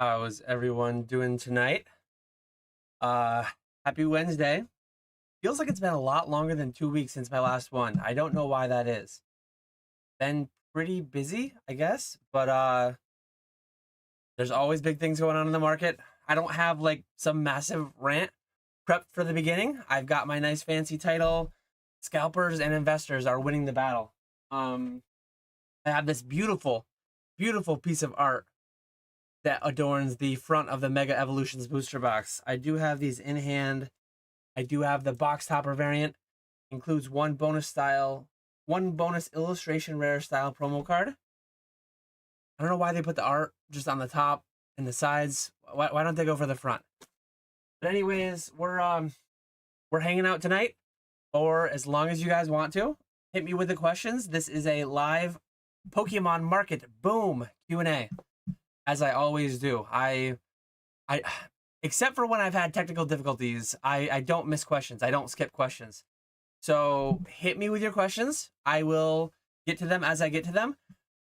How's everyone doing tonight? Uh, Happy Wednesday. Feels like it's been a lot longer than 2 weeks since my last one. I don't know why that is. Been pretty busy, I guess, but there's always big things going on in the market. I don't have like some massive rant prepped for the beginning. I've got my nice fancy title. Scalpers and investors are winning the battle. I have this beautiful, beautiful piece of art that adorns the front of the Mega Evolutions booster box. I do have these in hand. I do have the box topper variant. Includes one bonus illustration rare style promo card. I don't know why they put the art just on the top and the sides. Why don't they go for the front? But anyways, we're hanging out tonight, or as long as you guys want to. Hit me with the questions. This is a live Pokemon Market Boom Q&A. As I always do. I except for when I've had technical difficulties, I don't miss questions. I don't skip questions. So hit me with your questions. I will get to them as I get to them.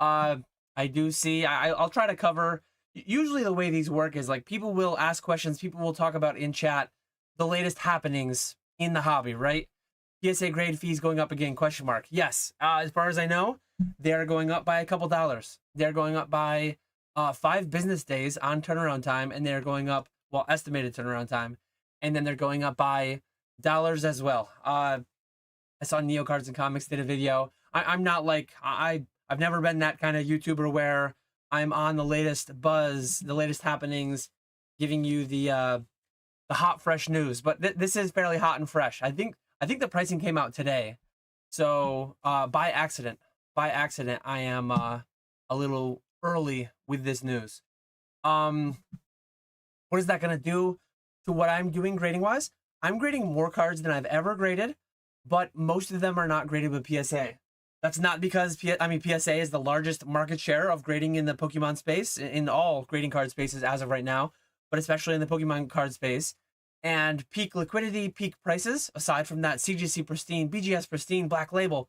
I do see, I'll try to cover, usually the way these work is like people will ask questions, people will talk about in chat the latest happenings in the hobby, right? PSA grade fees going up again, question mark. Yes, as far as I know, they're going up by a couple dollars. They're going up by 5 business days on turnaround time, and they're going up, well, estimated turnaround time, and then they're going up by dollars as well. I saw Neo Cards and Comics did a video. I'm not like, I've never been that kind of YouTuber where I'm on the latest buzz, the latest happenings, giving you the hot, fresh news. But this is fairly hot and fresh. I think the pricing came out today. So by accident, I am a little early with this news. What is that going to do to what I'm doing grading wise? I'm grading more cards than I've ever graded, but most of them are not graded with PSA. That's not because PSA is the largest market share of grading in the Pokemon space, in all grading card spaces as of right now, but especially in the Pokemon card space. And peak liquidity, peak prices, aside from that CGC Pristine, BGS Pristine, Black Label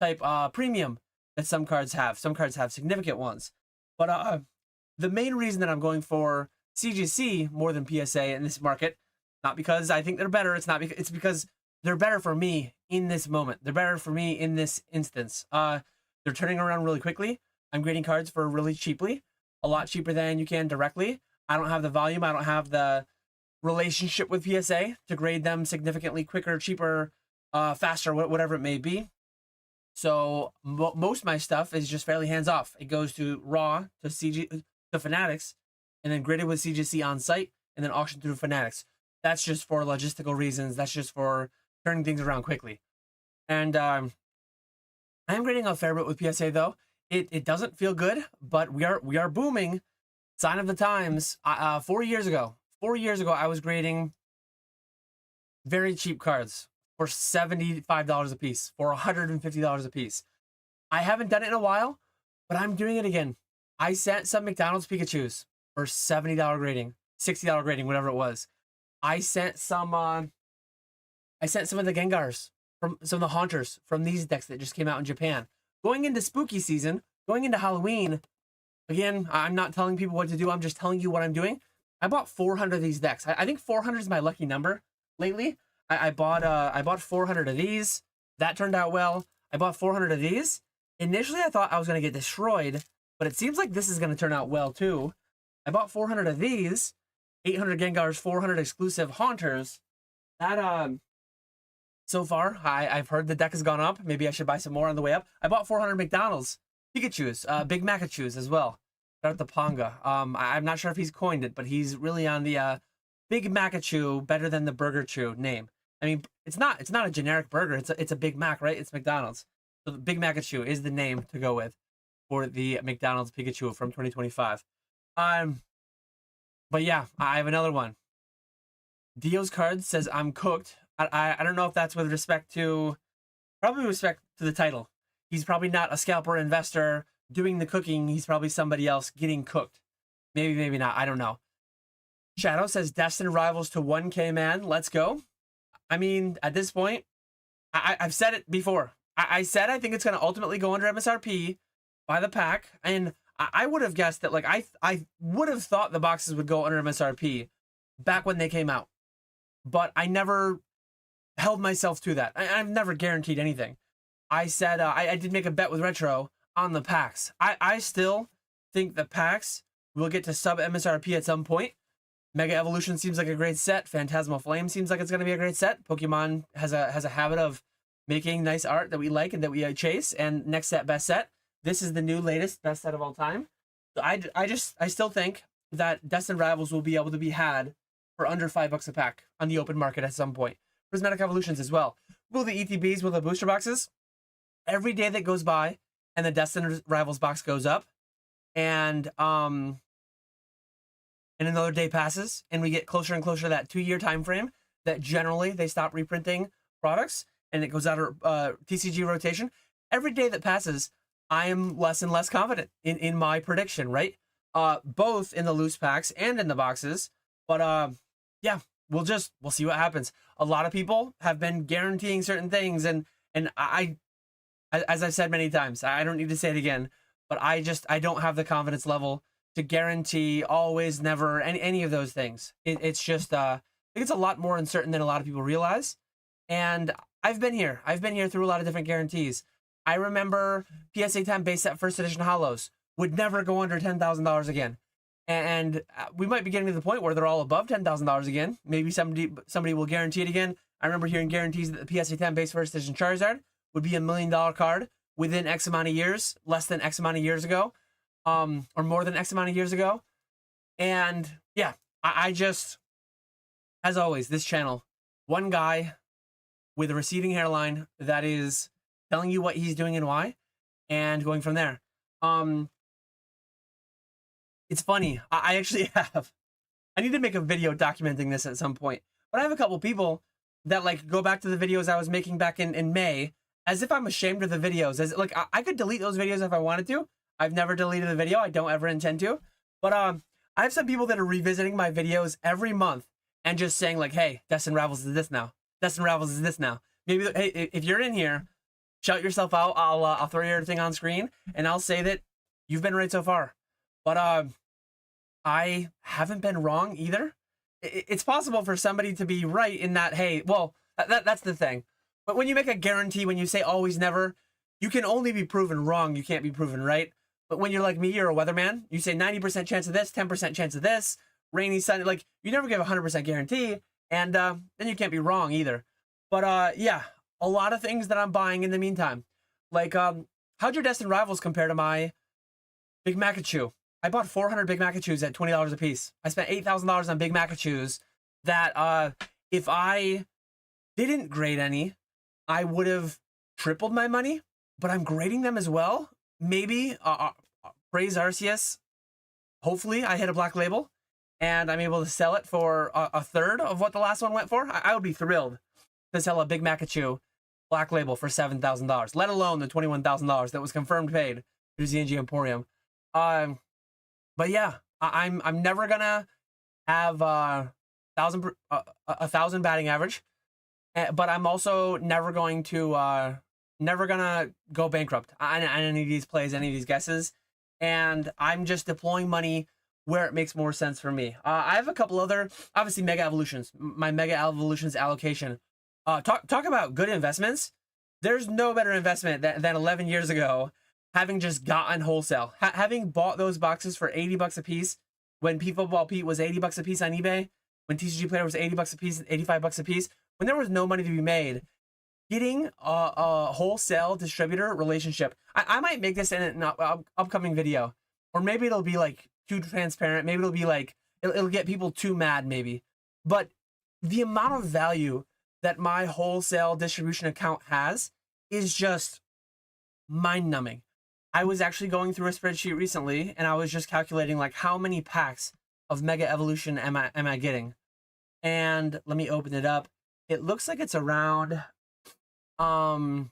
type premium that some cards have. Some cards have significant ones. But the main reason that I'm going for CGC more than PSA in this market, not because I think they're better, it's because they're better for me in this moment. They're better for me in this instance. They're turning around really quickly. I'm grading cards for really cheaply, a lot cheaper than you can directly. I don't have the volume, I don't have the relationship with PSA to grade them significantly quicker, cheaper, faster, whatever it may be. So most of my stuff is just fairly hands off. It goes to raw to Fanatics, and then graded with CGC on site, and then auctioned through Fanatics. That's just for logistical reasons. That's just for turning things around quickly. And I am grading a fair bit with PSA though. It doesn't feel good, but we are booming. Sign of the times. 4 years ago, I was grading very cheap cards for $75 a piece, for $150 a piece. I haven't done it in a while, but I'm doing it again. I sent some McDonald's Pikachus for $70 grading, $60 grading, whatever it was. I sent some of the Gengars from some of the Haunters from these decks that just came out in Japan. Going into spooky season, going into Halloween, again, I'm not telling people what to do. I'm just telling you what I'm doing. I bought 400 of these decks. I think 400 is my lucky number lately. I bought 400 of these. That turned out well. I bought 400 of these. Initially, I thought I was going to get destroyed, but it seems like this is going to turn out well too. I bought 400 of these, 800 Gengars, 400 exclusive Haunters. That so far, I've heard the deck has gone up. Maybe I should buy some more on the way up. I bought 400 McDonald's Pikachus, Big Makachus as well. Shout out to Ponga. I'm not sure if he's coined it, but he's really on the Big Makachu, better than the Burger Chew name. I mean, it's not a generic burger. It's a Big Mac, right? It's McDonald's. So the Big Makachu is the name to go with for the McDonald's Pikachu from 2025. But yeah, I have another one. Dio's card says I'm cooked. I don't know if that's with respect to, probably respect to the title. He's probably not a scalper investor doing the cooking. He's probably somebody else getting cooked. Maybe not. I don't know. Shadow says Destined Rivals to 1K, man. Let's go. I mean, at this point, I've said it before. I said I think it's going to ultimately go under MSRP by the pack, and I would have guessed that, like, I would have thought the boxes would go under MSRP back when they came out, but I never held myself to that. I've never guaranteed anything. I said I did make a bet with Retro on the packs. I still think the packs will get to sub MSRP at some point. Mega Evolution seems like a great set. Phantasmal Flame seems like it's going to be a great set. Pokemon has a habit of making nice art that we like and that we chase. And next set, best set. This is the new latest best set of all time. So I still think that Destined Rivals will be able to be had for under $5 a pack on the open market at some point. Prismatic Evolutions as well. Will the ETBs, will the booster boxes? Every day that goes by and the Destined Rivals box goes up, and another day passes, and we get closer and closer to that 2-year time frame that generally they stop reprinting products and it goes out of TCG rotation. Every day that passes, I am less and less confident in my prediction, right? Both in the loose packs and in the boxes. But yeah, we'll see what happens. A lot of people have been guaranteeing certain things, and I, as I've said many times, I don't need to say it again, but I don't have the confidence level to guarantee always, never, any of those things. It's just I think it's a lot more uncertain than a lot of people realize. And I've been here through a lot of different guarantees. I remember PSA 10 base set first edition holos would never go under $10,000 again. And we might be getting to the point where they're all above $10,000 again. Maybe somebody will guarantee it again. I remember hearing guarantees that the PSA 10 base first edition Charizard would be $1 million card within X amount of years, less than X amount of years ago, or more than X amount of years ago. And yeah, I just, as always, this channel, one guy with a receding hairline that is telling you what he's doing and why, and going from there. It's funny. I actually I need to make a video documenting this at some point. But I have a couple people that like go back to the videos I was making back in May, as if I'm ashamed of the videos. As like I could delete those videos if I wanted to. I've never deleted the video. I don't ever intend to. But I have some people that are revisiting my videos every month and just saying like, hey, Destined Rivals is this now. Destined Rivals is this now. Maybe, hey, if you're in here, shout yourself out. I'll throw your thing on screen and I'll say that you've been right so far. But I haven't been wrong either. It's possible for somebody to be right in that, hey, well, that's the thing. But when you make a guarantee, when you say always never, you can only be proven wrong. You can't be proven right. But when you're like me, you're a weatherman. You say 90% chance of this, 10% chance of this, rainy, sunny. Like, you never give a 100% guarantee. And then you can't be wrong either. But yeah, a lot of things that I'm buying in the meantime. Like, how'd your Destined Rivals compare to my Big Macachu? I bought 400 Big Macachus at $20 a piece. I spent $8,000 on Big Macachus that if I didn't grade any, I would have tripled my money, but I'm grading them as well. Maybe, praise Arceus. Hopefully I hit a black label and I'm able to sell it for a third of what the last one went for. I would be thrilled to sell a Big Macachu black label for $7,000, let alone the $21,000 that was confirmed paid through ZNG Emporium. But yeah, I'm never gonna have a thousand batting average, but I'm also never going to never gonna go bankrupt on any of these plays, any of these guesses, and I'm just deploying money where it makes more sense for me. I have a couple other, obviously, Mega Evolutions. My Mega Evolutions allocation. Talk about good investments. There's no better investment than 11 years ago. Having just gotten Wholesale, having bought those boxes for $80 a piece when Football Pete was $80 a piece on eBay, when TCG Player was $80 a piece, $85 a piece, when there was no money to be made, getting a Wholesale distributor relationship. I might make this in an upcoming video, or maybe it'll be like too transparent. Maybe it'll be like, it'll get people too mad maybe. But the amount of value that my Wholesale distribution account has is just mind-numbing. I was actually going through a spreadsheet recently, and I was just calculating like how many packs of Mega Evolution am I getting. And let me open it up. It looks like it's around 5,000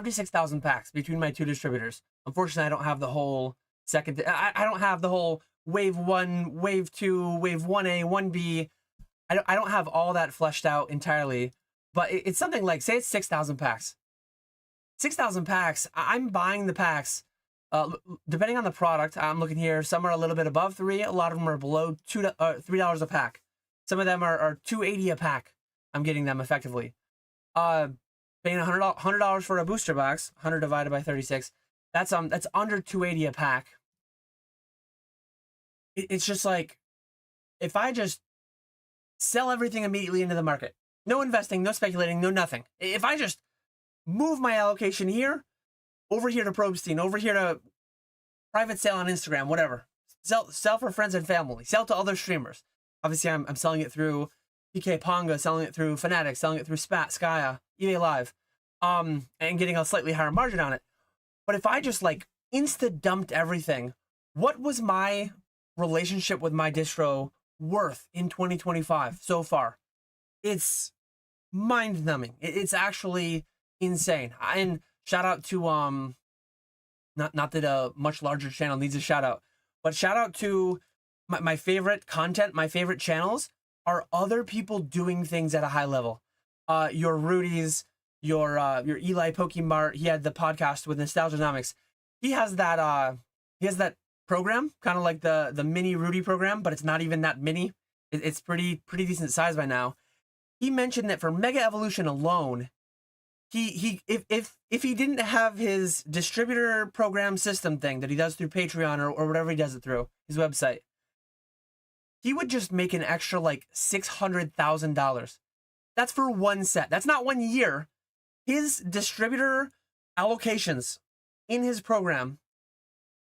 to 6,000 packs between my two distributors. Unfortunately, I don't have the whole second. I don't have the whole wave 1, wave 2, wave 1A, 1B. I don't have all that fleshed out entirely, but it's something like, say it's 6,000 packs. 6,000 packs, I'm buying the packs Depending on the product, I'm looking here. Some are a little bit above 3. A lot of them are below $3 a pack. Some of them are $2.80 a pack. I'm getting them effectively. Paying $100 for a booster box, 100 divided by 36. That's under $2.80 a pack. It's just like, if I just sell everything immediately into the market, no investing, no speculating, no nothing. If I just move my allocation here, over here to Probstein, over here to private sale on Instagram, whatever. Sell for friends and family. Sell to other streamers. Obviously, I'm selling it through PK Ponga, selling it through Fanatics, selling it through Skya, eBay Live, and getting a slightly higher margin on it. But if I just like insta dumped everything, what was my relationship with my distro worth in 2025 so far? It's mind-numbing. It's actually insane. And shout out to not that a much larger channel needs a shout out, but shout out to my favorite content, my favorite channels are other people doing things at a high level. Your Rudy's, your Eli Pokemart, he had the podcast with Nostalgianomics. He has that program, kind of like the mini Rudy program, but it's not even that mini. It's pretty decent size by now. He mentioned that for Mega Evolution alone, if he didn't have his distributor program system thing that he does through Patreon or whatever he does it through his website, he would just make an extra like $600,000. That's for one set. That's not 1 year. His distributor allocations in his program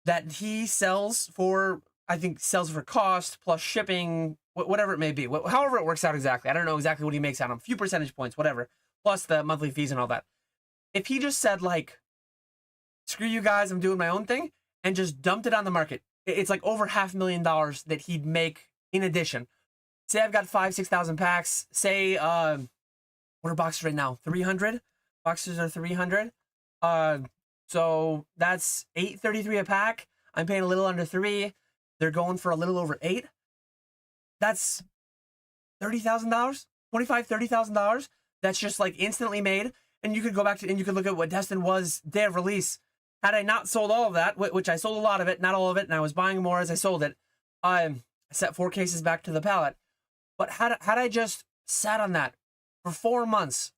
that he sells for, I think sells for cost plus shipping, whatever it may be, however it works out exactly. I don't know exactly what he makes out of them. A few percentage points, whatever, plus the monthly fees and all that. If he just said like, screw you guys, I'm doing my own thing, and just dumped it on the market, it's like over $500,000 that he'd make in addition. Say I've got 6,000 packs. Say, what are boxes right now? 300? Boxes are 300. So that's $8.33 a pack. I'm paying a little under 3. They're going for a little over 8. That's $30,000, $30,000. That's just like instantly made. And you could go back to, and you could look at what Destined was day of release. Had I not sold all of that, which I sold a lot of it, not all of it, and I was buying more as I sold it, I set 4 cases back to the pallet. But had I just sat on that for 4 months,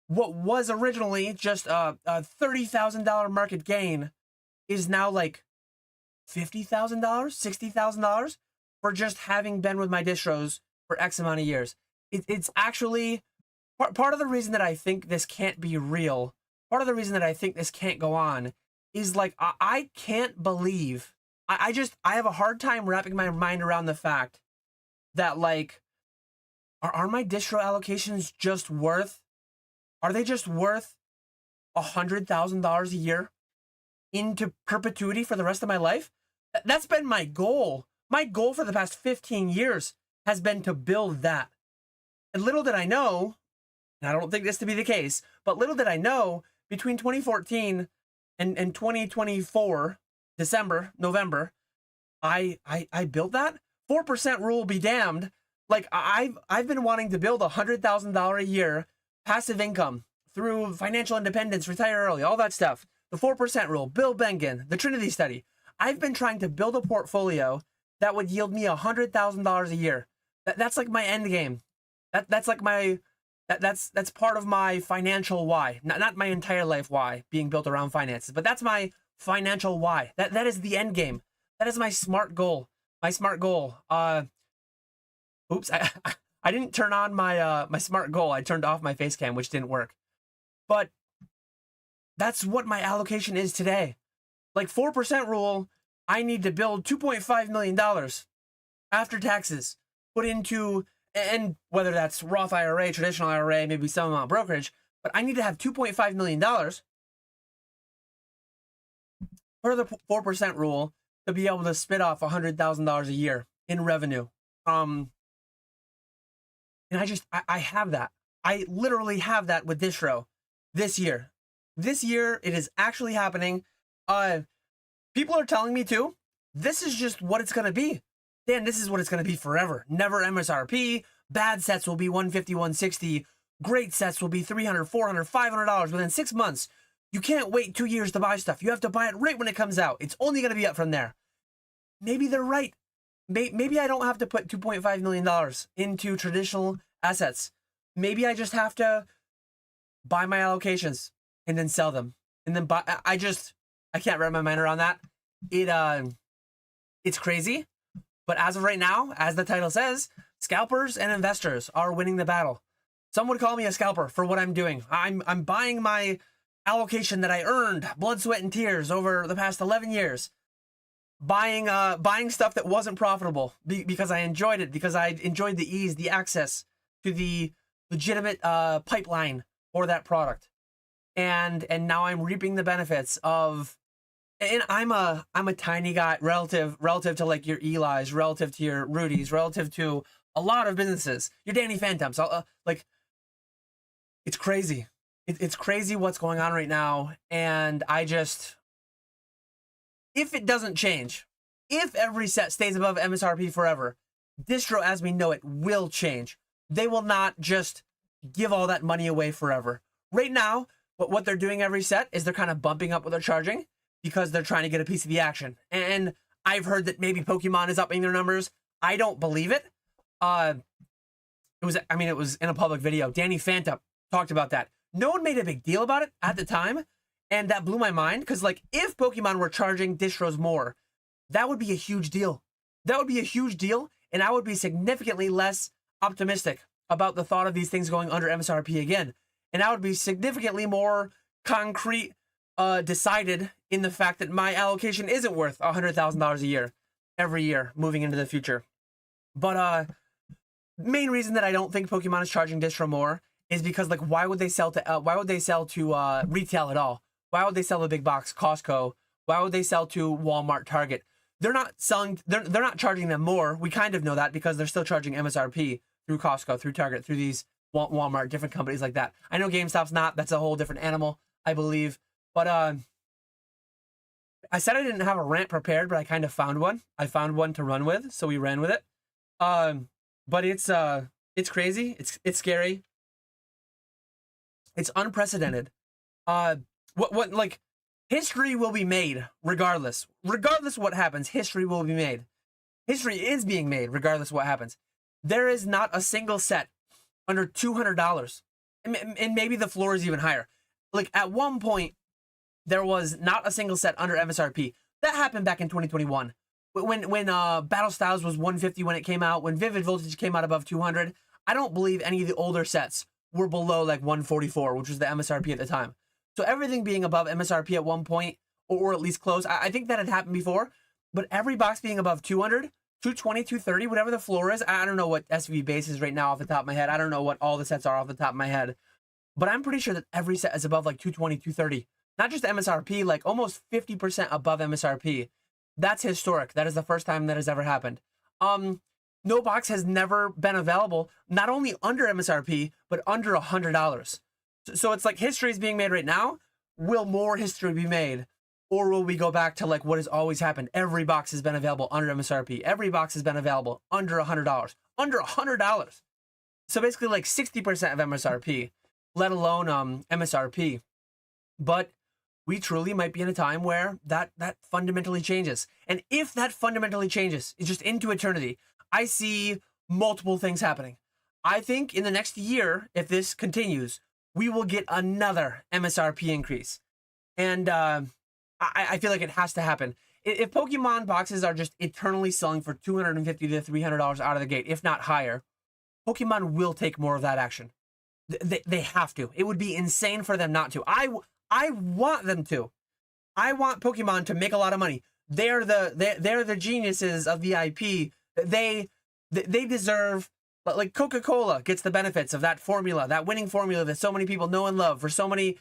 what was originally just a $30,000 market gain is now like $50,000, $60,000 for just having been with my distros for X amount of years. It's actually part of the reason that I think this can't be real. Part of the reason that I think this can't go on is like, I can't believe, I have a hard time wrapping my mind around the fact that like, are my distro allocations just worth, are they just worth $100,000 a year into perpetuity for the rest of my life? That's been my goal. My goal for the past 15 years has been to build that. And little did I know, and I don't think this to be the case, but little did I know, between 2014 and 2024, December, November, I built that. 4% rule be damned. Like I've been wanting to build $100,000 a year passive income through financial independence, retire early, all that stuff. The 4% rule, Bill Bengen, the Trinity study. I've been trying to build a portfolio that would yield me $100,000 a year. That's like my end game. That's like my, that's part of my financial why. Not my entire life why, being built around finances, but that's my financial why. That is the end game. That is my smart goal. My smart goal. Oops, I didn't turn on my my smart goal. I turned off my face cam, which didn't work. But that's what my allocation is today. Like 4% rule, I need to build $2.5 million after taxes, put into, and whether that's Roth IRA, traditional IRA, maybe some amount of brokerage, but I need to have $2.5 million for the 4% rule to be able to spit off $100,000 a year in revenue. And I have that. I literally have that with distro this year. This year, it is actually happening. People are telling me too, this is just what it's going to be. Dan, this is what it's going to be forever. Never MSRP. Bad sets will be $150, $160. Great sets will be $300, $400, $500 within 6 months. you can't wait 2 years to buy stuff. You have to buy it right when it comes out. It's only going to be up from there. Maybe they're right. Maybe I don't have to put $2.5 million into traditional assets. Maybe I just have to buy my allocations and then sell them. And then buy. I can't wrap my mind around that. It's crazy. But as of right now, as the title says, scalpers and investors are winning the battle. Some would call me a scalper for what I'm doing. I'm buying my allocation that I earned blood, sweat, and tears over the past 11 years. Buying stuff that wasn't profitable because I enjoyed it, because I enjoyed the ease, the access to the legitimate pipeline for that product. And now I'm reaping the benefits of, and I'm a tiny guy relative to like your Eli's, relative to your Rudy's, relative to a lot of businesses. Your Danny Phantoms, like, it's crazy. It's crazy what's going on right now. And if it doesn't change, if every set stays above MSRP forever, distro as we know it will change. They will not just give all that money away forever. Right now, what they're doing every set is they're kind of bumping up what they're charging because they're trying to get a piece of the action. And I've heard that maybe Pokemon is upping their numbers. I don't believe it. It was in a public video. Danny Phantom talked about that. No one made a big deal about it at the time. And that blew my mind because, like, if Pokemon were charging distros more, that would be a huge deal. That would be a huge deal. And I would be significantly less optimistic about the thought of these things going under MSRP again. And I would be significantly more concrete, decided in the fact that my allocation isn't worth $100,000 a year, every year, moving into the future. But main reason that I don't think Pokemon is charging distro more is because, like, why would they sell to retail at all? Why would they sell to big box Costco? Why would they sell to Walmart, Target? They're not selling. They're not charging them more. We kind of know that because they're still charging MSRP through Costco, through Target, through these Walmart, different companies like that. I know GameStop's not. That's a whole different animal, I believe. But I said I didn't have a rant prepared, but I kind of found one. I found one to run with, so we ran with it. But it's crazy. It's scary. It's unprecedented. Like, history will be made regardless of what happens. History will be made. History is being made regardless of what happens. There is not a single set under $200, and maybe the floor is even higher. Like, at one point, there was not a single set under MSRP. That happened back in 2021 when Battle Styles was 150 when it came out. When Vivid Voltage came out above 200, I don't believe any of the older sets were below like 144, which was the MSRP at the time. So everything being above MSRP at one point, or at least close, I think that had happened before. But every box being above 200, 220, 230, whatever the floor is. I don't know what SV base is right now off the top of my head. I don't know what all the sets are off the top of my head. But I'm pretty sure that every set is above like 220, 230. Not just MSRP, like almost 50% above MSRP. That's historic. That is the first time that has ever happened. No box has never been available, not only under MSRP, but under $100. So it's like history is being made right now. Will more history be made? Or will we go back to like what has always happened? Every box has been available under MSRP. Every box has been available under $100. Under $100. So basically like 60% of MSRP, let alone MSRP. But we truly might be in a time where that fundamentally changes. And if that fundamentally changes, it's just into eternity, I see multiple things happening. I think in the next year, if this continues, we will get another MSRP increase. And I feel like it has to happen. If Pokemon boxes are just eternally selling for $250 to $300 out of the gate, if not higher, Pokemon will take more of that action. They have to. It would be insane for them not to. I want them to. I want Pokemon to make a lot of money. They're the geniuses of the IP. They deserve. Like Coca-Cola gets the benefits of that formula, that winning formula that so many people know and love for so many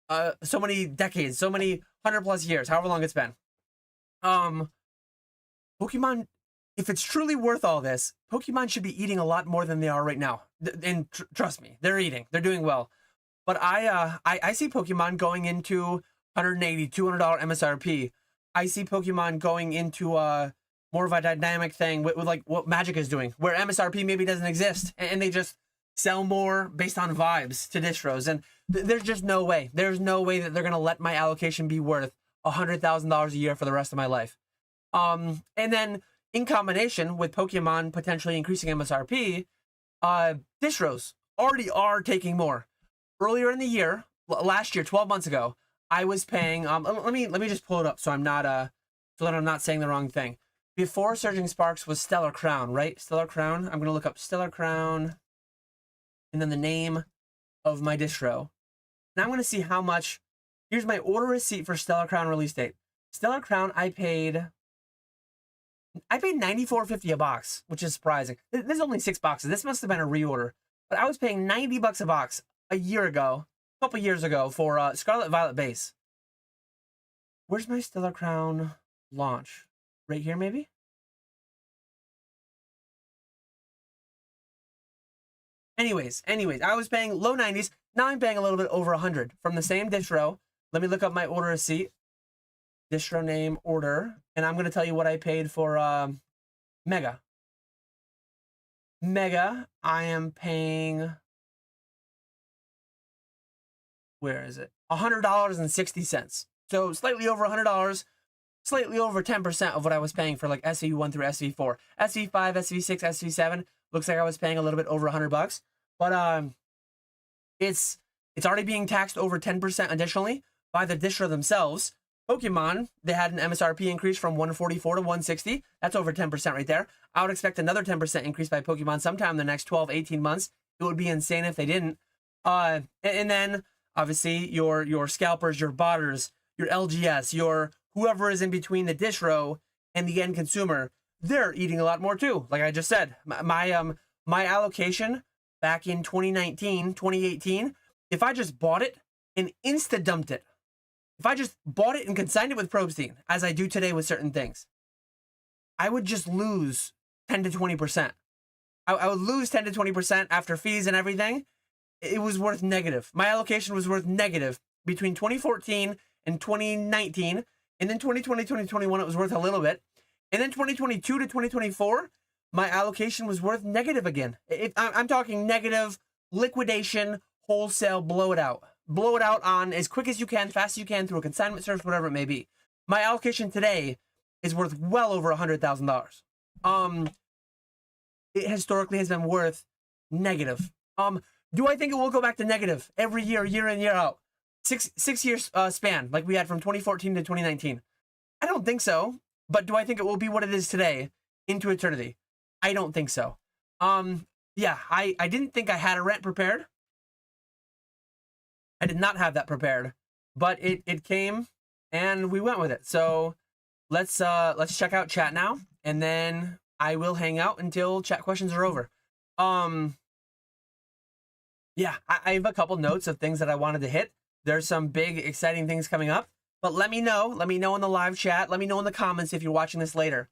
decades, so many 100+ years, however long it's been. Pokemon, if it's truly worth all this, Pokemon should be eating a lot more than they are right now. And trust me, they're eating, they're doing well. But I see Pokemon going into $180, $200 MSRP. I see Pokemon going into more of a dynamic thing with like what Magic is doing, where MSRP maybe doesn't exist, and they just sell more based on vibes to distros, and there's just no way. There's no way that they're gonna let my allocation be worth $100,000 a year for the rest of my life. And then in combination with Pokemon potentially increasing MSRP, distros already are taking more. Earlier in the year, last year, 12 months ago, I was paying. Let me just pull it up so I'm not so that I'm not saying the wrong thing. Before Surging Sparks was Stellar Crown, right? Stellar Crown. I'm gonna look up Stellar Crown, and then the name of my distro. Now I'm gonna see how much. Here's my order receipt for Stellar Crown release date. Stellar Crown, I paid $94.50 a box, which is surprising. There's only 6 boxes. This must have been a reorder, but I was paying $90 a box a year ago, a couple years ago, for Scarlet Violet base. Where's my Stellar Crown launch? Right here, maybe? Anyways, I was paying low 90s. Now I'm paying a little bit over 100 from the same distro. Let me look up my order receipt. Distro name, order, and I'm going to tell you what I paid for Mega. Mega, I am paying, where is it? $100.60. So slightly over $100, slightly over 10% of what I was paying for like SV1 through SV4. SV5, SV6, SV7, looks like I was paying a little bit over $100. But it's already being taxed over 10% additionally by the distro themselves. Pokemon, they had an MSRP increase from 144 to 160. That's over 10% right there. I would expect another 10% increase by Pokemon sometime in the next 12, 18 months. It would be insane if they didn't. And then, obviously, your scalpers, your botters, your LGS, your whoever is in between the distro and the end consumer, they're eating a lot more too. Like I just said, my allocation back in 2019, 2018, if I just bought it and insta-dumped it, if I just bought it and consigned it with Probstein, as I do today with certain things, I would just lose 10 to 20%. I would lose 10 to 20% after fees and everything. It was worth negative. My allocation was worth negative between 2014 and 2019. And then 2020, 2021, it was worth a little bit. And then 2022 to 2024, my allocation was worth negative again. I'm talking negative, liquidation, wholesale, blow it out. Blow it out on as quick as you can, fast as you can, through a consignment service, whatever it may be. My allocation today is worth well over $100,000. It historically has been worth negative. Do I think it will go back to negative every year, year in, year out? Six years span, like we had from 2014 to 2019. I don't think so. But do I think it will be what it is today into eternity? I don't think so. Yeah, I didn't think I had a rant prepared. I did not have that prepared, but it came and we went with it. So let's check out chat now, and then I will hang out until chat questions are over. Yeah, I have a couple notes of things that I wanted to hit. There's some big exciting things coming up, but let me know in the live chat. Let me know in the comments if you're watching this later.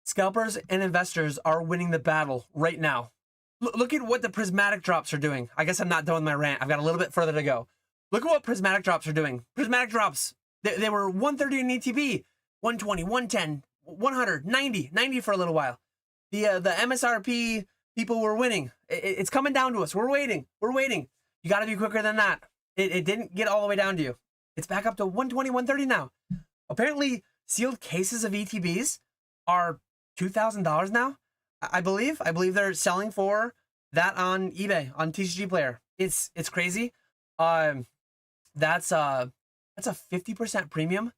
Scalpers and investors are winning the battle right now. Look at what the prismatic drops are doing. I guess I'm not done with my rant. I've got a little bit further to go. Look at what prismatic drops are doing. Prismatic drops, they were 130 in ETB, 120, 110, 100, 90 for a little while. The MSRP people were winning. It's coming down to us. We're waiting. You got to be quicker than that. It didn't get all the way down to you. It's back up to 120, 130 now. Apparently, sealed cases of ETBs are $2,000 now. I believe they're selling for that on eBay, on TCG Player. It's crazy. That's a 50% premium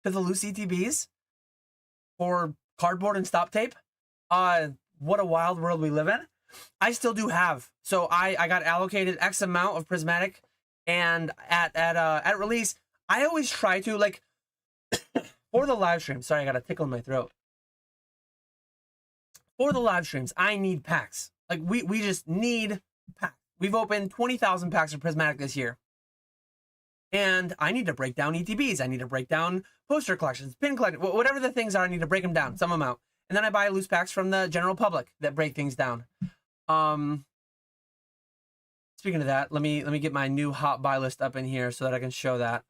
to the loose ETBs for cardboard and stop tape. What a wild world we live in. I still do have. So I got allocated X amount of prismatic, and at release, I always try to, like, for the live stream. Sorry, I got a tickle in my throat. For the live streams, I need packs. Like, we just need packs. We've opened 20,000 packs of prismatic this year. And I need to break down ETBs. I need to break down poster collections, pin collections, whatever the things are, I need to break them down, some amount. And then I buy loose packs from the general public that break things down. Speaking of that, let me get my new hot buy list up in here so that I can show that.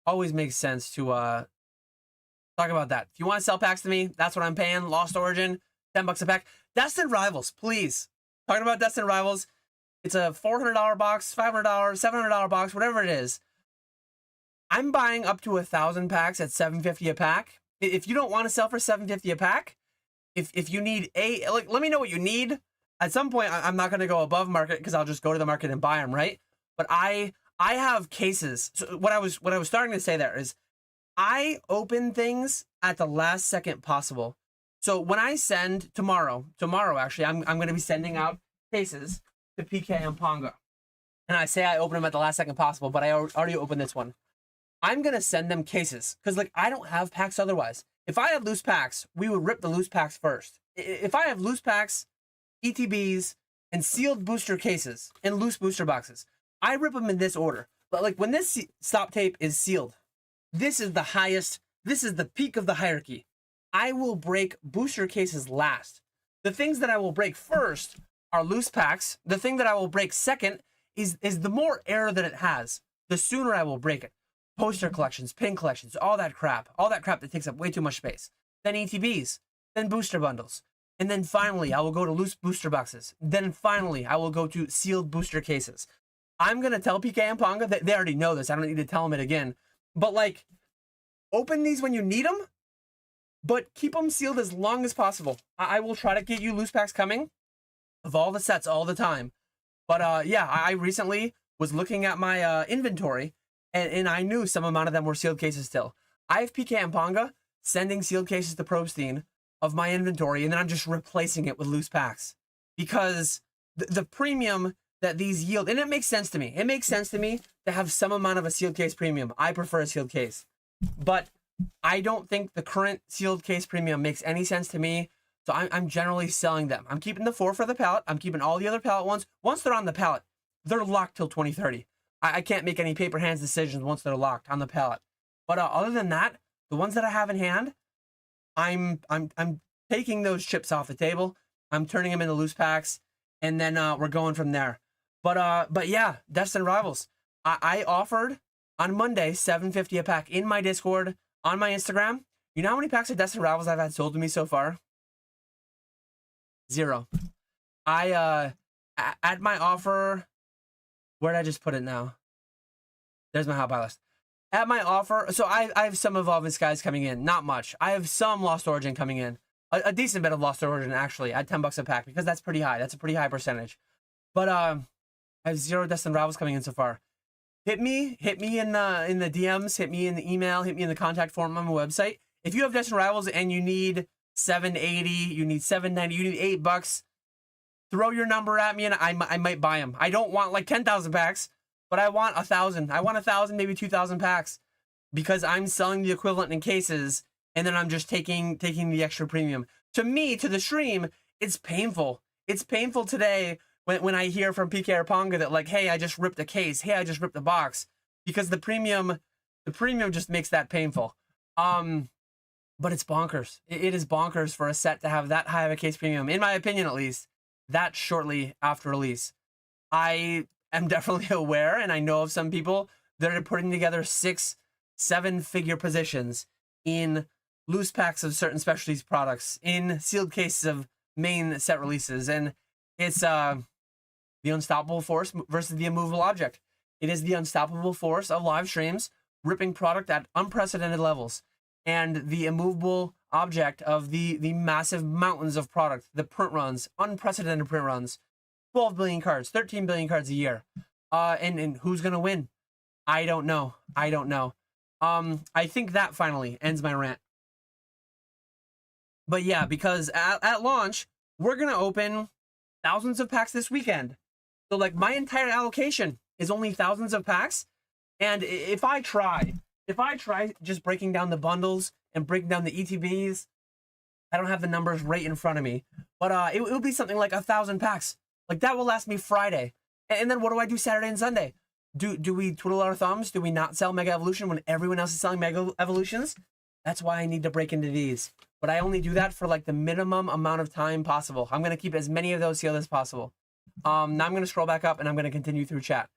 Always makes sense to talk about that. If you want to sell packs to me, that's what I'm paying. Lost Origin, $10 a pack. Destined Rivals, please talking about Destined Rivals. It's a $400 box, $500, $700 box, whatever it is. I'm buying up to 1,000 packs at $7.50 a pack. If you don't want to sell for $7.50 a pack, if you need let me know what you need. At some point, I'm not going to go above market because I'll just go to the market and buy them, right? But I have cases. So what I was starting to say there is I open things at the last second possible. So when I send tomorrow actually, I'm going to be sending out cases to PK and Ponga. And I say I open them at the last second possible, but I already opened this one. I'm going to send them cases because like I don't have packs otherwise. If I had loose packs, we would rip the loose packs first. If I have loose packs, ETBs, and sealed booster cases and loose booster boxes, I rip them in this order. But like when this stop tape is sealed, this is the highest, this is the peak of the hierarchy. I will break booster cases last. The things that I will break first are loose packs. The thing that I will break second is the more error that it has, the sooner I will break it. Poster collections, pin collections, all that crap that takes up way too much space. Then ETBs, then booster bundles. And then finally, I will go to loose booster boxes. Then finally, I will go to sealed booster cases. I'm going to tell PK and Ponga that they already know this. I don't need to tell them it again. But like, open these when you need them, but keep them sealed as long as possible. I will try to get you loose packs coming of all the sets all the time. But yeah, I recently was looking at my inventory, and I knew some amount of them were sealed cases still. I have PK and Ponga sending sealed cases to Probstein of my inventory, and then I'm just replacing it with loose packs. Because the premium that these yield, and it makes sense to me. It makes sense to me to have some amount of a sealed case premium. I prefer a sealed case. But I don't think the current sealed case premium makes any sense to me. So I'm generally selling them. I'm keeping the 4 for the pallet. I'm keeping all the other pallet ones. Once they're on the pallet, they're locked till 2030. I can't make any paper hands decisions once they're locked on the pallet. But other than that, the ones that I have in hand, I'm taking those chips off the table. I'm turning them into loose packs, and then we're going from there. But yeah, Destined Rivals. I offered on Monday $7.50 a pack in my Discord, on my Instagram. You know how many packs of Destined Rivals I've had sold to me so far? 0. At my offer, where did I just put it now? There's my hot buy list. At my offer, so I have some Evolving Skies coming in, not much. I have some Lost Origin coming in, a decent bit of Lost Origin actually, at $10 a pack, because that's pretty high. That's a pretty high percentage. But I have 0 Destined Rivals coming in so far. Hit me in the DMs, hit me in the email, hit me in the contact form on my website. If you have Destined Rivals and you need $7.80, you need $7.90, you need $8, throw your number at me and I might buy them. I don't want like 10,000 packs, but I want 1,000. I want 1,000, maybe 2,000 packs, because I'm selling the equivalent in cases, and then I'm just taking the extra premium. To me, to the stream, it's painful. It's painful today when I hear from PK or Ponga that like, hey, I just ripped a case. Hey, I just ripped a box, because the premium just makes that painful. But it's bonkers. It is bonkers for a set to have that high of a case premium, in my opinion at least, that shortly after release. I am definitely aware, and I know of some people that are putting together 6-7 figure positions in loose packs of certain specialties products, in sealed cases of main set releases, and it's the unstoppable force versus the immovable object. It is the unstoppable force of live streams ripping product at unprecedented levels, and the immovable object of the massive mountains of product, the print runs, unprecedented print runs, 12 billion cards, 13 billion cards a year. And who's going to win? I don't know. I think that finally ends my rant. But yeah, because at launch, we're going to open thousands of packs this weekend. So like my entire allocation is only thousands of packs. And if I try just breaking down the bundles and breaking down the ETBs, I don't have the numbers right in front of me, but it will be something like 1,000 packs. Like that will last me Friday. And then what do I do Saturday and Sunday? Do we twiddle our thumbs? Do we not sell Mega Evolution when everyone else is selling Mega Evolutions? That's why I need to break into these. But I only do that for like the minimum amount of time possible. I'm going to keep as many of those sealed as possible. Now I'm going to scroll back up and I'm going to continue through chat.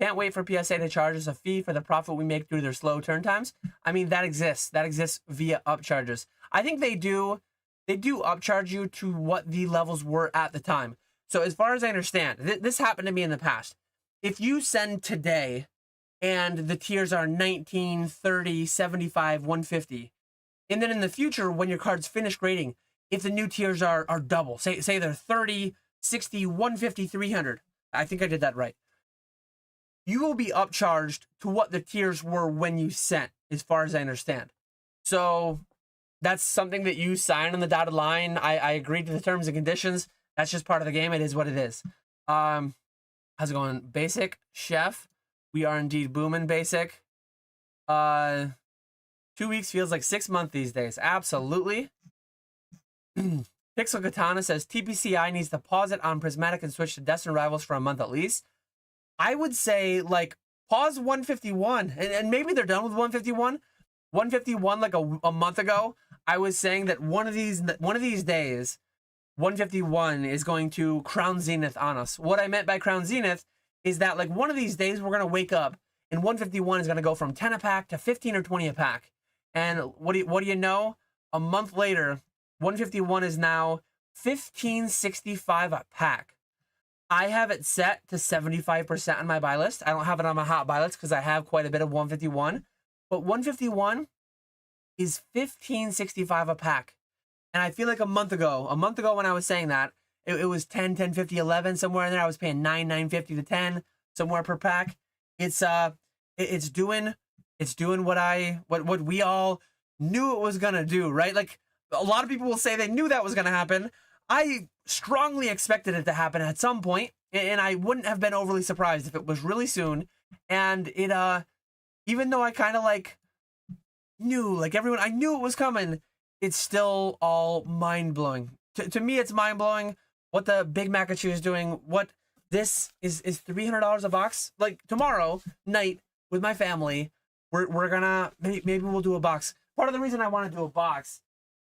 Can't wait for PSA to charge us a fee for the profit we make through their slow turn times. I mean, that exists. That exists via upcharges. I think they do upcharge you to what the levels were at the time. So as far as I understand, this happened to me in the past. If you send today and the tiers are 19, 30, 75, 150, and then in the future, when your card's finished grading, if the new tiers are double, say they're 30, 60, 150, 300, I think I did that right, you will be upcharged to what the tiers were when you sent, as far as I understand. So that's something that you sign on the dotted line. I agreed to the terms and conditions. That's just part of the game. It is what it is. How's it going? Basic, chef. We are indeed booming basic. 2 weeks feels like 6 months these days. Absolutely. Pixel Katana says TPCI needs to pause it on Prismatic and switch to Destined Rivals for a month at least. I would say like pause 151 and maybe they're done with 151. 151 like a month ago. I was saying that one of these days 151 is going to crown Zenith on us. What I meant by crown Zenith is that like one of these days we're going to wake up and 151 is going to go from 10 a pack to 15 or 20 a pack. And what do you know? A month later, 151 is now 1565 a pack. I have it set to 75% on my buy list. I don't have it on my hot buy list because I have quite a bit of 151. But 151 is 1565 a pack. And I feel like a month ago when I was saying that, it was 10, 10, 50, 11, somewhere in there. I was paying 9, 950 to 10, somewhere per pack. It's doing what we all knew it was gonna do, right? Like a lot of people will say they knew that was gonna happen. I strongly expected it to happen at some point, and I wouldn't have been overly surprised if it was really soon. And it even though I kind of like knew, like everyone, I knew it was coming, it's still all mind-blowing. To me, it's mind-blowing what the Big Mac and Cheese is doing. What this is $300 a box. Like tomorrow night with my family, we're gonna, maybe we'll do a box. Part of the reason I want to do a box,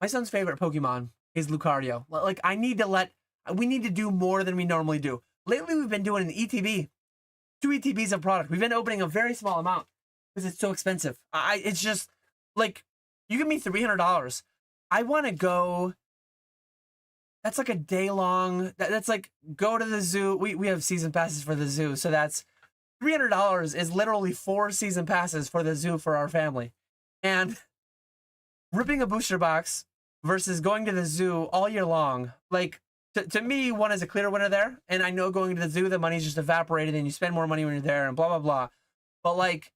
my son's favorite Pokemon is Lucario. Like we need to do more than we normally do. Lately, we've been doing an ETB, 2 ETBs of product. We've been opening a very small amount because it's so expensive. It's just like, you give me $300. I want to go. That's like a day long. That's like go to the zoo. We have season passes for the zoo, so that's $300 is literally 4 season passes for the zoo for our family. And ripping a booster box versus going to the zoo all year long, like to me, one is a clear winner there. And I know going to the zoo, the money's just evaporated and you spend more money when you're there and blah, blah, blah. But like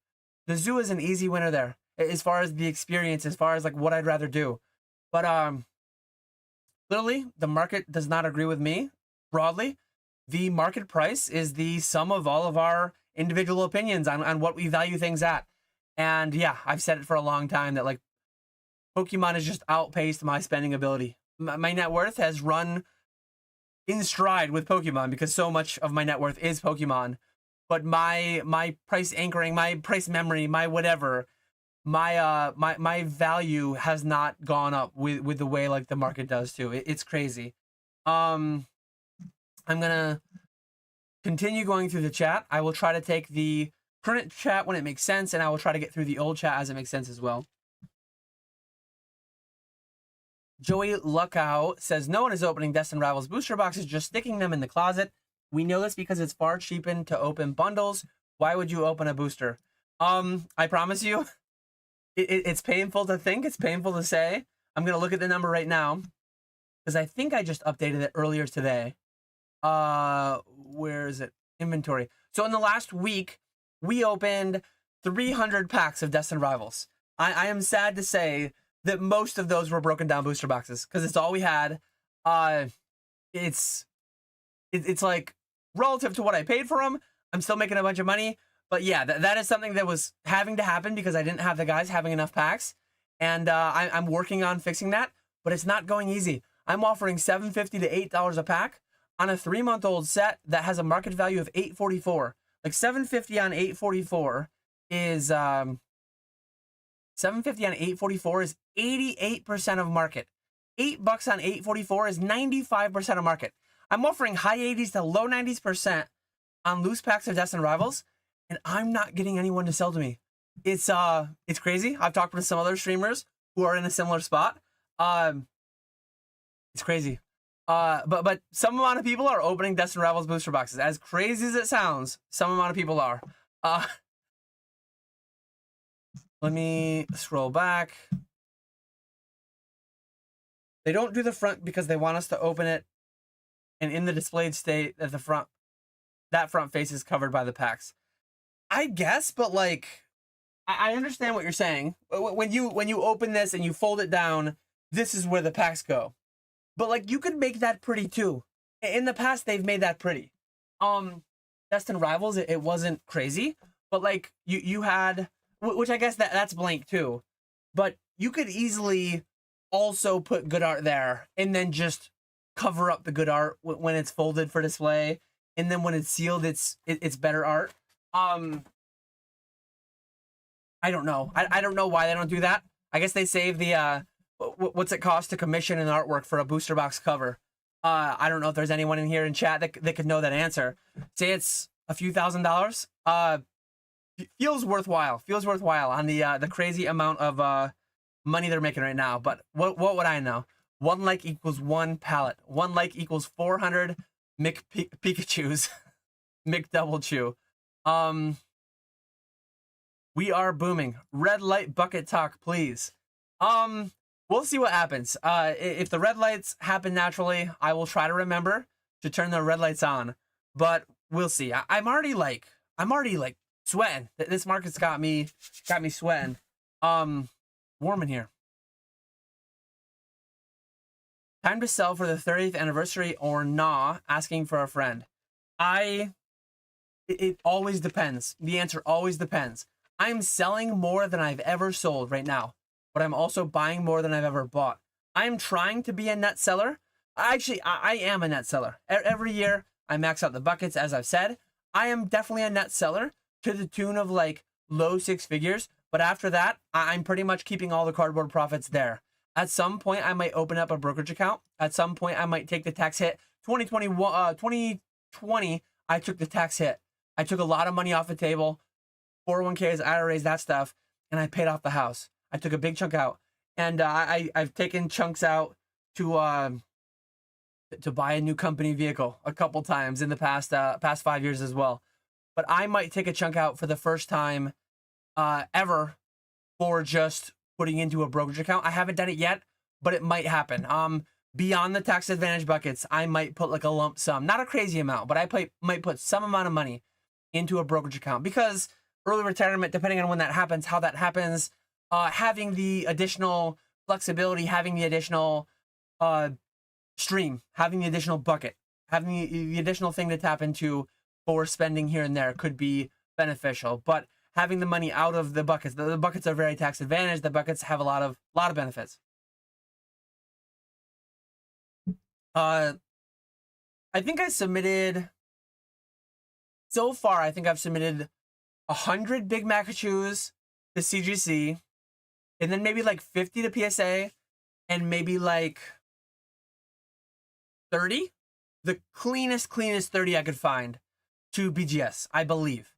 the zoo is an easy winner there as far as the experience, as far as like what I'd rather do. But literally, the market does not agree with me broadly. The market price is the sum of all of our individual opinions on what we value things at. And yeah, I've said it for a long time that like Pokemon has just outpaced my spending ability. My net worth has run in stride with Pokemon because so much of my net worth is Pokemon. But my price anchoring, my price memory, my whatever, my value has not gone up with the way like the market does too. It's crazy. I'm gonna continue going through the chat. I will try to take the current chat when it makes sense, and I will try to get through the old chat as it makes sense as well. Joey Luckow says, no one is opening Destined Rivals booster boxes, just sticking them in the closet. We know this because it's far cheaper to open bundles. Why would you open a booster? I promise you, it's painful to think. It's painful to say. I'm going to look at the number right now because I think I just updated it earlier today. Where is it? Inventory. So in the last week, we opened 300 packs of Destined Rivals. I am sad to say that most of those were broken down booster boxes because it's all we had. It's like relative to what I paid for them, I'm still making a bunch of money. But yeah, that is something that was having to happen because I didn't have the guys having enough packs. And I'm working on fixing that, but it's not going easy. I'm offering $7.50 to $8 a pack on a 3-month-old set that has a market value of $8.44. Like $7.50 on $8.44 is $7.50 on $8.44 is 88% of market. $8 on $8.44 is 95% of market. I'm offering high 80s to low 90s% on loose packs of Destined Rivals, and I'm not getting anyone to sell to me. It's crazy. I've talked with some other streamers who are in a similar spot. It's crazy. But some amount of people are opening Destined Rivals booster boxes. As crazy as it sounds, some amount of people are. Let me scroll back. They don't do the front because they want us to open it, and in the displayed state at the front, that front face is covered by the packs. I guess, but like, I understand what you're saying. When you open this and you fold it down, this is where the packs go. But like, you could make that pretty too. In the past, they've made that pretty. Destined Rivals, it wasn't crazy, but like you had, which I guess that's blank too. But you could easily also put good art there and then just cover up the good art when it's folded for display, and then when it's sealed, it's better art. I don't know. I don't know why they don't do that. I guess they save the what's it cost to commission an artwork for a booster box cover. I don't know if there's anyone in here in chat that could know that answer. Say it's a few $1,000s. Feels worthwhile. Feels worthwhile on the crazy amount of money they're making right now. But what would I know? 1 like equals 1 pallet. 1 like equals 400 Pikachus. Mick Double Chew. We are booming. Red light bucket talk, please. We'll see what happens. If the red lights happen naturally, I will try to remember to turn the red lights on. But we'll see. I'm already like sweating. This market's got me sweating. Warm in here. Time to sell for the 30th anniversary or nah? Asking for a friend. It always depends. The answer always depends. I'm selling more than I've ever sold right now, but I'm also buying more than I've ever bought. I'm trying to be a net seller. Actually, I am a net seller. Every year, I max out the buckets, as I've said. I am definitely a net seller to the tune of like low 6 figures. But after that, I'm pretty much keeping all the cardboard profits there. At some point, I might open up a brokerage account. At some point, I might take the tax hit. 2020, I took the tax hit. I took a lot of money off the table. 401ks, IRAs, that stuff, and I paid off the house. I took a big chunk out, and I've taken chunks out to buy a new company vehicle a couple times in the past 5 years as well. But I might take a chunk out for the first time ever for just putting into a brokerage account. I haven't done it yet, but it might happen. Beyond the tax advantage buckets, I might put like a lump sum, not a crazy amount, but I might put some amount of money into a brokerage account because early retirement, depending on when that happens, how that happens, having the additional flexibility, having the additional stream, having the additional bucket, having the additional thing to tap into for spending here and there could be beneficial. But having the money out of the buckets are very tax advantaged. The buckets have a lot of benefits. I think I submitted so far. I think I've submitted 100 Big Macachus to CGC, and then maybe like 50 to PSA, and maybe like 30, the cleanest 30 I could find to BGS, I believe.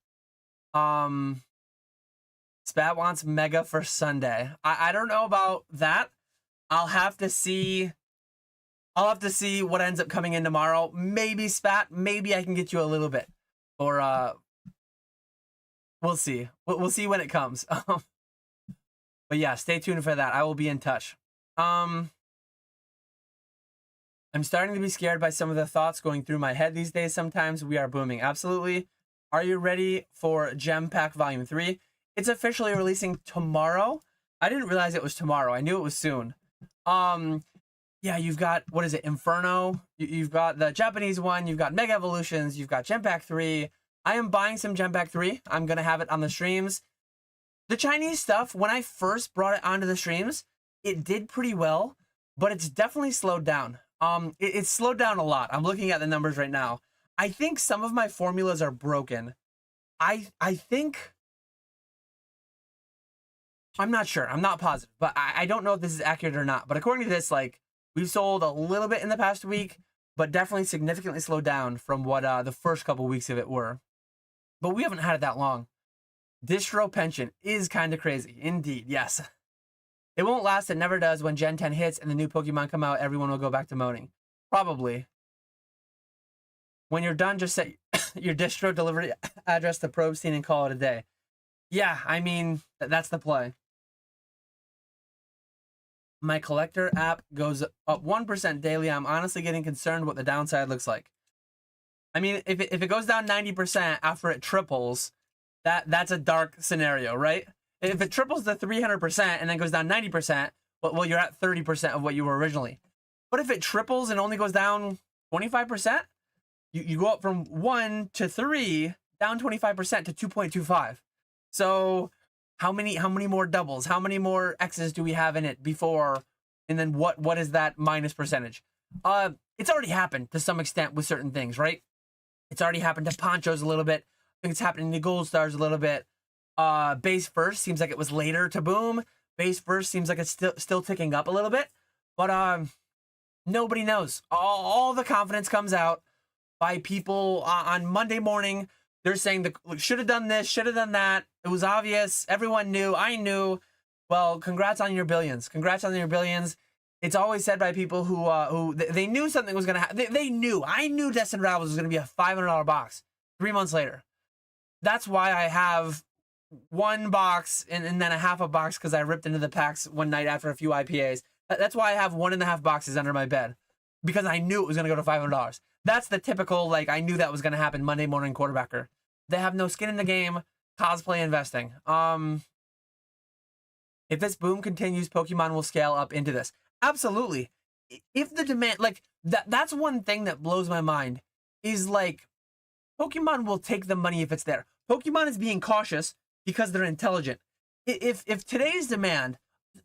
Spat wants Mega for Sunday. I don't know about that. I'll have to see what ends up coming in tomorrow. Maybe Spat, maybe I can get you a little bit, or we'll see. We'll see when it comes. But yeah, stay tuned for that. I will be in touch. I'm starting to be scared by some of the thoughts going through my head these days. Sometimes we are booming. Absolutely. Are you ready for Gem Pack Volume 3? It's officially releasing tomorrow. I didn't realize it was tomorrow. I knew it was soon. Yeah, you've got, what is it, Inferno? You've got the Japanese one. You've got Mega Evolutions. You've got Gem Pack 3. I am buying some Gem Pack 3. I'm going to have it on the streams. The Chinese stuff, when I first brought it onto the streams, it did pretty well, but it's definitely slowed down. It's slowed down a lot. I'm looking at the numbers right now. I think some of my formulas are broken. I think, I'm not sure. I'm not positive, but I don't know if this is accurate or not. But according to this, like, we've sold a little bit in the past week, but definitely significantly slowed down from what the first couple weeks of it were. But we haven't had it that long. Distro pension is kind of crazy. Indeed, yes. It won't last. It never does. When Gen 10 hits and the new Pokemon come out, everyone will go back to moaning. Probably. When you're done, just set your distro delivery address to Probstein and call it a day. Yeah, I mean, that's the play. My collector app goes up 1% daily. I'm honestly getting concerned what the downside looks like. I mean, if it goes down 90% after it triples, that's a dark scenario, right? If it triples to 300% and then goes down 90%, well, you're at 30% of what you were originally. But if it triples and only goes down 25%, you go up from 1 to 3, down 25% to 2.25. So how many more doubles? How many more X's do we have in it before? And then what is that minus percentage? It's already happened to some extent with certain things, right? It's already happened to ponchos a little bit. I think it's happening to gold stars a little bit. Base first seems like it was later to boom. Base first seems like it's still ticking up a little bit. But nobody knows. All the confidence comes out by people on Monday morning. They're saying should have done this, should have done that. It was obvious. Everyone knew. I knew. Well, congrats on your billions. Congrats on your billions. It's always said by people who they knew something was going to happen. They knew. I knew Destined Rivals was going to be a $500 box 3 months later. That's why I have one box and then a half a box because I ripped into the packs one night after a few IPAs. That's why I have 1.5 boxes under my bed, because I knew it was going to go to $500. That's the typical, like, I knew that was going to happen Monday morning quarterbacker. They have no skin in the game. Cosplay investing. If this boom continues, Pokemon will scale up into this. Absolutely. If the demand, like, that's one thing that blows my mind, is like, Pokemon will take the money if it's there. Pokemon is being cautious because they're intelligent. If today's demand,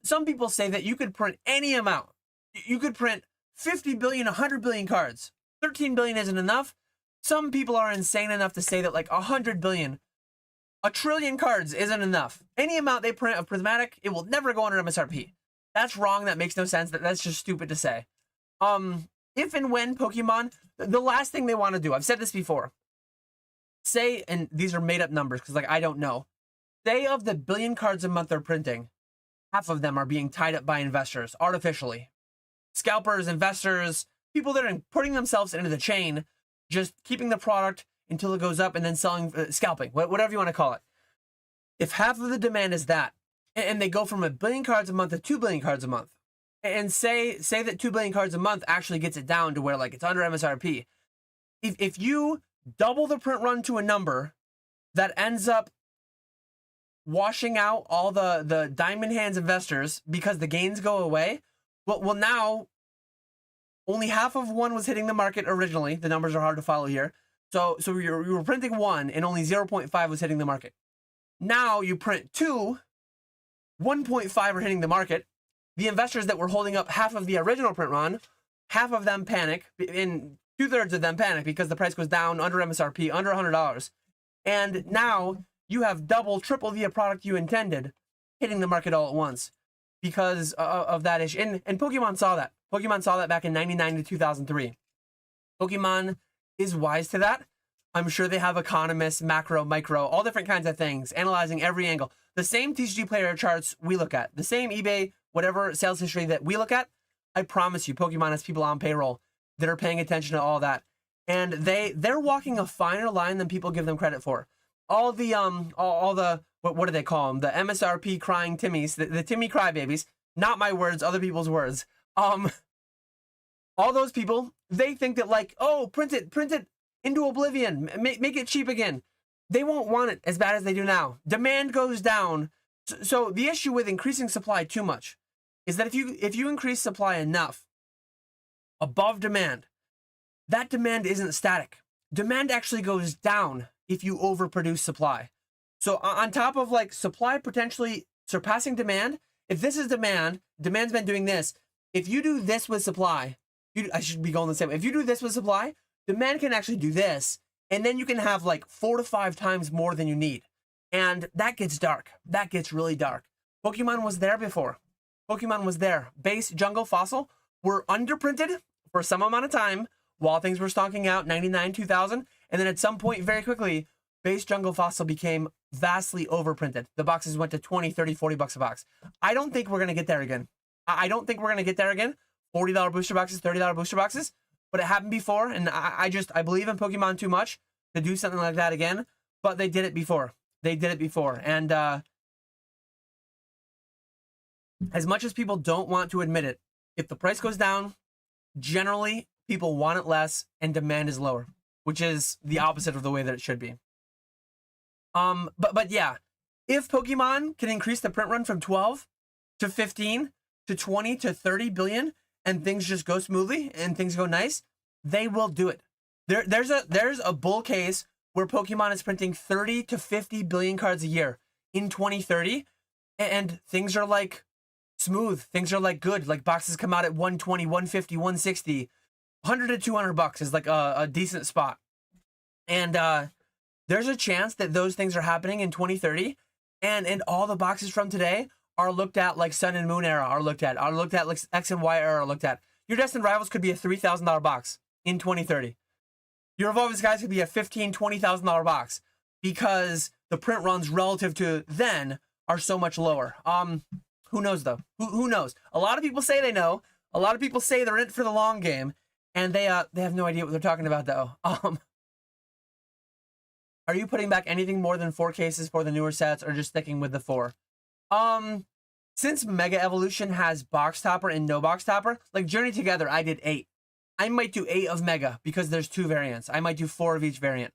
some people say that you could print any amount. You could print 50 billion, 100 billion cards. 13 billion isn't enough. Some people are insane enough to say that like 100 billion, a trillion cards isn't enough. Any amount they print of prismatic, it will never go under MSRP. That's wrong. That makes no sense. That's just stupid to say. If and when Pokemon, the last thing they want to do, I've said this before, say, and these are made up numbers because like I don't know, say of the billion cards a month they're printing, half of them are being tied up by investors artificially. Scalpers, investors, people that are putting themselves into the chain, just keeping the product until it goes up and then selling, scalping, whatever you want to call it. If half of the demand is that, and they go from 1 billion cards a month to 2 billion cards a month, and say that 2 billion cards a month actually gets it down to where like it's under MSRP. If you double the print run to a number that ends up washing out all the diamond hands investors because the gains go away, well now only half of one was hitting the market originally. The numbers are hard to follow here. So you were printing 1 and only 0.5 was hitting the market. Now you print 2, 1.5 are hitting the market. The investors that were holding up half of the original print run, half of them panic, and 2/3 of them panic because the price goes down under MSRP, under $100. And now you have double, triple the product you intended hitting the market all at once because of that issue. And Pokemon saw that. Pokemon saw that back in 99 to 2003. Pokemon is wise to that. I'm sure they have economists, macro, micro, all different kinds of things, analyzing every angle. The same TCG player charts we look at, the same eBay, whatever sales history that we look at, I promise you, Pokemon has people on payroll that are paying attention to all that. And they're walking a finer line than people give them credit for. All the what do they call them? The MSRP crying Timmies, the Timmy crybabies, not my words, other people's words. All those people, they think that like, oh, print it into oblivion, make it cheap again. They won't want it as bad as they do now. Demand goes down. So the issue with increasing supply too much is that if you increase supply enough above demand, that demand isn't static. Demand actually goes down if you overproduce supply. So on top of like supply potentially surpassing demand, if this is demand's been doing this. If you do this with supply, I should be going the same way. If you do this with supply, demand can actually do this, and then you can have like 4 to 5 times more than you need. And that gets dark. That gets really dark. Pokemon was there before. Pokemon was there. Base, jungle, fossil were underprinted for some amount of time while things were stonking out, 99, 2000. And then at some point, very quickly, base, jungle, fossil became vastly overprinted. The boxes went to 20, 30, 40 bucks a box. I don't think we're going to get there again. I don't think we're going to get there again. $40 booster boxes, $30 booster boxes. but it happened before, and I believe in Pokemon too much to do something like that again. But they did it before. They did it before, and as much as people don't want to admit it, if the price goes down, generally people want it less and demand is lower, which is the opposite of the way that it should be. But yeah, if Pokemon can increase the print run from 12 to 15 to 20 to 30 billion and things just go smoothly and things go nice, they will do it. There's a bull case where Pokemon is printing 30 to 50 billion cards a year in 2030, and things are like smooth. Things are like good. Like boxes come out at 120, 150, 160, 100 to 200 bucks is like a decent spot. And there's a chance that those things are happening in 2030, and all the boxes from today are looked at like Sun and Moon era are looked at like X and Y era are looked at. Your Destined Rivals could be a $3,000 box in 2030. Your Evolving Skies could be a $15,000, $20,000 box because the print runs relative to then are so much lower. Who knows though? Who knows? A lot of people say they know. A lot of people say they're in it for the long game, and they have no idea what they're talking about though. Are you putting back anything more than 4 cases for the newer sets, or just sticking with the 4? Since Mega Evolution has box topper and no box topper, like Journey Together, I did 8. I might do 8 of Mega because there's 2 variants. I might do 4 of each variant.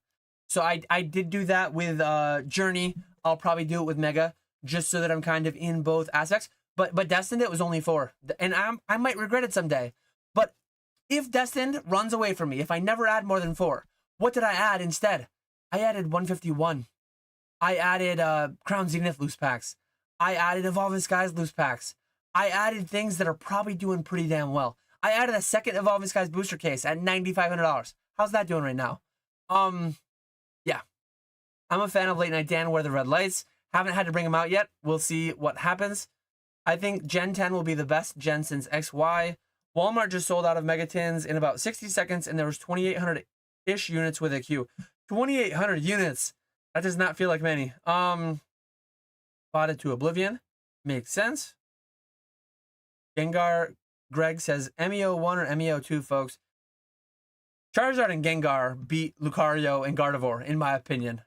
So I did do that with Journey. I'll probably do it with Mega just so that I'm kind of in both aspects. But Destined, it was only 4, and I might regret it someday. But if Destined runs away from me, if I never add more than 4, what did I add instead? I added 151. I added Crown Zenith loose packs. I added Evolving Skies loose packs. I added things that are probably doing pretty damn well. I added a second Evolving Skies booster case at $9,500. How's that doing right now? Yeah. I'm a fan of Late Night Dan Wear the Red Lights. Haven't had to bring them out yet. We'll see what happens. I think Gen 10 will be the best Gen since XY. Walmart just sold out of Megatins in about 60 seconds, and there was 2,800-ish units with a queue. 2,800 units. That does not feel like many. Botted to Oblivion. Makes sense. Gengar Greg says MEO1 or MEO2, folks. Charizard and Gengar beat Lucario and Gardevoir, in my opinion.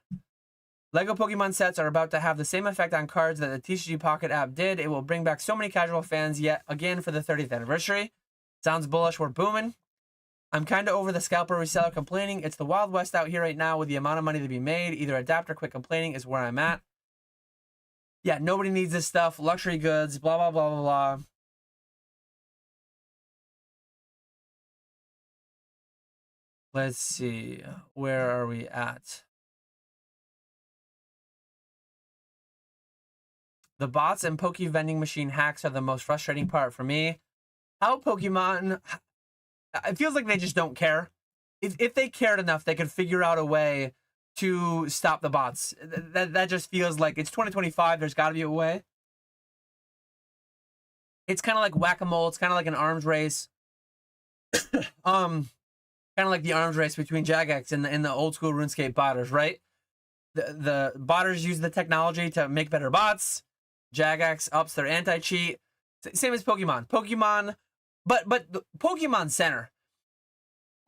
Lego Pokemon sets are about to have the same effect on cards that the TCG Pocket app did. It will bring back so many casual fans yet again for the 30th anniversary. Sounds bullish. We're booming. I'm kind of over the scalper reseller complaining. It's the Wild West out here right now with the amount of money to be made. Either adapt or quit complaining is where I'm at. Yeah, nobody needs this stuff. Luxury goods, blah, blah, blah, blah, blah. Let's see. Where are we at? The bots and Poke vending machine hacks are the most frustrating part for me. How Pokemon... It feels like they just don't care. If they cared enough, they could figure out a way to stop the bots. That just feels like it's 2025. There's got to be a way. It's kind of like whack-a-mole. It's kind of like an arms race. Kind of like the arms race between Jagex and the old school RuneScape botters, right? The botters use the technology to make better bots. Jagex ups their anti-cheat. Same as Pokemon. But the Pokemon Center.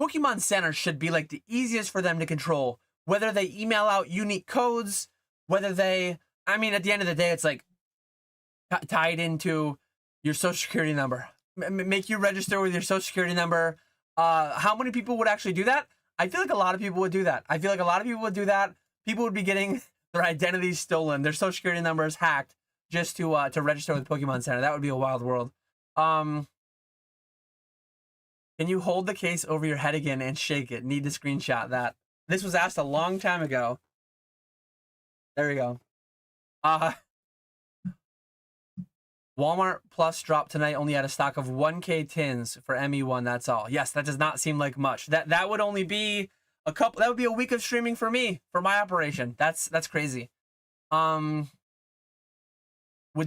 Pokemon Center should be like the easiest for them to control. Whether they email out unique codes, whether they... I mean, at the end of the day, it's like tied into your social security number. Make you register with your social security number. How many people would actually do that? I feel like a lot of people would do that. People would be getting their identities stolen, their social security numbers hacked, just to register with Pokemon Center. That would be a wild world. Can you hold the case over your head again and shake it? Need to screenshot that. This was asked a long time ago. There we go. Walmart Plus dropped tonight, only had a stock of 1K tins for ME1. That's all. Yes, that does not seem like much. That would only be a couple. That would be a week of streaming for me, for my operation. That's crazy. With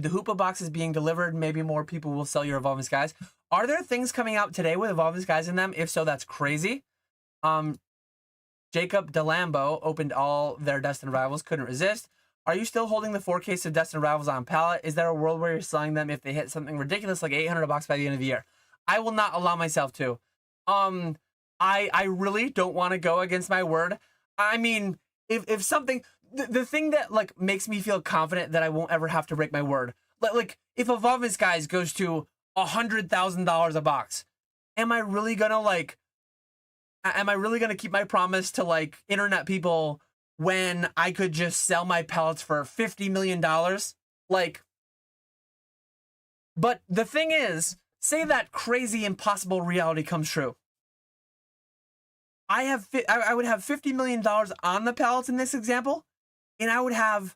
the Hoopa boxes being delivered, maybe more people will sell your Evolving Skies. Are there things coming out today with Evolving Skies in them? If so, that's crazy. Jacob DeLambo opened all their Destined Rivals, couldn't resist. Are you still holding the 4 cases of Destined Rivals on pallet? Is there a world where you're selling them if they hit something ridiculous like $800 by the end of the year? I will not allow myself to. I really don't want to go against my word. I mean, if something, the thing that like makes me feel confident that I won't ever have to break my word, like if Evolvus guys goes to $100,000 a box, am I really gonna keep my promise to like internet people when I could just sell my pallets for $50 million? Like, but the thing is, say that crazy impossible reality comes true. I would have $50 million on the pallets in this example, and I would have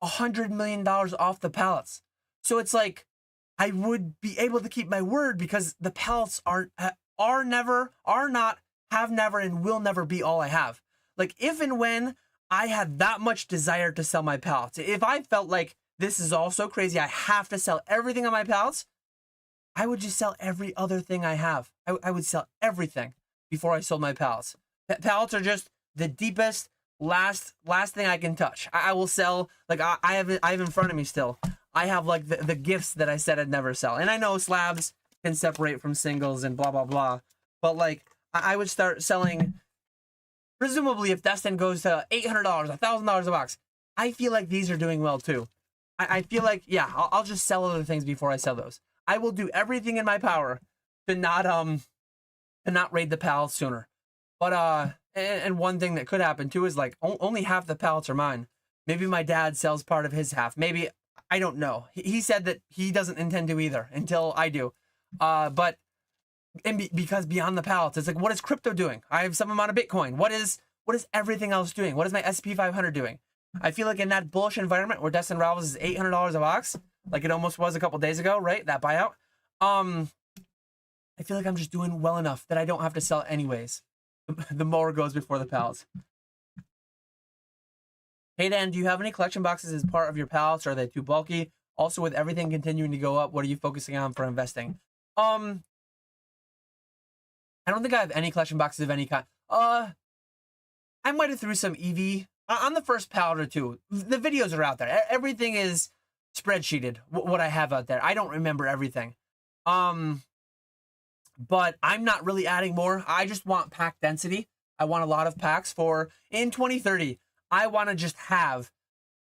$100 million off the pallets. So it's like I would be able to keep my word because the pallets are not, have never, and will never be all I have. Like if and when I had that much desire to sell my pallets, if I felt like this is all so crazy, I have to sell everything on my pallets, I would just sell every other thing I have. I would sell everything before I sold my pallets. Pallets are just the deepest, last thing I can touch. I will sell, like I have in front of me still, I have like the gifts that I said I'd never sell. And I know slabs can separate from singles and blah, blah, blah. But like I would start selling, presumably if Destined goes to $800, $1,000 a box, I feel like these are doing well too. I feel like, yeah, I'll just sell other things before I sell those. I will do everything in my power to not raid the pallets sooner. But and one thing that could happen too is like only half the pallets are mine. Maybe my dad sells part of his half. Maybe, I don't know. He said that he doesn't intend to either until I do. But because beyond the pallets, it's like, what is crypto doing? I have some amount of Bitcoin. What is everything else doing? What is my S&P 500 doing? I feel like in that bullish environment where Destined Rivals is $800 a box, like it almost was a couple days ago, right? That buyout. I feel like I'm just doing well enough that I don't have to sell anyways. The mower goes before the pallets. Hey Dan, do you have any collection boxes as part of your pallets, or are they too bulky? Also, with everything continuing to go up, what are you focusing on for investing? I don't think I have any collection boxes of any kind. I might have threw some EV on the first pallet or two. The videos are out there. Everything is spreadsheeted, what I have out there. I don't remember everything. But I'm not really adding more. I just want pack density. I want a lot of packs for in 2030. I want to just have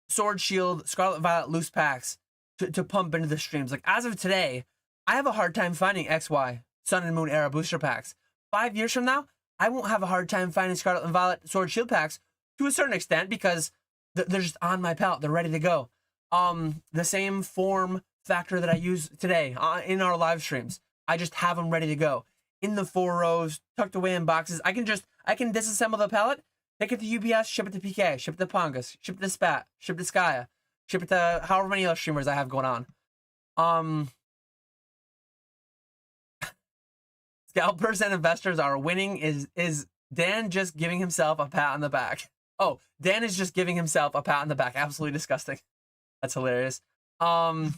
Sword Shield, Scarlet Violet loose packs to pump into the streams. Like as of today, I have a hard time finding XY Sun and Moon era booster packs. 5 years from now, I won't have a hard time finding Scarlet and Violet Sword Shield packs to a certain extent because they're just on my palette. They're ready to go. The same form factor that I use today in our live streams. I just have them ready to go in the 4 rows, tucked away in boxes. I can disassemble the pallet, take it to UPS, ship it to PK, ship it to Pongus, ship it to Spat, ship it to Skya, ship it to however many other streamers I have going on. Scalpers and investors are winning. Is Dan just giving himself a pat on the back? Oh, Dan is just giving himself a pat on the back. Absolutely disgusting. That's hilarious. How's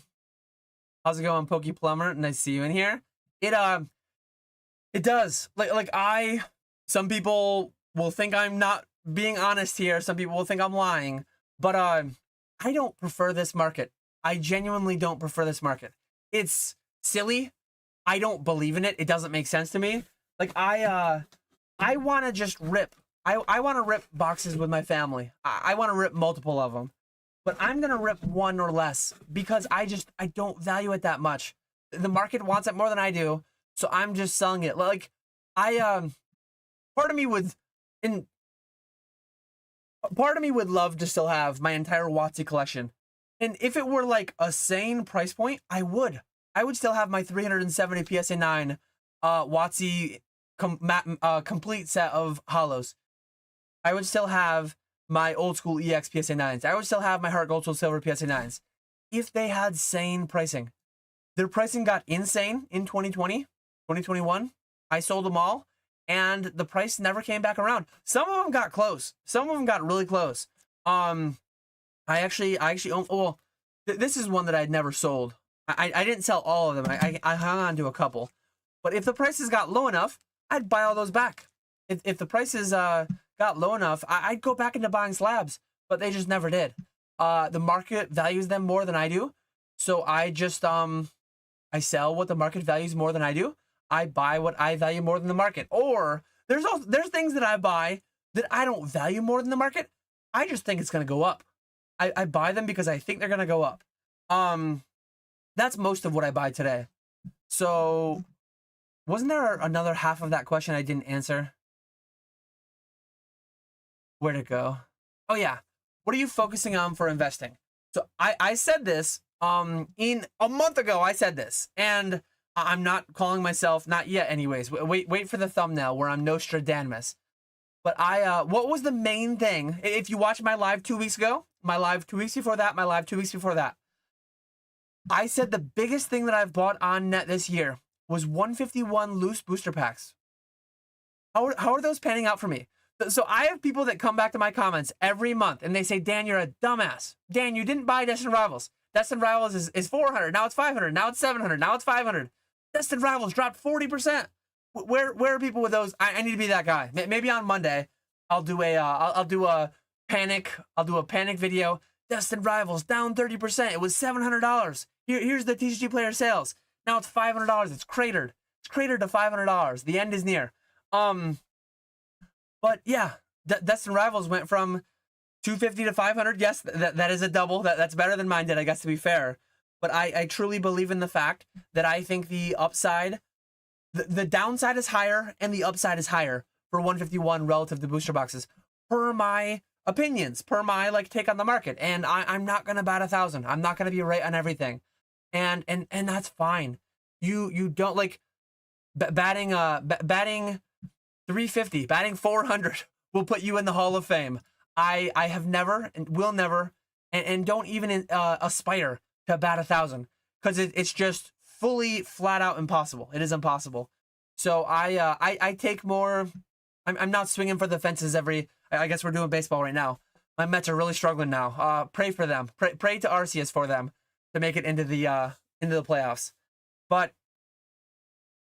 it going, Pokey Plumber? Nice to see you in here. It does. Some people will think I'm not being honest here. Some people will think I'm lying. But I don't prefer this market. I genuinely don't prefer this market. It's silly. I don't believe in it. It doesn't make sense to me. Like I want to just rip. I want to rip boxes with my family. I want to rip multiple of them. But I'm going to rip one or less because I don't value it that much. The market wants it more than I do. So I'm just selling it. Like part of me would love to still have my entire WotC collection. And if it were like a sane price point, I would still have my 370 PSA 9 WotC complete set of hollows. I would still have my old school EX PSA 9s. I would still have my Heart Gold Soul Silver PSA 9s. If they had sane pricing. Their pricing got insane in 2020, 2021. I sold them all, and the price never came back around. Some of them got close. Some of them got really close. I actually own, well, this is one that I'd never sold. I didn't sell all of them. I hung on to a couple. But if the prices got low enough, I'd buy all those back. If the prices got low enough, I'd go back into buying slabs, but they just never did. The market values them more than I do. So I just, I sell what the market values more than I do. I buy what I value more than the market. Or there's things that I buy that I don't value more than the market. I just think it's gonna go up. I buy them because I think they're gonna go up. That's most of what I buy today. So wasn't there another half of that question I didn't answer? Where'd it go? Oh yeah. What are you focusing on for investing? So I said this in a month ago. I said this, and I'm not calling myself, not yet anyways. Wait for the thumbnail where I'm Nostradamus. But what was the main thing? If you watched my live 2 weeks ago, my live 2 weeks before that, my live 2 weeks before that, I said the biggest thing that I've bought on net this year was 151 loose booster packs. How are those panning out for me? So I have people that come back to my comments every month and they say, Dan, you're a dumbass. Dan, you didn't buy Destined Rivals. Destined Rivals is 400. Now it's 500. Now it's 700. Now it's 500. Destined Rivals dropped 40%. Where are people with those? I need to be that guy. Maybe on Monday, I'll do a panic video. Destined Rivals down 30%. It was $700. Here's the TCG player sales. Now it's $500. It's cratered. It's cratered to $500. The end is near. But yeah, Destined Rivals went from 250 to 500. Yes, that is a double. That's better than mine did, I guess, to be fair. But I truly believe in the fact that I think the upside, the downside is higher and the upside is higher for 151 relative to booster boxes, per my opinions, per my take on the market. And I'm not gonna bat 1,000. I'm not gonna be right on everything, and that's fine. You don't batting 350, batting 400 will put you in the Hall of Fame. I have never and will never and don't even aspire to bat 1,000 because it's just fully flat out impossible. It is impossible. So I take more. I'm not swinging for the fences every. I guess we're doing baseball right now. My Mets are really struggling now. Pray for them. Pray to Arceus for them to make it into the playoffs. But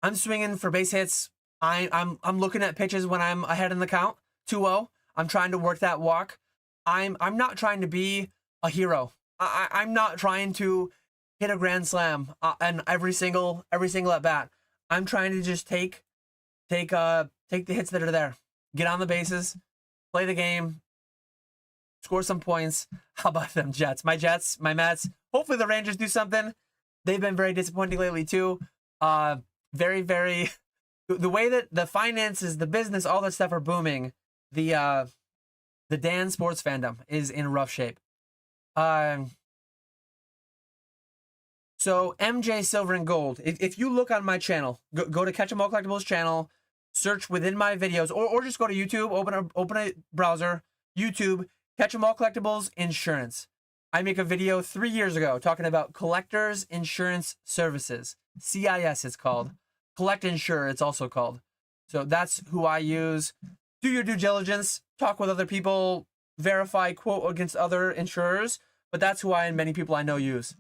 I'm swinging for base hits. I'm looking at pitches when I'm ahead in the count, 2-0. I'm trying to work that walk. I'm not trying to be a hero. I'm not trying to hit a grand slam and every single at bat. I'm trying to just take the hits that are there, get on the bases, play the game, score some points. How about them Jets? My Mets. Hopefully the Rangers do something. They've been very disappointing lately too. Very, very. The way that the finances, the business, all that stuff are booming, the Dan sports fandom is in rough shape. So MJ Silver and Gold. If you look on my channel, go to Catch 'em All Collectibles channel, search within my videos, or just go to YouTube, open a browser, YouTube, Catch 'em All Collectibles Insurance. I make a video 3 years ago talking about Collectors Insurance Services. CIS it's called. Collect Insure, it's also called. So that's who I use. Do your due diligence, talk with other people, verify, quote against other insurers, but that's who I and many people I know use.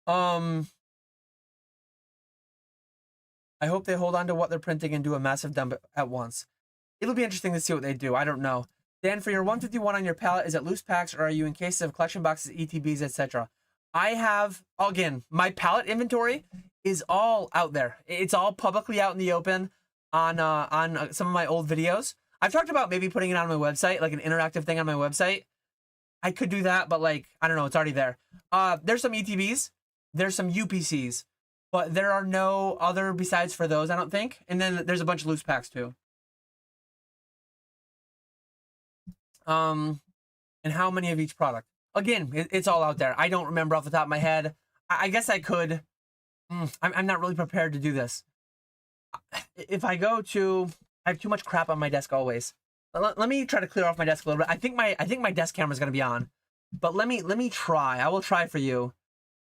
I hope they hold on to what they're printing and do a massive dump at once. It'll be interesting to see what they do. I don't know. Dan, for your 151 on your pallet, is it loose packs or are you in cases of collection boxes, ETBs, etc.? I have, again, my pallet inventory is all out there. It's all publicly out in the open on some of my old videos. I've talked about maybe putting it on my website, like an interactive thing on my website. I could do that, but I don't know, it's already there. There's some ETBs, there's some UPCs, but there are no other besides for those, I don't think. And then there's a bunch of loose packs too. And how many of each product? Again, it's all out there. I don't remember off the top of my head. I guess I could. I'm not really prepared to do this. If I go to, I have too much crap on my desk always. Let me try to clear off my desk a little bit. I think my desk camera is gonna be on, but let me try. I will try for you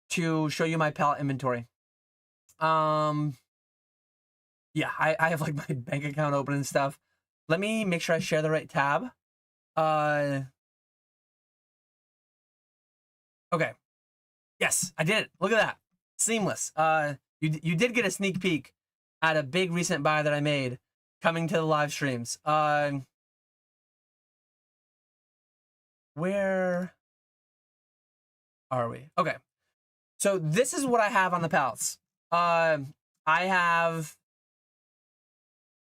to show you my pallet inventory. Yeah, I have my bank account open and stuff. Let me make sure I share the right tab. Okay. Yes, I did it. Look at that. Seamless. You did get a sneak peek at a big recent buy that I made coming to the live streams. Where are we? Okay. So this is what I have on the pallets. I have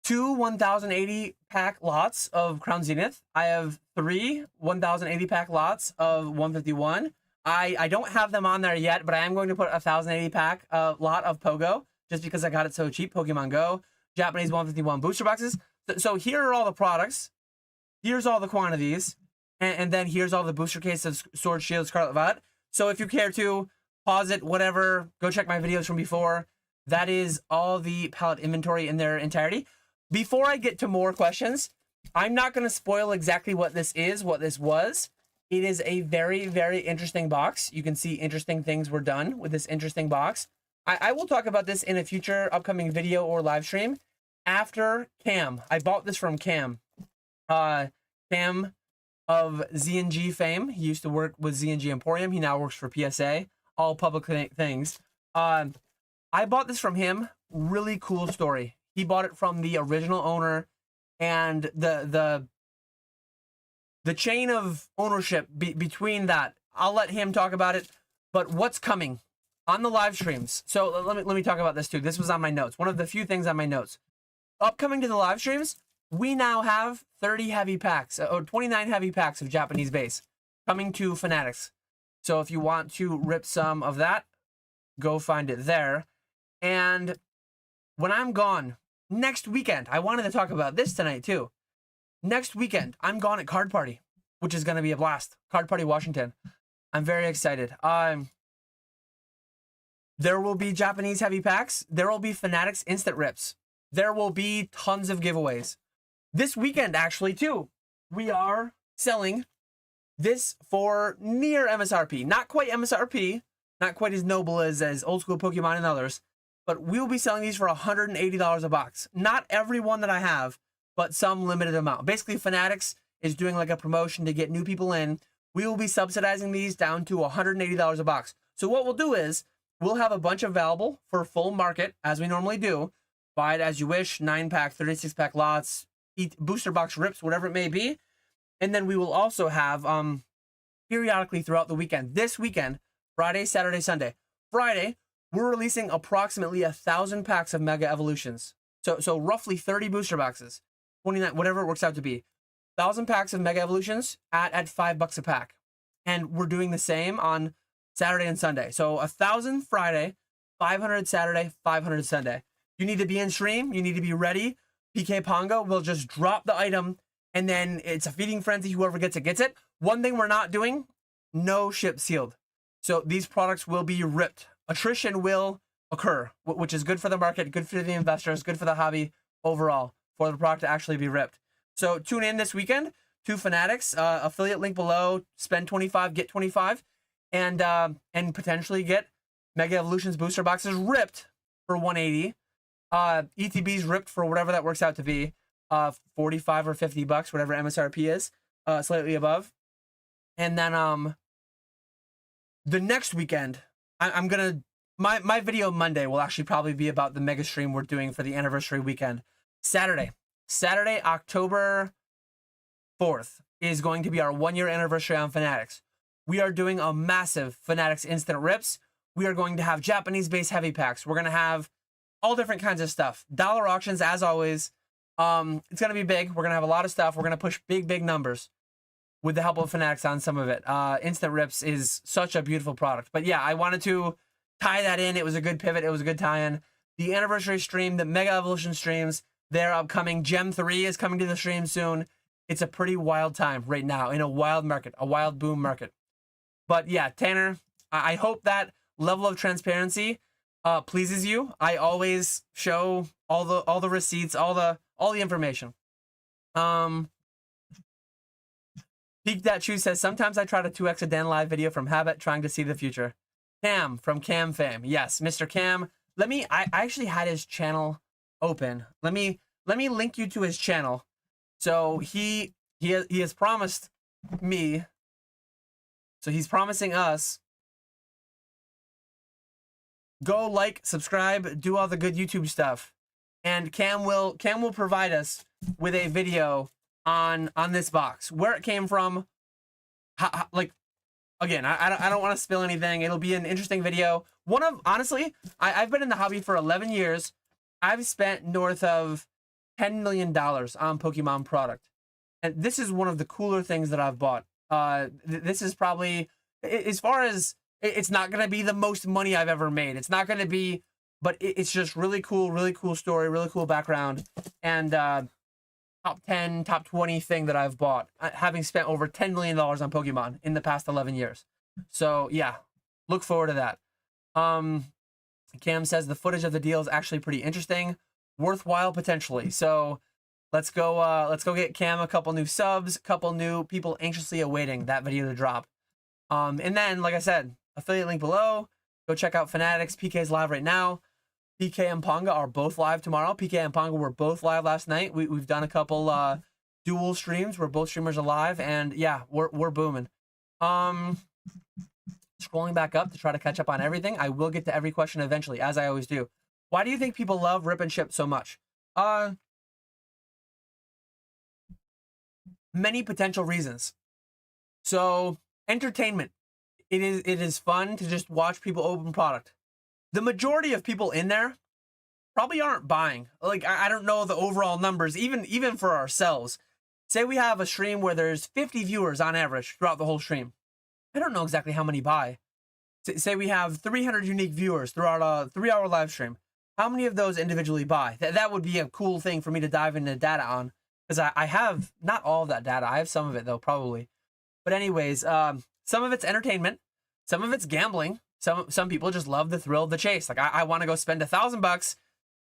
2 1080 pack lots of Crown Zenith. I have 3 1080 pack lots of 151. I don't have them on there yet, but I am going to put a 1080 pack lot of Pogo just because I got it so cheap. Pokemon Go, Japanese 151 booster boxes. So here are all the products. Here's all the quantities. And then here's all the booster cases, Sword, Shield, Scarlet, Violet. So if you care to pause it, whatever, go check my videos from before. That is all the palette inventory in their entirety. Before I get to more questions, I'm not going to spoil exactly what this is, what this was. It is a very, very interesting box. You can see interesting things were done with this interesting box. I will talk about this in a future upcoming video or live stream after Cam. I bought this from Cam. Cam of Z&G fame. He used to work with Z&G Emporium. He now works for PSA. All public things. I bought this from him. Really cool story. He bought it from the original owner, and the chain of ownership between that. I'll let him talk about it. But what's coming on the live streams? So let me talk about this too. This was on my notes. One of the few things on my notes. Upcoming to the live streams, we now have 30 heavy packs, or 29 heavy packs of Japanese base coming to Fanatics. So if you want to rip some of that, go find it there. And when I'm gone next weekend, I wanted to talk about this tonight too. Next weekend, I'm gone at Card Party, which is going to be a blast. Card Party Washington. I'm very excited. There will be Japanese heavy packs. There will be Fanatics instant rips. There will be tons of giveaways. This weekend, actually, too, we are selling this for near MSRP. Not quite MSRP, not quite as noble as old school Pokemon and others, but we'll be selling these for $180 a box. Not every one that I have, but some limited amount. Basically, Fanatics is doing like a promotion to get new people in. We will be subsidizing these down to $180 a box. So what we'll do is we'll have a bunch available for full market, as we normally do. Buy it as you wish, 9-pack, 36-pack lots, booster box rips, whatever it may be. And then we will also have periodically throughout the weekend. This weekend, Friday, Saturday, Sunday. Friday, we're releasing approximately 1,000 packs of Mega Evolutions. So roughly 30 booster boxes, 29, whatever it works out to be. 1,000 packs of Mega Evolutions at $5 a pack. And we're doing the same on Saturday and Sunday. So 1,000 Friday, 500 Saturday, 500 Sunday. You need to be in stream. You need to be ready. PK Pongo will just drop the item, and then it's a feeding frenzy. Whoever gets it, gets it. One thing we're not doing, no ship sealed. So these products will be ripped. Attrition will occur, which is good for the market, good for the investors, good for the hobby overall, for the product to actually be ripped. So tune in this weekend to Fanatics. Affiliate link below. Spend 25, get 25, and potentially get Mega Evolutions booster boxes ripped for 180. ETBs ripped for whatever that works out to be, 45 or 50 bucks, whatever MSRP is, slightly above. And then the next weekend, I'm gonna my video Monday will actually probably be about the mega stream we're doing for the anniversary weekend. Saturday, October 4th is going to be our 1-year anniversary on Fanatics. We are doing a massive Fanatics instant rips. We are going to have Japanese base heavy packs. We're gonna have all different kinds of stuff. Dollar auctions, as always. It's going to be big. We're going to have a lot of stuff. We're going to push big numbers with the help of Fanatics on some of it. Instant Rips is such a beautiful product. But yeah, I wanted to tie that in. It was a good pivot. It was a good tie-in. The anniversary stream, the Mega Evolution streams, they're upcoming. Gem 3 is coming to the stream soon. It's a pretty wild time right now in a wild market, a wild boom market. But yeah, Tanner, I hope that level of transparency pleases you. I always show all the receipts, all the information. Peak That Chew says, sometimes I try to 2x a Dan live video from habit, trying to see the future. Cam from Cam Fam. Yes, Mr. Cam. I actually had his channel open. Let me link you to his channel. So he has promised me. So he's promising us. Go like, subscribe, do all the good YouTube stuff, and Cam will provide us with a video on this box, where it came from. Like, again, I don't want to spill anything. It'll be an interesting video. Honestly, I've been in the hobby for 11 years. I've spent north of $10 million on Pokemon product. And this is one of the cooler things that I've bought. This is probably, as far as, it's not going to be the most money I've ever made. It's not going to be, but it's just really cool story, really cool background. And top 10, top 20 thing that I've bought, having spent over $10 million on Pokemon in the past 11 years. So yeah, look forward to that. Cam says the footage of the deal is actually pretty interesting, worthwhile potentially. So let's go get Cam a couple new subs, a couple new people anxiously awaiting that video to drop. And then, like I said, affiliate link below. Go check out Fanatics. PK's live right now. PK and Ponga are both live tomorrow. PK and Ponga were both live last night. We've done a couple dual streams where both streamers are live, and yeah, we're booming. Scrolling back up to try to catch up on everything. I will get to every question eventually, as I always do. Why do you think people love Rip and Ship so much? Many potential reasons. So, entertainment. It is fun to just watch people open product. The majority of people in there probably aren't buying. Like, I don't know the overall numbers, even for ourselves. Say we have a stream where there's 50 viewers on average throughout the whole stream. I don't know exactly how many buy. Say we have 300 unique viewers throughout a 3-hour live stream. How many of those individually buy? That would be a cool thing for me to dive into data on. Because I have not all of that data. I have some of it, though, probably. But anyways, some of it's entertainment. Some of it's gambling. Some people just love the thrill of the chase. Like, I want to go spend $1,000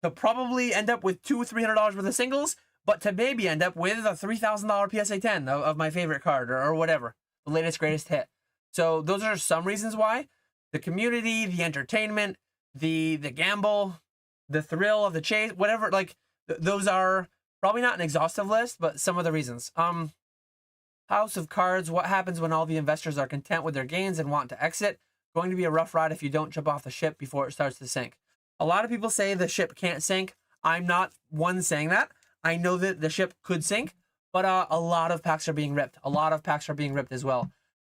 to probably end up with $200-300 worth of singles, but to maybe end up with a $3,000 PSA 10 of my favorite card or whatever. The latest, greatest hit. So those are some reasons why. The community, the entertainment, the gamble, the thrill of the chase, whatever. Like, those are probably not an exhaustive list, but some of the reasons. House of Cards, what happens when all the investors are content with their gains and want to exit? Going to be a rough ride if you don't jump off the ship before it starts to sink. A lot of people say the ship can't sink. I'm not one saying that. I know that the ship could sink, but a lot of packs are being ripped. A lot of packs are being ripped as well.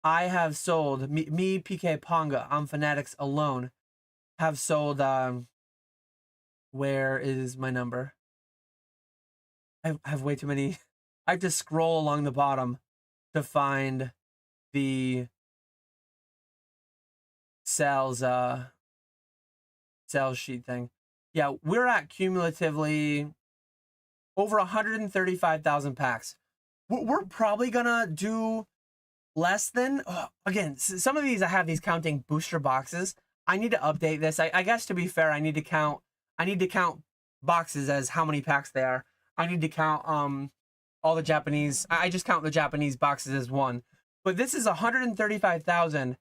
I have sold, me PK Ponga, on Fanatics alone, have sold, where is my number? I have way too many. I have to scroll along the bottom to find the sales sheet thing. Yeah, we're at cumulatively over 135,000 packs. We're probably gonna do less than, again, some of these I have these counting booster boxes. I need to update this. I guess, to be fair, I need to count boxes as how many packs they are. I need to count all the Japanese. I just count the Japanese boxes as one. But this is 135,000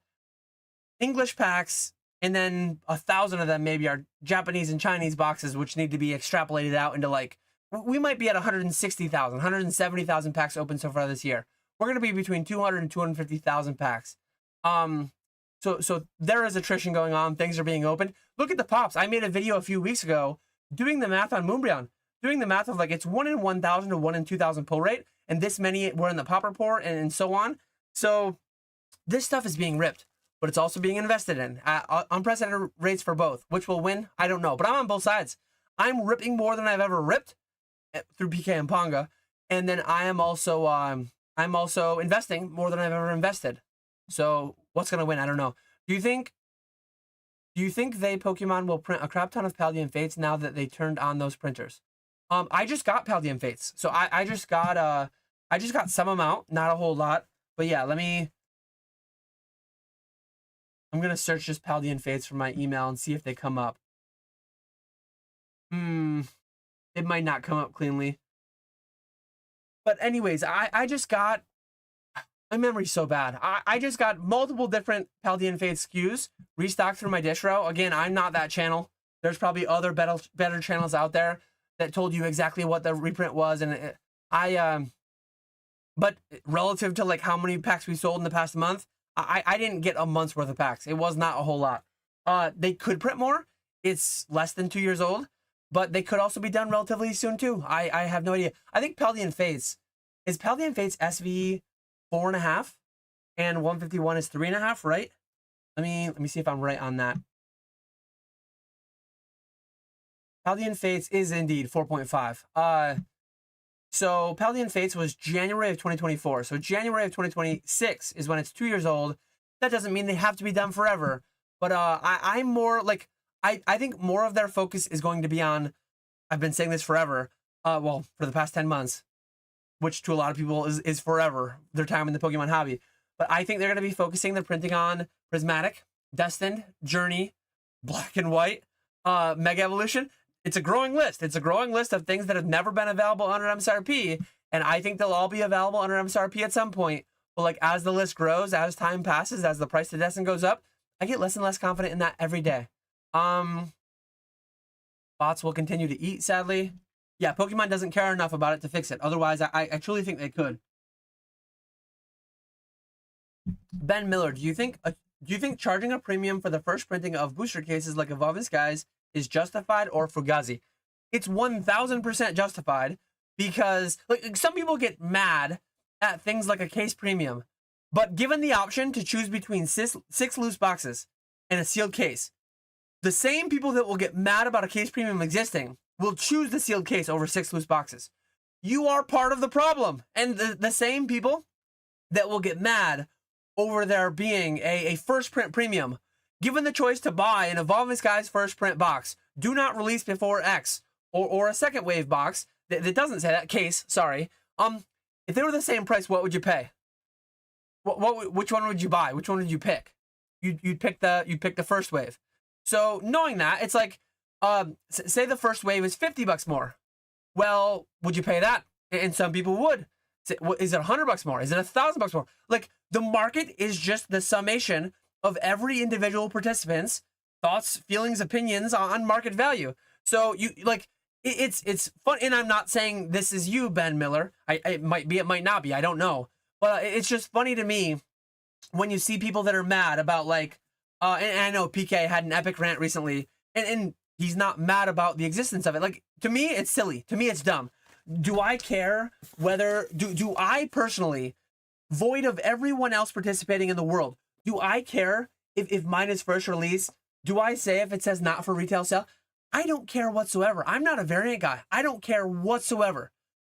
English packs, and then 1,000 of them maybe are Japanese and Chinese boxes, which need to be extrapolated out into, like, we might be at 160,000, 170,000 packs open so far this year. We're going to be between 200 and 250,000 packs. So there is attrition going on. Things are being opened. Look at the pops. I made a video a few weeks ago doing the math on Moonbryon. Doing the math of, like, it's 1 in 1,000 to 1 in 2,000 pull rate, and this many were in the pop report, and so on. So this stuff is being ripped, but it's also being invested in at unprecedented rates for both. Which will win? I don't know, but I'm on both sides. I'm ripping more than I've ever ripped through PK and Ponga, and then I'm also investing more than I've ever invested. So what's gonna win? I don't know. Do you think Pokemon will print a crap ton of Paldean Fates now that they turned on those printers? I just got Paldean Fates, so I just got some amount, not a whole lot, but yeah. I'm gonna search just Paldean Fates from my email and see if they come up. It might not come up cleanly. But anyways, I just got, my memory's so bad. I just got multiple different Paldean Fates SKUs restocked through my distro. Again, I'm not that channel. There's probably other better channels out there that told you exactly what the reprint was, and but relative to, like, how many packs we sold in the past month, I didn't get a month's worth of packs. It was not a whole lot. They could print more. It's less than 2 years old, but they could also be done relatively soon too. I have no idea. I think Paldean Fates SV 4.5 and 151 is 3.5, right? Let me see if I'm right on that. Paldean Fates is indeed 4.5. So Paladin Fates was January of 2024. So January of 2026 is when it's 2 years old. That doesn't mean they have to be done forever. But I'm more like, I think more of their focus is going to be on, I've been saying this forever, well, for the past 10 months, which to a lot of people is forever, their time in the Pokemon hobby. But I think they're going to be focusing their printing on Prismatic, Destined, Journey, Black and White, Mega Evolution. It's a growing list. It's a growing list of things that have never been available under MSRP, and I think they'll all be available under MSRP at some point. But like as the list grows, as time passes, as the price to Destined goes up, I get less and less confident in that every day. Bots will continue to eat, sadly. Yeah, Pokemon doesn't care enough about it to fix it. Otherwise, I truly think they could. Ben Miller, do you think charging a premium for the first printing of booster cases like Evolving Skies is justified or fugazi? It's 1000% justified, because like some people get mad at things like a case premium, but given the option to choose between six loose boxes and a sealed case, the same people that will get mad about a case premium existing will choose the sealed case over 6 loose boxes. You are part of the problem. And the same people that will get mad over there being a first print premium, given the choice to buy an Evolving Skies first print box, do not release before X, or a second wave box that doesn't say that, case, sorry. If they were the same price, what would you pay? Which one would you buy? Which one would you pick? You'd pick the first wave. So knowing that, it's like, say the first wave is $50 more. Well, would you pay that? And some people would. Is it $100 more? Is it $1,000 more? Like, the market is just the summation of every individual participant's thoughts, feelings, opinions on market value. So you like, it's fun. And I'm not saying this is you, Ben Miller. It might be, it might not be. I don't know. But it's just funny to me when you see people that are mad about like, and I know PK had an epic rant recently, and he's not mad about the existence of it. Like, to me, it's silly. To me, it's dumb. Do I care whether, do I personally, void of everyone else participating in the world, do I care if mine is first release? Do I say if it says not for retail sale? I don't care whatsoever. I'm not a variant guy. I don't care whatsoever.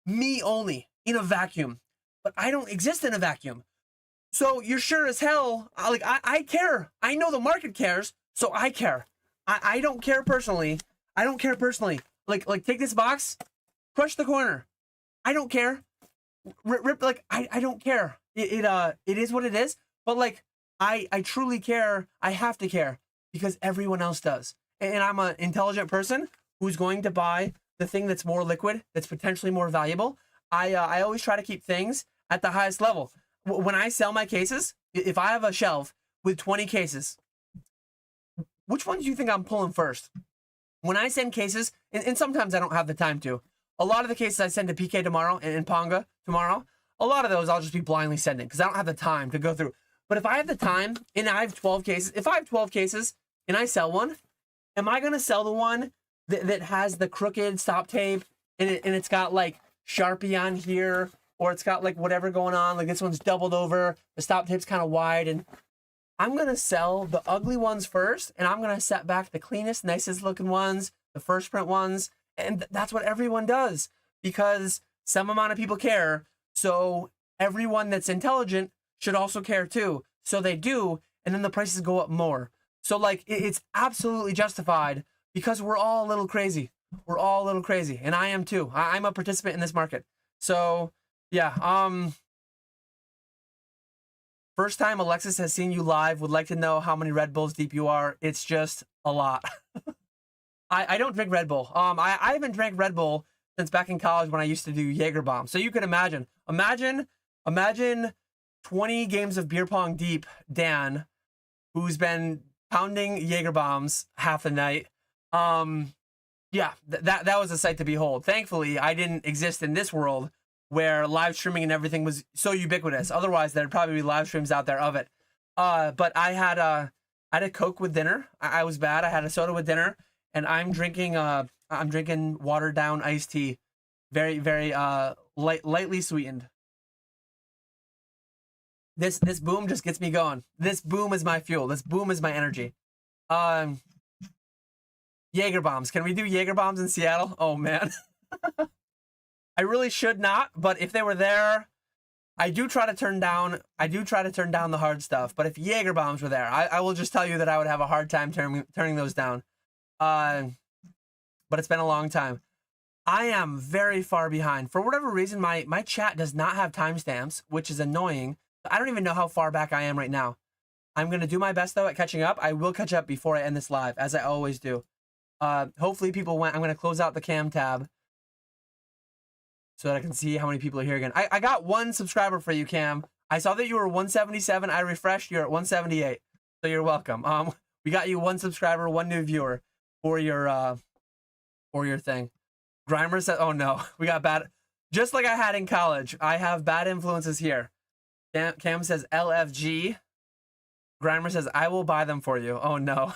Me only, in a vacuum. But I don't exist in a vacuum. So you're sure as hell, like, I care. I know the market cares, so I care. I don't care personally. I don't care personally. Like take this box, crush the corner. I don't care. Rip, like, I don't care. It is what it is. But like, I truly care. I have to care because everyone else does. And I'm an intelligent person who's going to buy the thing that's more liquid, that's potentially more valuable. I always try to keep things at the highest level. When I sell my cases, if I have a shelf with 20 cases, which ones do you think I'm pulling first? When I send cases, and sometimes I don't have the time to, a lot of the cases I send to PK tomorrow and Ponga tomorrow, a lot of those I'll just be blindly sending because I don't have the time to go through. But if I have the time and I have 12 cases, if I have 12 cases and I sell one, am I going to sell the one that has the crooked stop tape and it's got like Sharpie on here, or it's got like whatever going on, like this one's doubled over, the stop tape's kind of wide, and I'm going to sell the ugly ones first, and I'm going to set back the cleanest, nicest looking ones, the first print ones, and that's what everyone does, because some amount of people care, so everyone that's intelligent should also care too, so they do, and then the prices go up more. So like, it's absolutely justified, because we're all a little crazy. We're all a little crazy, and I am too. I'm a participant in this market. So yeah, first time Alexis has seen you live, would like to know how many Red Bulls deep you are. It's just a lot. I don't drink Red Bull. I haven't drank Red Bull since back in college when I used to do Jaeger bomb. So you can imagine 20 games of beer pong deep Dan, who's been pounding Jaeger bombs half the night. Yeah, that was a sight to behold. Thankfully, I didn't exist in this world where live streaming and everything was so ubiquitous. Otherwise, there'd probably be live streams out there of it. But I had a Coke with dinner. I was bad. I had a soda with dinner, and I'm drinking watered down iced tea, very very lightly sweetened. This boom just gets me going. This boom is my fuel. This boom is my energy. Jaeger bombs. Can we do Jaeger bombs in Seattle? Oh man. I really should not, but if they were there, I do try to turn down the hard stuff. But if Jaeger bombs were there, I will just tell you that I would have a hard time turning those down. But it's been a long time. I am very far behind. For whatever reason, my chat does not have timestamps, which is annoying. I don't even know how far back I am right now. I'm going to do my best, though, at catching up. I will catch up before I end this live, as I always do. Hopefully people went. I'm going to close out the cam tab so that I can see how many people are here again. I got one subscriber for you, Cam. I saw that you were 177. I refreshed. You're at 178. So you're welcome. We got you one subscriber, one new viewer for your thing. Grimer said, oh no, we got bad. Just like I had in college, I have bad influences here. Cam says LFG. Grimer says, I will buy them for you. Oh no.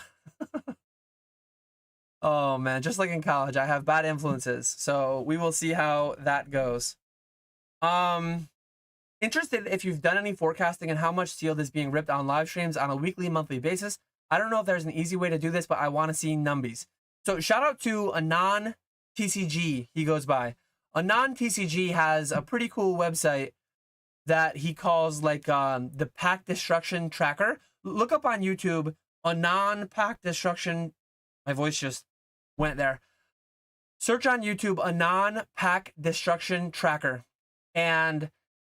Oh man, just like in college, I have bad influences. So we will see how that goes. Interested if you've done any forecasting and how much sealed is being ripped on live streams on a weekly, monthly basis. I don't know if there's an easy way to do this, but I want to see numbies. So shout out to Anon TCG, he goes by. Anon TCG has a pretty cool website that he calls like the pack destruction tracker. Look up on YouTube, Anon pack destruction. My voice just went there. Search on YouTube, Anon pack destruction tracker. And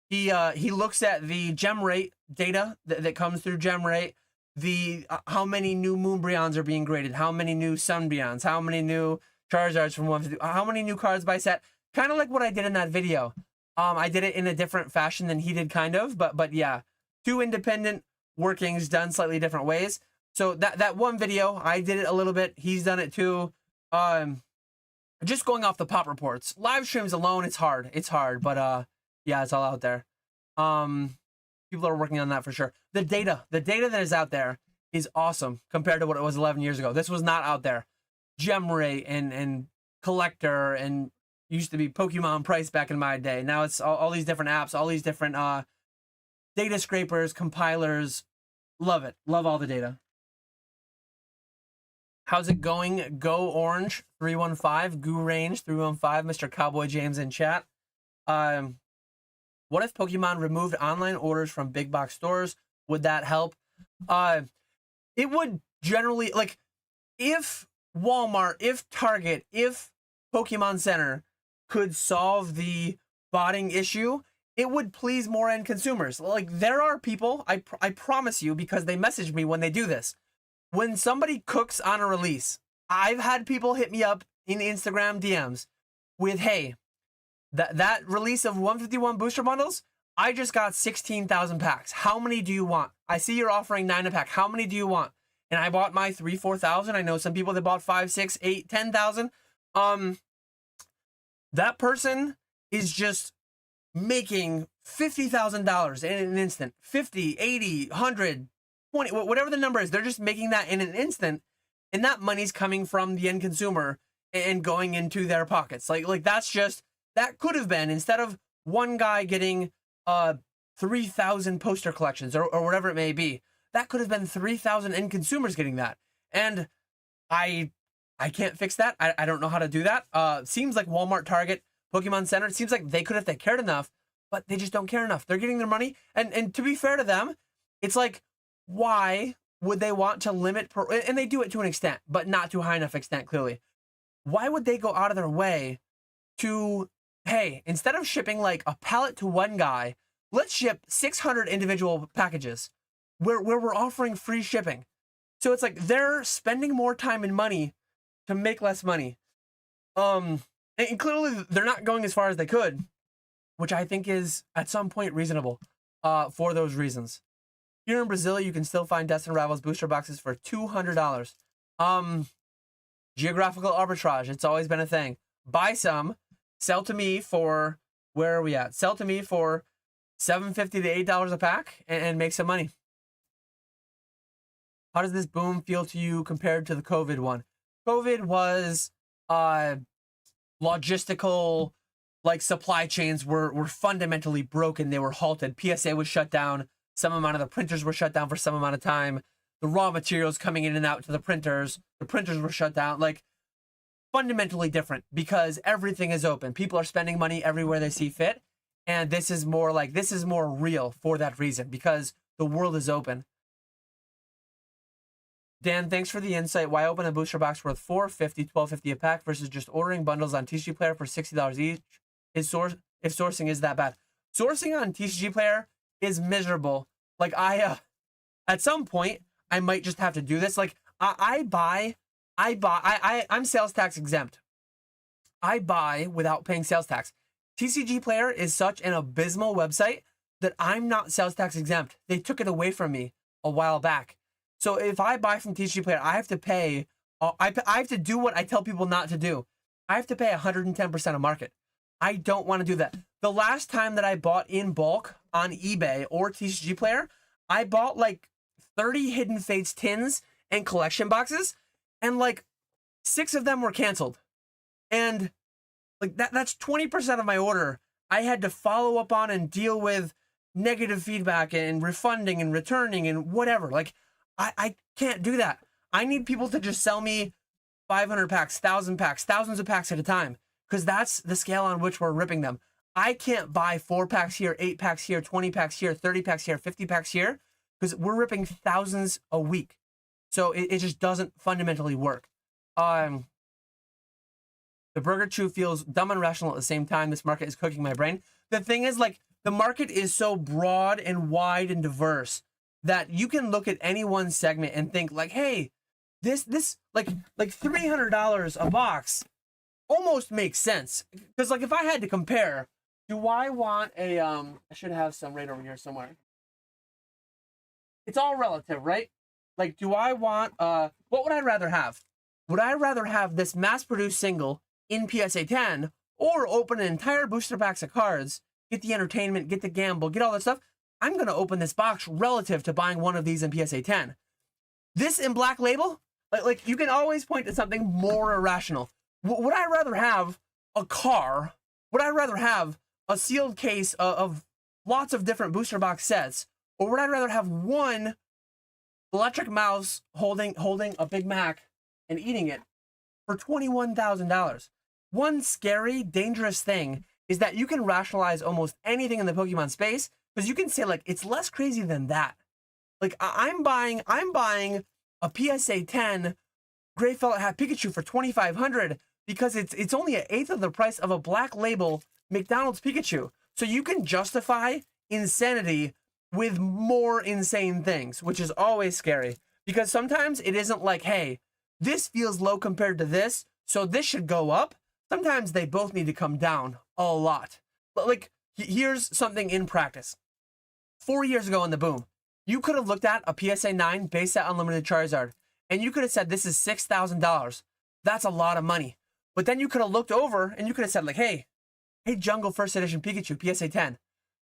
he looks at the gem rate data that comes through gem rate, the how many new Moonbreons are being graded, how many new Sunbreons, how many new Charizards from 150, how many new cards by set. Kind of like what I did in that video. I did it in a different fashion than he did, kind of, but yeah, two independent workings done slightly different ways. So that one video, I did it a little bit. He's done it too. Just going off the pop reports, live streams alone, it's hard. It's hard, but yeah, it's all out there. People are working on that for sure. The data that is out there is awesome compared to what it was 11 years ago. This was not out there. Gem rate and collector and used to be Pokemon price back in my day. Now it's all these different apps, all these different data scrapers, compilers. Love it. Love all the data. How's it going? Go Orange 315, Goo Range 315, Mr. Cowboy James in chat. What if Pokemon removed online orders from big box stores? Would that help? It would generally, like, if Walmart, if Target, if Pokemon Center could solve the botting issue, it would please more end consumers. Like, there are people, I promise you, because they message me when they do this. When somebody cooks on a release, I've had people hit me up in Instagram DMs with, hey, that release of 151 booster bundles, I just got 16,000 packs. How many do you want? I see you're offering 9 a pack. How many do you want? And I bought my 3,000-4,000. I know some people that bought 5, 6, 8, 10,000. That person is just making $50,000 in an instant. 50, 80, 100, 20, whatever the number is. They're just making that in an instant, and that money's coming from the end consumer and going into their pockets. Like that's just, that could have been, instead of one guy getting 3,000 poster collections or whatever it may be, that could have been 3,000 end consumers getting that. And I can't fix that. I don't know how to do that. Seems like Walmart, Target, Pokemon Center, it seems like they could if they cared enough, but they just don't care enough. They're getting their money. And to be fair to them, it's like, why would they want to limit, and they do it to an extent, but not to a high enough extent, clearly. Why would they go out of their way to, hey, instead of shipping like a pallet to one guy, let's ship 600 individual packages where we're offering free shipping. So it's like they're spending more time and money to make less money. And clearly they're not going as far as they could, which I think is at some point reasonable for those reasons. Here in Brazil, you can still find Destined Rivals booster boxes for $200. Geographical arbitrage, it's always been a thing. Buy some, sell to me for, where are we at? Sell to me for $7.50 to $8 a pack and make some money. How does this boom feel to you compared to the COVID one? COVID was logistical, like supply chains were fundamentally broken. They were halted. PSA was shut down. Some amount of the printers were shut down for some amount of time. The raw materials coming in and out to the printers were shut down. Like, fundamentally different because everything is open. People are spending money everywhere they see fit. And this is more real for that reason because the world is open. Dan, thanks for the insight. Why open a booster box worth $4.50, $12.50 a pack versus just ordering bundles on TCG Player for $60 each? If sourcing is that bad. Sourcing on TCG Player is miserable. Like at some point, I might just have to do this. Like I'm sales tax exempt. I buy without paying sales tax. TCG Player is such an abysmal website that I'm not sales tax exempt. They took it away from me a while back. So if I buy from TCG Player, I have to pay, I have to do what I tell people not to do. I have to pay 110% of market. I don't want to do that. The last time that I bought in bulk on eBay or TCG Player, I bought like 30 Hidden Fates tins and collection boxes, and like 6 of them were canceled. And like that's 20% of my order. I had to follow up on and deal with negative feedback and refunding and returning and whatever. Like, I can't do that. I need people to just sell me 500 packs, 1,000 packs, thousands of packs at a time, because that's the scale on which we're ripping them. I can't buy 4 packs here, 8 packs here, 20 packs here, 30 packs here, 50 packs here, because we're ripping thousands a week. So it just doesn't fundamentally work. The Burger Chew feels dumb and rational at the same time. This market is cooking my brain. The thing is, like, the market is so broad and wide and diverse that you can look at any one segment and think like, hey, this like $300 a box almost makes sense. Because like if I had to compare, do I want a I should have some right over here somewhere. It's all relative, right? Like, do I want what would I rather have? Would I rather have this mass-produced single in PSA 10 or open an entire booster packs of cards, get the entertainment, get the gamble, get all that stuff? I'm going to open this box relative to buying one of these in PSA 10. This in Black Label, like you can always point to something more irrational. Would I rather have a car? Would I rather have a sealed case of lots of different booster box sets? Or would I rather have one electric mouse holding a Big Mac and eating it for $21,000? One scary, dangerous thing is that you can rationalize almost anything in the Pokemon space, because you can say like it's less crazy than that. Like I'm buying a PSA 10 Gray Felt Hat Pikachu for $2,500 because it's only 1/8 of the price of a Black Label McDonald's Pikachu. So you can justify insanity with more insane things, which is always scary, because sometimes it isn't like, hey, this feels low compared to this, so this should go up. Sometimes they both need to come down a lot. But like, here's something in practice. 4 years ago in the boom, you could have looked at a PSA 9 base set unlimited Charizard, and you could have said, this is $6,000. That's a lot of money. But then you could have looked over and you could have said like, hey, Jungle First Edition Pikachu, PSA 10,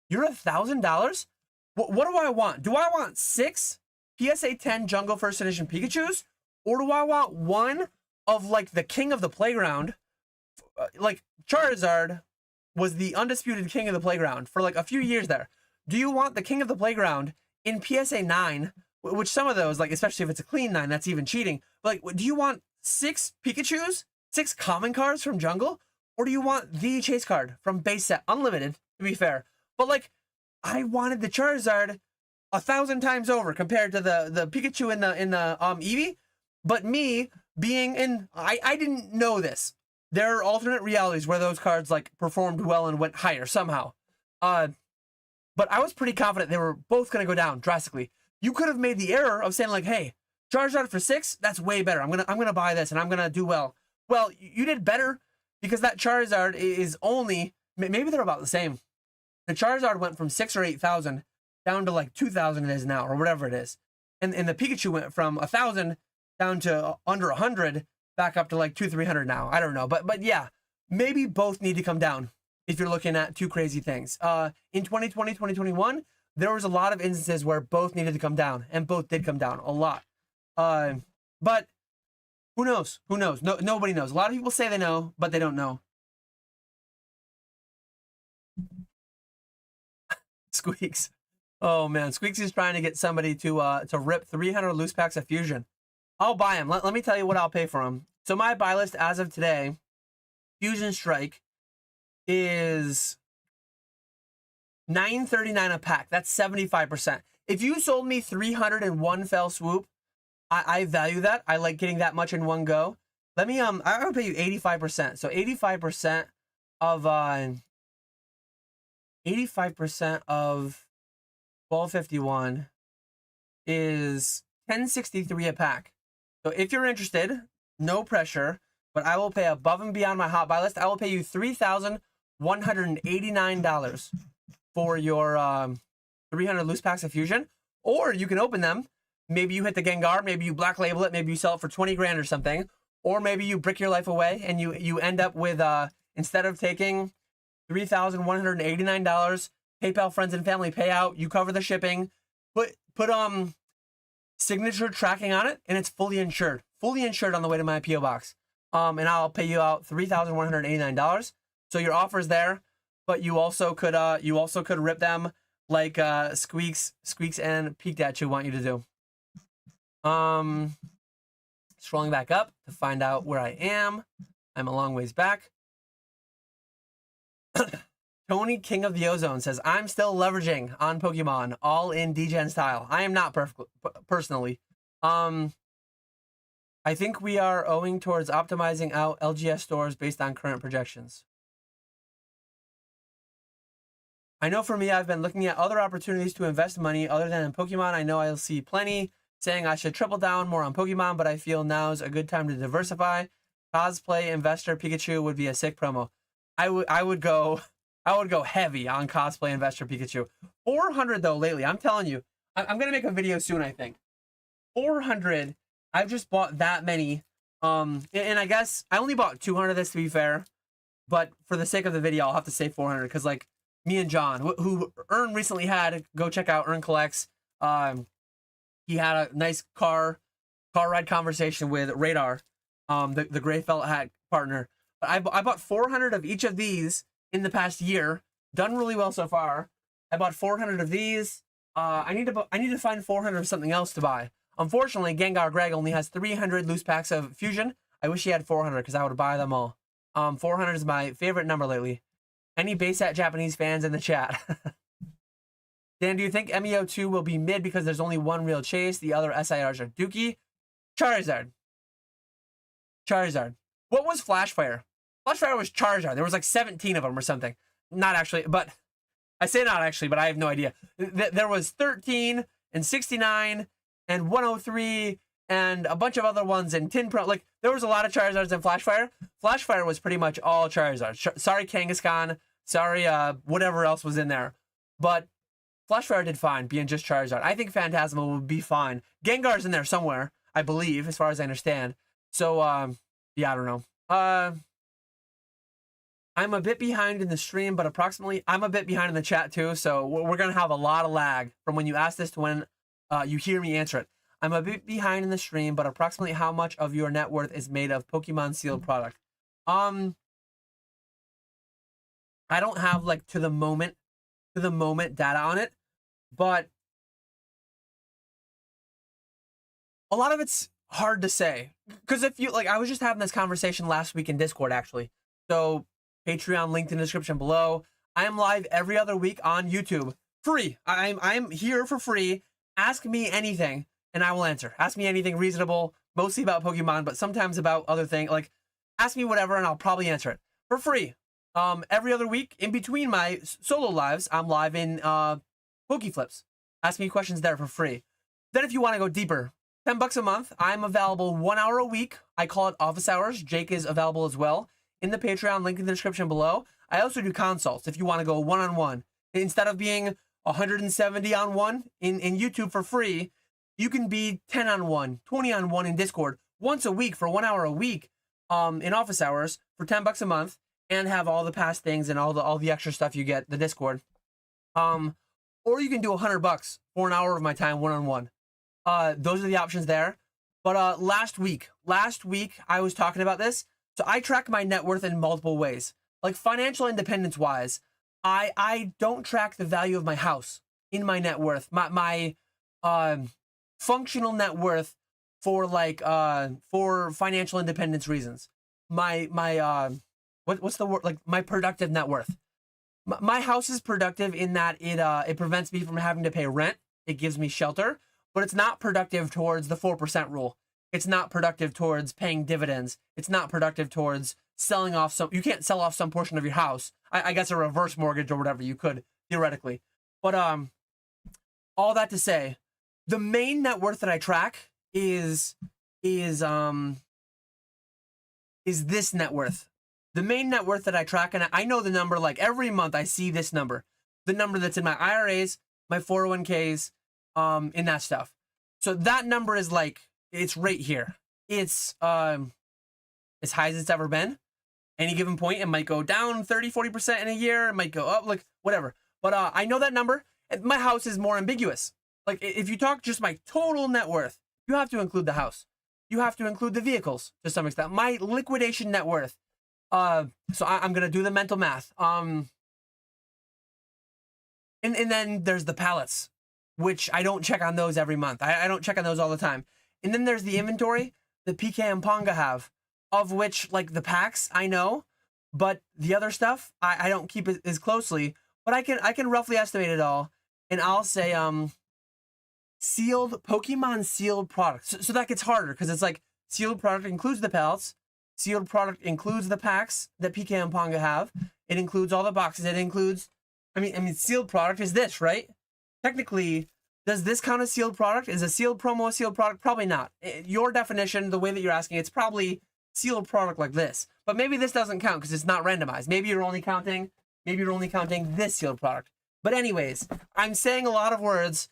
you're $1,000? What do I want? Do I want 6 PSA 10 Jungle First Edition Pikachus? Or do I want one of like the king of the playground? Like Charizard was the undisputed king of the playground for like a few years there. Do you want the king of the playground in PSA 9, which some of those, like especially if it's a clean 9, that's even cheating. But like, do you want 6 Pikachus, 6 common cards from Jungle? Or do you want the chase card from base set unlimited, to be fair? But like, I wanted the Charizard 1,000 times over compared to the Pikachu in the Eevee. But me being in, I didn't know this. There are alternate realities where those cards like performed well and went higher somehow. But I was pretty confident they were both going to go down drastically. You could have made the error of saying like, hey, Charizard for 6, that's way better. I'm gonna buy this and I'm gonna do well. Well, you did better because that Charizard is only, maybe they're about the same. The Charizard went from 6 or 8,000 down to like 2,000 it is now, or whatever it is. And the Pikachu went from 1,000 down to under 100, back up to like 200-300 now. I don't know, but yeah, maybe both need to come down if you're looking at two crazy things. In 2020, 2021, there was a lot of instances where both needed to come down, and both did come down a lot. But who knows? Who knows? No, nobody knows. A lot of people say they know, but they don't know. Squeaks. Oh man, Squeaks is trying to get somebody to rip 300 loose packs of Fusion. I'll buy them. Let me tell you what I'll pay for them. So my buy list as of today, Fusion Strike is $9.39 a pack. That's 75%. If you sold me 300 in one fell swoop, I value that. I like getting that much in one go. Let me I would pay you 85%. So 85% of 1251 is $10.63 a pack. So if you're interested, no pressure, but I will pay above and beyond my hot buy list. I will pay you $3,189 for your 300 loose packs of Fusion, or you can open them. Maybe you hit the Gengar, maybe you black label it, maybe you sell it for 20 grand or something, or maybe you brick your life away and you end up with instead of taking $3,189 PayPal friends and family payout, you cover the shipping, put signature tracking on it, and it's fully insured on the way to my PO box. And I'll pay you out $3,189. So your offer's there, but you also could rip them like Squeaks and Peak Dachu want you to do. Scrolling back up to find out where I am. I'm a long ways back. Tony, King of the Ozone, says, I'm still leveraging on Pokemon, all in DGen style. I am not personally. I think we are owing towards optimizing out LGS stores based on current projections. I know for me, I've been looking at other opportunities to invest money other than in Pokemon. I know I'll see plenty saying I should triple down more on Pokemon, but I feel now's a good time to diversify. Cosplay Investor Pikachu would be a sick promo. I would go heavy on Cosplay Investor Pikachu. 400 though lately. I'm telling you, I'm gonna make a video soon. I think 400. I've just bought that many. And I guess I only bought 200 of this to be fair, but for the sake of the video, I'll have to say 400 because like me and John, who Ern recently had, go check out Ern Collects. He had a nice car ride conversation with Radar, the gray felt hat partner. But I bought 400 of each of these in the past year. Done really well so far. I bought 400 of these. I need to find 400 of something else to buy. Unfortunately, Gengar Greg only has 300 loose packs of Fusion. I wish he had 400 because I would buy them all. 400 is my favorite number lately. Any base at Japanese fans in the chat? Dan, do you think MEO2 will be mid because there's only one real chase? The other SIRs are Dookie. Charizard. What was Flashfire? Flashfire was Charizard. There was like 17 of them or something. Not actually, but I say not actually, but I have no idea. There was 13 and 69 and 103 and a bunch of other ones in Tin Pro. Like there was a lot of Charizards in Flashfire. Flashfire was pretty much all Charizard. Sorry, Kangaskhan. Sorry, whatever else was in there. But Flashfire did fine, being just Charizard. I think Phantasmal would be fine. Gengar's in there somewhere, I believe, as far as I understand. So, yeah, I don't know. I'm a bit behind in the stream, but approximately, I'm a bit behind in the chat too, so we're going to have a lot of lag from when you ask this to when you hear me answer it. I'm a bit behind in the stream, but approximately how much of your net worth is made of Pokemon sealed product? I don't have, like, to the moment data on it, but a lot of it's hard to say. Because if you, like, I was just having this conversation last week in Discord, actually. So, Patreon linked in the description below. I am live every other week on YouTube. Free. I'm here for free. Ask me anything, and I will answer. Ask me anything reasonable, mostly about Pokemon, but sometimes about other things. Like, ask me whatever, and I'll probably answer it. For free. Every other week, in between my solo lives, I'm live in Pokeflips. Ask me questions there for free. Then if you want to go deeper, $10 a month. I'm available 1 hour a week. I call it office hours. Jake is available as well. In the Patreon, link in the description below. I also do consults if you want to go one-on-one. Instead of being 170 on one in YouTube for free, you can be 10 on one, 20 on one in Discord once a week for 1 hour a week in office hours for $10 a month. And have all the past things and all the extra stuff you get, the Discord. Or you can do $100 for an hour of my time one-on-one. Those are the options there. But last week I was talking about this. So I track my net worth in multiple ways. Like financial independence wise, I don't track the value of my house in my net worth. My functional net worth for like for financial independence reasons. What's the word, like my productive net worth. My house is productive in that it prevents me from having to pay rent. It gives me shelter, but it's not productive towards the 4% rule. It's not productive towards paying dividends. It's not productive towards selling off some. You can't sell off some portion of your house. I guess a reverse mortgage or whatever you could theoretically. But all that to say, the main net worth that I track is this net worth. The main net worth that I track, and I know the number, like every month I see this number, the number that's in my IRAs, my 401ks, in that stuff. So that number is like, it's right here. It's as high as it's ever been. Any given point, it might go down 30, 40% in a year. It might go up, like whatever. But I know that number. My house is more ambiguous. Like if you talk just my total net worth, you have to include the house. You have to include the vehicles to some extent. My liquidation net worth. So I'm gonna do the mental math. And then there's the pallets, which I don't check on those every month. I don't check on those all the time. And then there's the inventory that PK and Ponga have, of which like the packs I know, but the other stuff I don't keep it as closely. But I can roughly estimate it all, and I'll say sealed Pokemon sealed products. So that gets harder because it's like sealed product includes the pellets. Sealed product includes the packs that PK and Ponga have. It includes all the boxes. It includes, I mean, sealed product is this, right? Technically, does this count as sealed product? Is a sealed promo a sealed product? Probably not. Your definition, the way that you're asking, it's probably sealed product like this. But maybe this doesn't count because it's not randomized. Maybe you're only counting this sealed product. But anyways, I'm saying a lot of words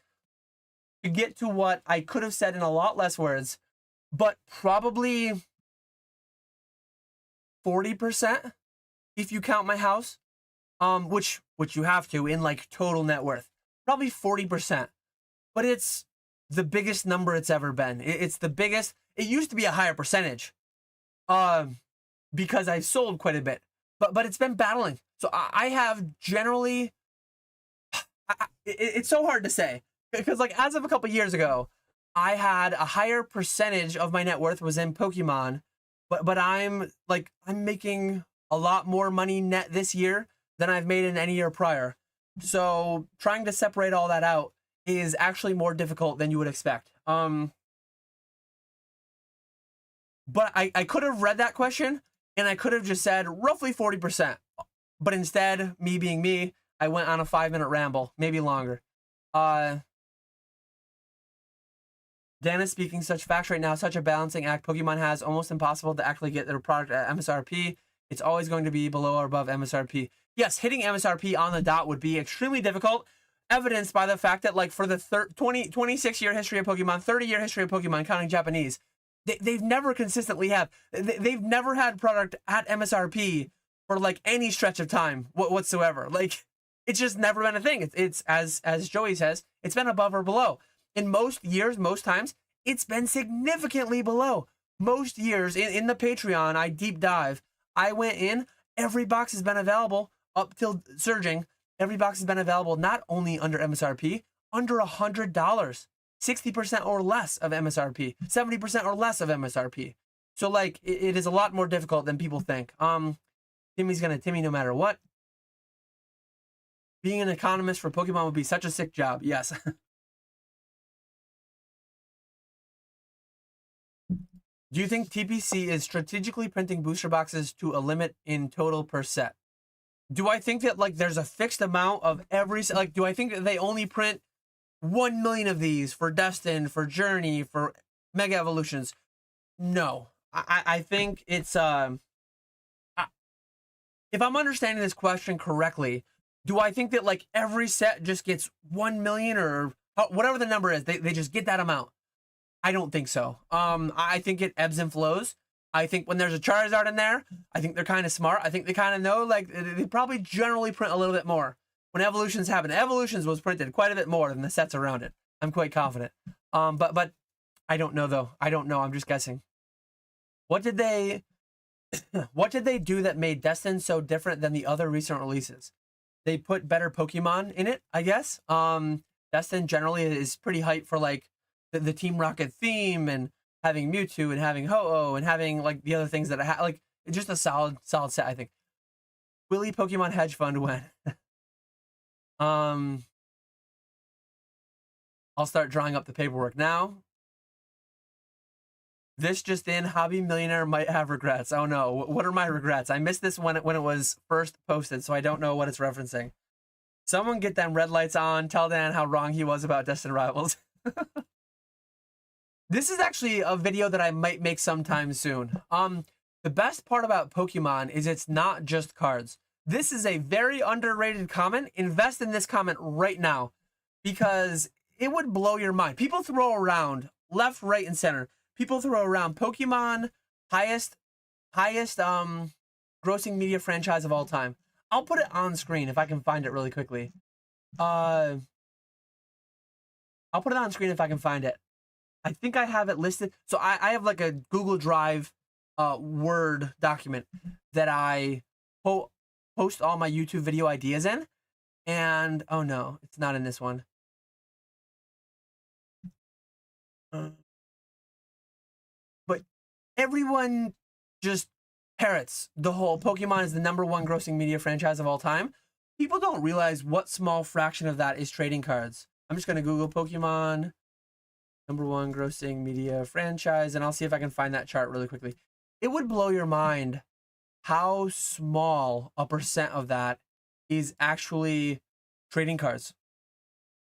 to get to what I could have said in a lot less words, but probably 40% if you count my house, which you have to in like total net worth, probably 40%, but it's the biggest number it's ever been. It's the biggest. It used to be a higher percentage, because I've sold quite a bit, but it's been battling. So I have generally, it's so hard to say because like as of a couple years ago, I had a higher percentage of my net worth was in Pokemon. But I'm making a lot more money net this year than I've made in any year prior. So trying to separate all that out is actually more difficult than you would expect. But I could have read that question and I could have just said roughly 40%. But instead, me being me, I went on a 5-minute ramble, maybe longer. Dan is speaking such facts right now, such a balancing act Pokemon has, almost impossible to actually get their product at MSRP. It's always going to be below or above MSRP. Yes, hitting MSRP on the dot would be extremely difficult, evidenced by the fact that like for the 26-year history of Pokemon, 30-year history of Pokemon, counting Japanese, they've never consistently they've never had product at MSRP for like any stretch of time whatsoever. Like it's just never been a thing. It's as Joey says, it's been above or below. In most years, most times, it's been significantly below. Most years in the Patreon, I deep dive. I went in, every box has been available up till surging. Every box has been available not only under MSRP, under $100, 60% or less of MSRP, 70% or less of MSRP. So like it is a lot more difficult than people think. Timmy's gonna Timmy no matter what. Being an economist for Pokemon would be such a sick job. Yes. Do you think TPC is strategically printing booster boxes to a limit in total per set? Do I think that like there's a fixed amount of every, like, do I think that they only print 1 million of these for Destined, for Journey, for Mega Evolutions? No, I think it's, if I'm understanding this question correctly, do I think that like every set just gets 1 million or whatever the number is, they just get that amount? I don't think so. I think it ebbs and flows. I think when there's a Charizard in there, I think they're kind of smart. I think they kind of know, like, they probably generally print a little bit more. When Evolutions happen, Evolutions was printed quite a bit more than the sets around it. I'm quite confident. But I don't know, though. I don't know. I'm just guessing. What did they do that made Destined so different than the other recent releases? They put better Pokemon in it, I guess. Destined generally is pretty hyped for, like, the Team Rocket theme and having Mewtwo and having Ho-Oh and having like the other things that I have. Like it's just a solid set, I think. Willy Pokemon Hedge Fund when? I'll start drawing up the paperwork now. This just in, hobby millionaire might have regrets. Oh no, what are my regrets? I missed this when it was first posted, so I don't know what it's referencing. Someone get them red lights on. Tell Dan how wrong he was about Destined Rivals. This is actually a video that I might make sometime soon. The best part about Pokemon is it's not just cards. This is a very underrated comment. Invest in this comment right now because it would blow your mind. People throw around left, right, and center. People throw around Pokemon highest grossing media franchise of all time. I'll put it on screen if I can find it really quickly. I'll put it on screen if I can find it. I think I have it listed. So I have like a Google Drive Word document that I post all my YouTube video ideas in. And oh no, it's not in this one. But everyone just parrots the whole Pokemon is the #1 grossing media franchise of all time. People don't realize what small fraction of that is trading cards. I'm just going to Google Pokemon #1 grossing media franchise, and I'll see if I can find that chart really quickly. It would blow your mind how small a percent of that is actually trading cards.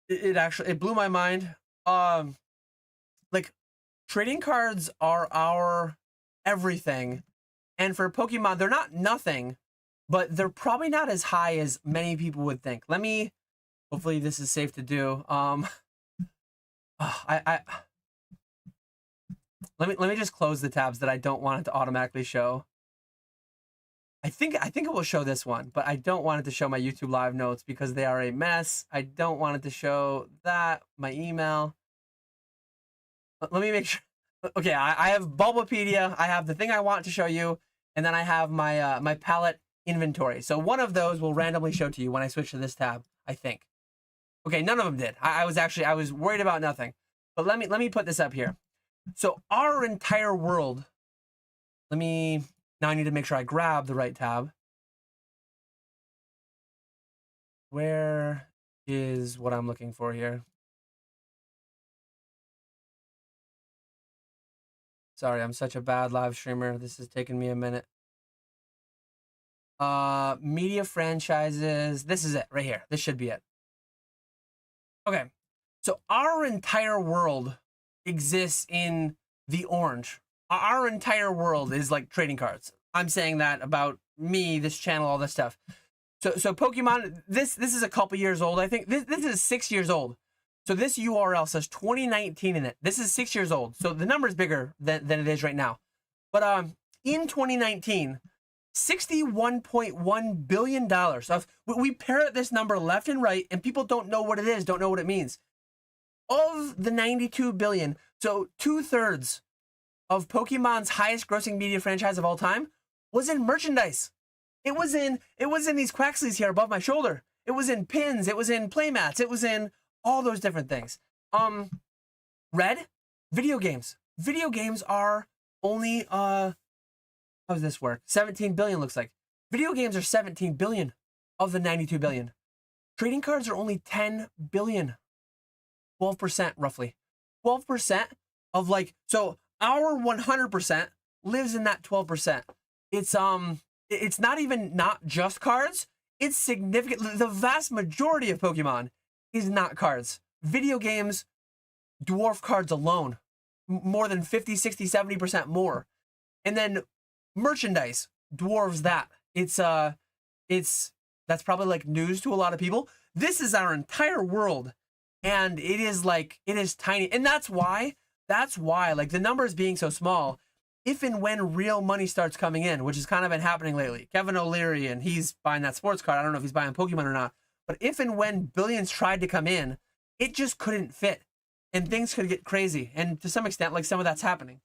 It blew my mind. Like trading cards are our everything. And for Pokemon, they're not nothing, but they're probably not as high as many people would think. Hopefully this is safe to do. Let me just close the tabs that I don't want it to automatically show. I think it will show this one, but I don't want it to show my YouTube live notes because they are a mess. I don't want it to show that, my email. Let me make sure. Okay, I have Bulbapedia. I have the thing I want to show you, and then I have my my pallet inventory. So one of those will randomly show to you when I switch to this tab, I think. Okay, none of them did. I was worried about nothing. But let me put this up here. So our entire world. Now I need to make sure I grab the right tab. Where is what I'm looking for here? Sorry, I'm such a bad live streamer. This is taking me a minute. Media franchises. This is it right here. This should be it. Okay. So our entire world exists in the orange. Our entire world is like trading cards. I'm saying that about me, this channel, all this stuff. So Pokemon, this is a couple years old. I think this is 6 years old. So this URL says 2019 in it. This is 6 years old. So the number is bigger than it is right now. But in 2019, $61.1 billion. So we parrot this number left and right, and people don't know what it is, don't know what it means. Of the 92 billion, so 2/3 of Pokemon's highest grossing media franchise of all time was in merchandise. It was in these Quaxleys here above my shoulder. It was in pins, it was in playmats, it was in all those different things. Red, video games. Video games are only how does this work? 17 billion looks like. Video games are 17 billion of the 92 billion. Trading cards are only 10 billion. 12% roughly. 12% of like, so our 100% lives in that 12%. It's not even not just cards. It's significant. The vast majority of Pokemon is not cards. Video games dwarf cards alone. More than 50, 60, 70% more. And then merchandise dwarves that. That's probably like news to a lot of people. This is our entire world. And it is tiny. And that's why like the numbers being so small, if and when real money starts coming in, which has kind of been happening lately, Kevin O'Leary, and he's buying that sports card. I don't know if he's buying Pokemon or not, but if and when billions tried to come in, it just couldn't fit and things could get crazy. And to some extent, like some of that's happening.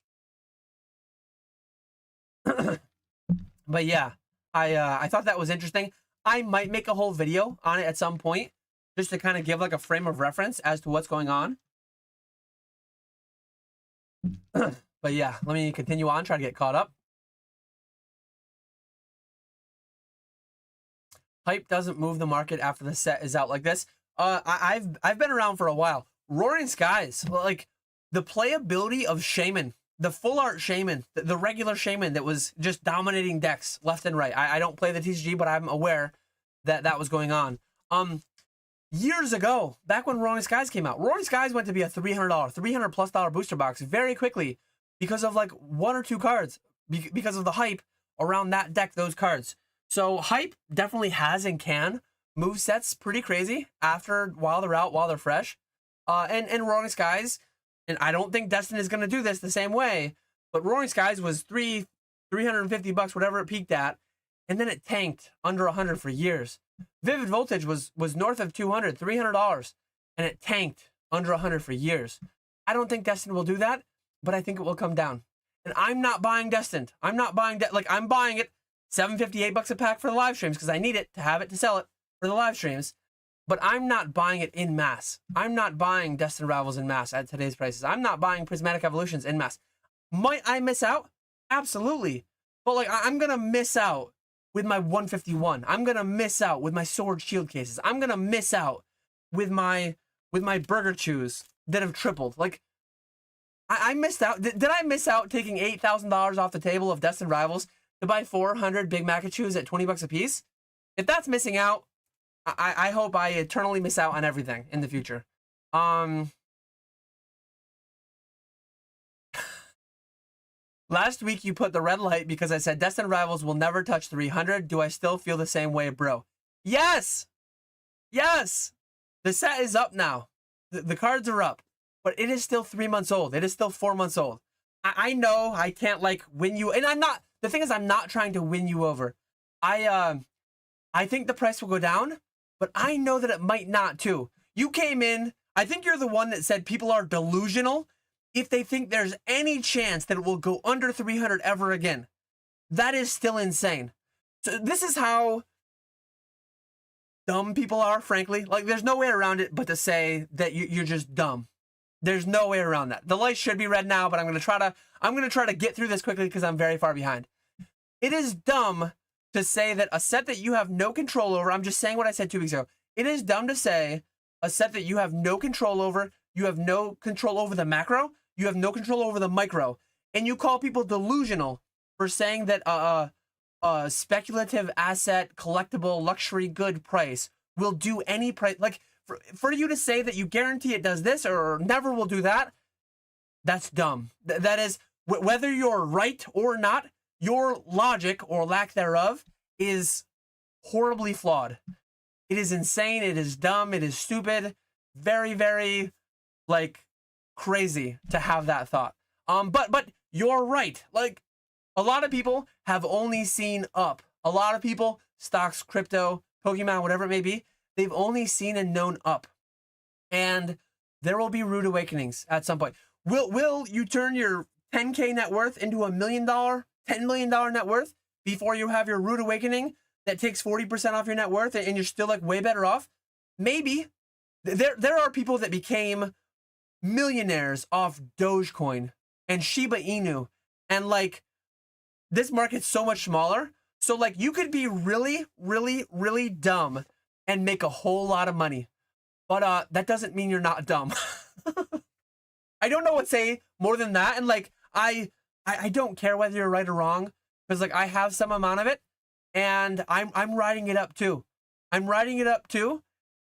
But yeah, I thought that was interesting. I might make a whole video on it at some point, just to kind of give like a frame of reference as to what's going on. But yeah, let me continue on, try to get caught up. Hype doesn't move the market after the set is out like this. I've been around for a while. Roaring Skies, like the playability of Shaman, the full art Shaman, the regular Shaman that was just dominating decks left and right. I don't play the TCG, but I'm aware that that was going on. Years ago, back when Roaring Skies came out, Roaring Skies went to be a $300, $300+ booster box very quickly because of like 1 or 2 cards, because of the hype around that deck, those cards. So hype definitely has and can move sets pretty crazy after while they're out, while they're fresh. And Roaring Skies, and I don't think Destined is going to do this the same way, but Roaring Skies was $350, whatever it peaked at, and then it tanked under 100 for years. Vivid Voltage was north of 200, $300, and it tanked under 100 for years. I don't think Destined will do that, but I think it will come down. And I'm not buying Destined. I'm not buying I'm buying it $7.58 $8 a pack for the live streams because I need it to have it to sell it for the live streams. But I'm not buying it in mass. I'm not buying Destined Rivals in mass at today's prices. I'm not buying Prismatic Evolutions in mass. Might I miss out? Absolutely. But like I'm gonna miss out with my 151. I'm gonna miss out with my Sword Shield cases. I'm gonna miss out with my Burger Chews that have tripled. Like I missed out. Did I miss out taking $8,000 off the table of Destined Rivals to buy 400 Big Mac and Chews at 20 bucks a piece? If that's missing out, I hope I eternally miss out on everything in the future. Last week you put the red light because I said Destined Rivals will never touch 300. Do I still feel the same way, bro? Yes! Yes! The set is up now. The cards are up. But it is still 3 months old. It is still 4 months old. I know I can't like win you. And I'm not, the thing is I'm not trying to win you over. I think the price will go down, but I know that it might not too. You came in, I think you're the one that said people are delusional if they think there's any chance that it will go under 300 ever again. That is still insane. So this is how dumb people are, frankly. Like there's no way around it but to say that you're just dumb. There's no way around that. The light should be red now, but I'm gonna try to get through this quickly because I'm very far behind. It is dumb to say that a set that you have no control over, I'm just saying what I said 2 weeks ago. It is dumb to say a set that you have no control over, you have no control over the macro, you have no control over the micro, and you call people delusional for saying that a speculative asset, collectible, luxury good price will do any price. Like for you to say that you guarantee it does this or never will do that, that's dumb. That is, whether you're right or not, your logic or lack thereof is horribly flawed. It is insane. It is dumb. It is stupid. Very, very like crazy to have that thought. But you're right. Like a lot of people have only seen up. A lot of people, stocks, crypto, Pokemon, whatever it may be, they've only seen and known up. And there will be rude awakenings at some point. Will you turn your 10K net worth into $1 million, $10 million net worth before you have your rude awakening that takes 40% off your net worth and you're still like way better off? Maybe. There are people that became millionaires off Dogecoin and Shiba Inu, and like this market's so much smaller. So like you could be really, really, really dumb and make a whole lot of money. But that doesn't mean you're not dumb. I don't know what to say more than that. And like I don't care whether you're right or wrong, because like I have some amount of it and I'm riding it up too. I'm riding it up too.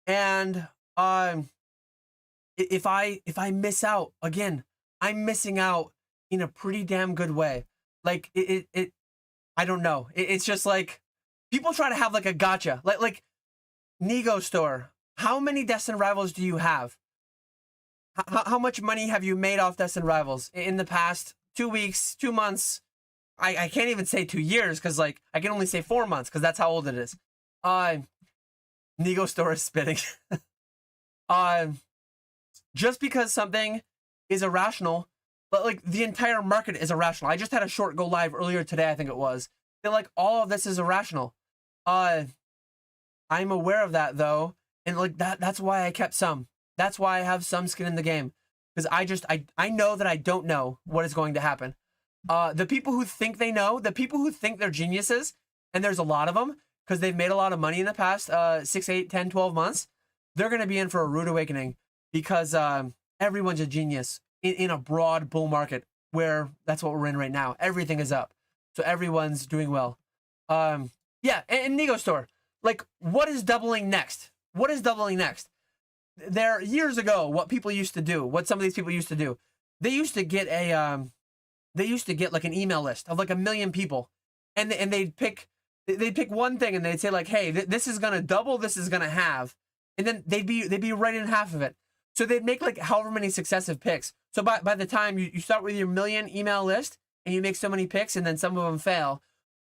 And if I miss out again, I'm missing out in a pretty damn good way. Like it I don't know. It's just like people try to have like a gotcha. Like Nego Store. How many Destined Rivals do you have? How much money have you made off Destined Rivals in the past 2 weeks, 2 months? I can't even say 2 years because like I can only say 4 months because that's how old it is. Nego Store is spitting. Just because something is irrational, but like the entire market is irrational. I just had a short go live earlier today, I think it was. That like all of this is irrational. I'm aware of that though, and like that's why I kept some. That's why I have some skin in the game. because I know that I don't know what is going to happen. The people who think they know, the people who think they're geniuses, and there's a lot of them because they've made a lot of money in the past 6, 8, 10, 12 months, they're going to be in for a rude awakening because everyone's a genius in a broad bull market where that's what we're in right now. Everything is up. So everyone's doing well. Yeah, and Nego Store, like, what is doubling next? What is doubling next? There, years ago, what people used to do, what some of these people used to do, they used to get like an email list of like 1 million people, and they'd pick one thing and they'd say like, hey, this is gonna double, this is gonna halve, and then they'd be right in half of it. So they'd make like however many successive picks. So by the time you start with your 1 million email list and you make so many picks and then some of them fail,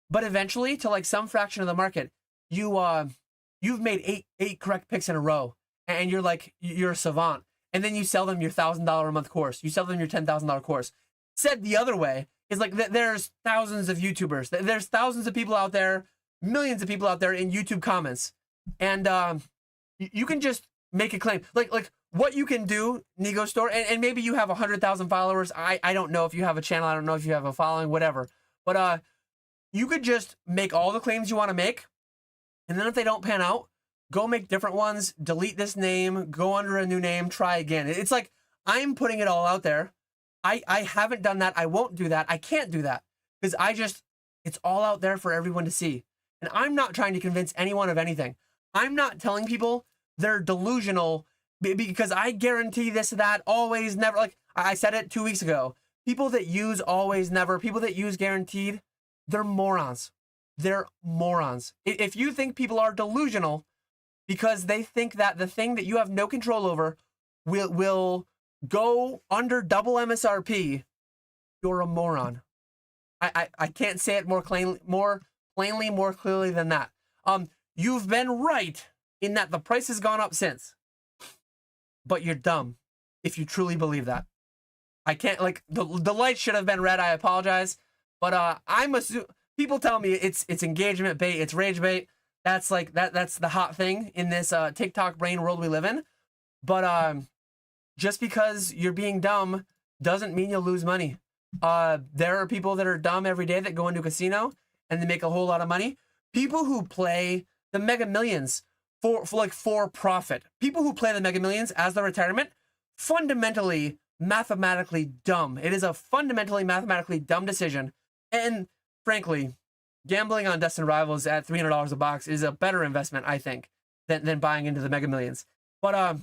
but eventually to like some fraction of the market, you've made eight correct picks in a row, and you're a savant. And then you sell them your $1,000 a month course. You sell them your $10,000 course. Said the other way is like there's thousands of YouTubers. There's thousands of people out there, millions of people out there in YouTube comments, and you can just make a claim like what you can do, Nego Store, and maybe you have 100,000 followers. I don't know if you have a channel. I don't know if you have a following, whatever. But you could just make all the claims you want to make, and then if they don't pan out, go make different ones, delete this name, go under a new name, try again. It's like I'm putting it all out there. I haven't done that. I won't do that. I can't do that because it's all out there for everyone to see. And I'm not trying to convince anyone of anything. I'm not telling people they're delusional because I guarantee this, that, always, never. Like I said it 2 weeks ago. People that use always, never, people that use guaranteed, they're morons. They're morons. If you think people are delusional because they think that the thing that you have no control over will go under double MSRP, you're a moron. I can't say it more plainly, more clearly than that. You've been right in that the price has gone up since, but you're dumb if you truly believe that. I can't, like, the light should have been red. I apologize, but I'm assuming people tell me it's engagement bait, it's rage bait. That's like that's the hot thing in this TikTok brain world we live in. But just because you're being dumb doesn't mean you'll lose money. There are people that are dumb every day that go into a casino and they make a whole lot of money. People who play the Mega Millions for profit. People who play the Mega Millions as their retirement, fundamentally mathematically dumb. It is a fundamentally mathematically dumb decision. And frankly, gambling on Destined Rivals at $300 a box is a better investment, I think, than buying into the Mega Millions. But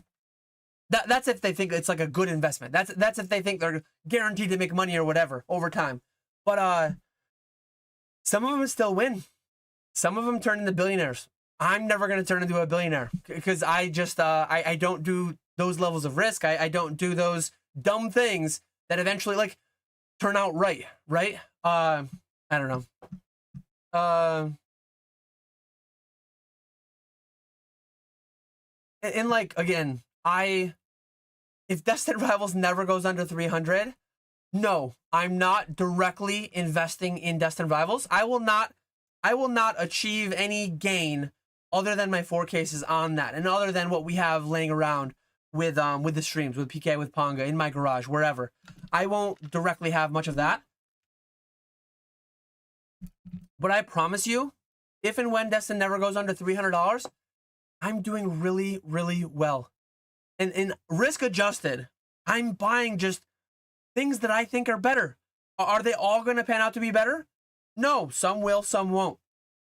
that's if they think it's like a good investment. That's if they think they're guaranteed to make money or whatever over time. But some of them still win. Some of them turn into billionaires. I'm never going to turn into a billionaire because I just I don't do those levels of risk. I don't do those dumb things that eventually like turn out right. I don't know. And like, again, if Destined Rivals never goes under 300, no, I'm not directly investing in Destined Rivals. I will not achieve any gain other than my 4 cases on that, and other than what we have laying around with the streams, with PK, with Ponga, in my garage, wherever. I won't directly have much of that. But I promise you, if and when Destin never goes under $300, I'm doing really, really well. And in risk adjusted, I'm buying just things that I think are better. Are they all going to pan out to be better? No, some will, some won't.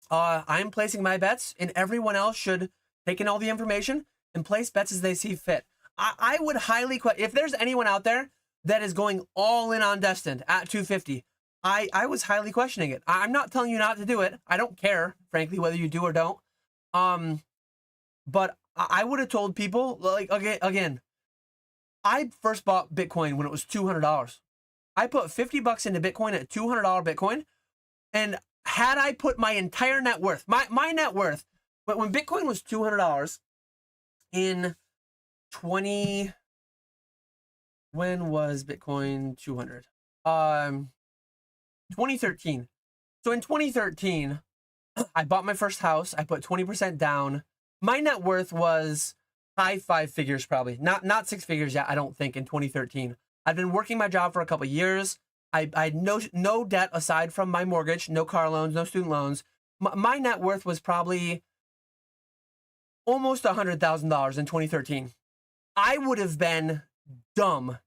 I'm placing my bets, and everyone else should take in all the information and place bets as they see fit. I would highly question, if there's anyone out there that is going all in on Destined at 250, I was highly questioning it. I'm not telling you not to do it. I don't care, frankly, whether you do or don't. But I would have told people, like, again, I first bought Bitcoin when it was $200. I put $50 into Bitcoin at $200 Bitcoin, and had I put my entire net worth, my net worth, but when Bitcoin was $200 in when was Bitcoin 200? 2013. So in 2013, I bought my first house. I put 20% down. My net worth was high five figures, probably not six figures yet. I don't think in 2013. I've been working my job for a couple years. I had no debt aside from my mortgage, no car loans, no student loans. My net worth was probably almost $100,000 in 2013. I would have been dumb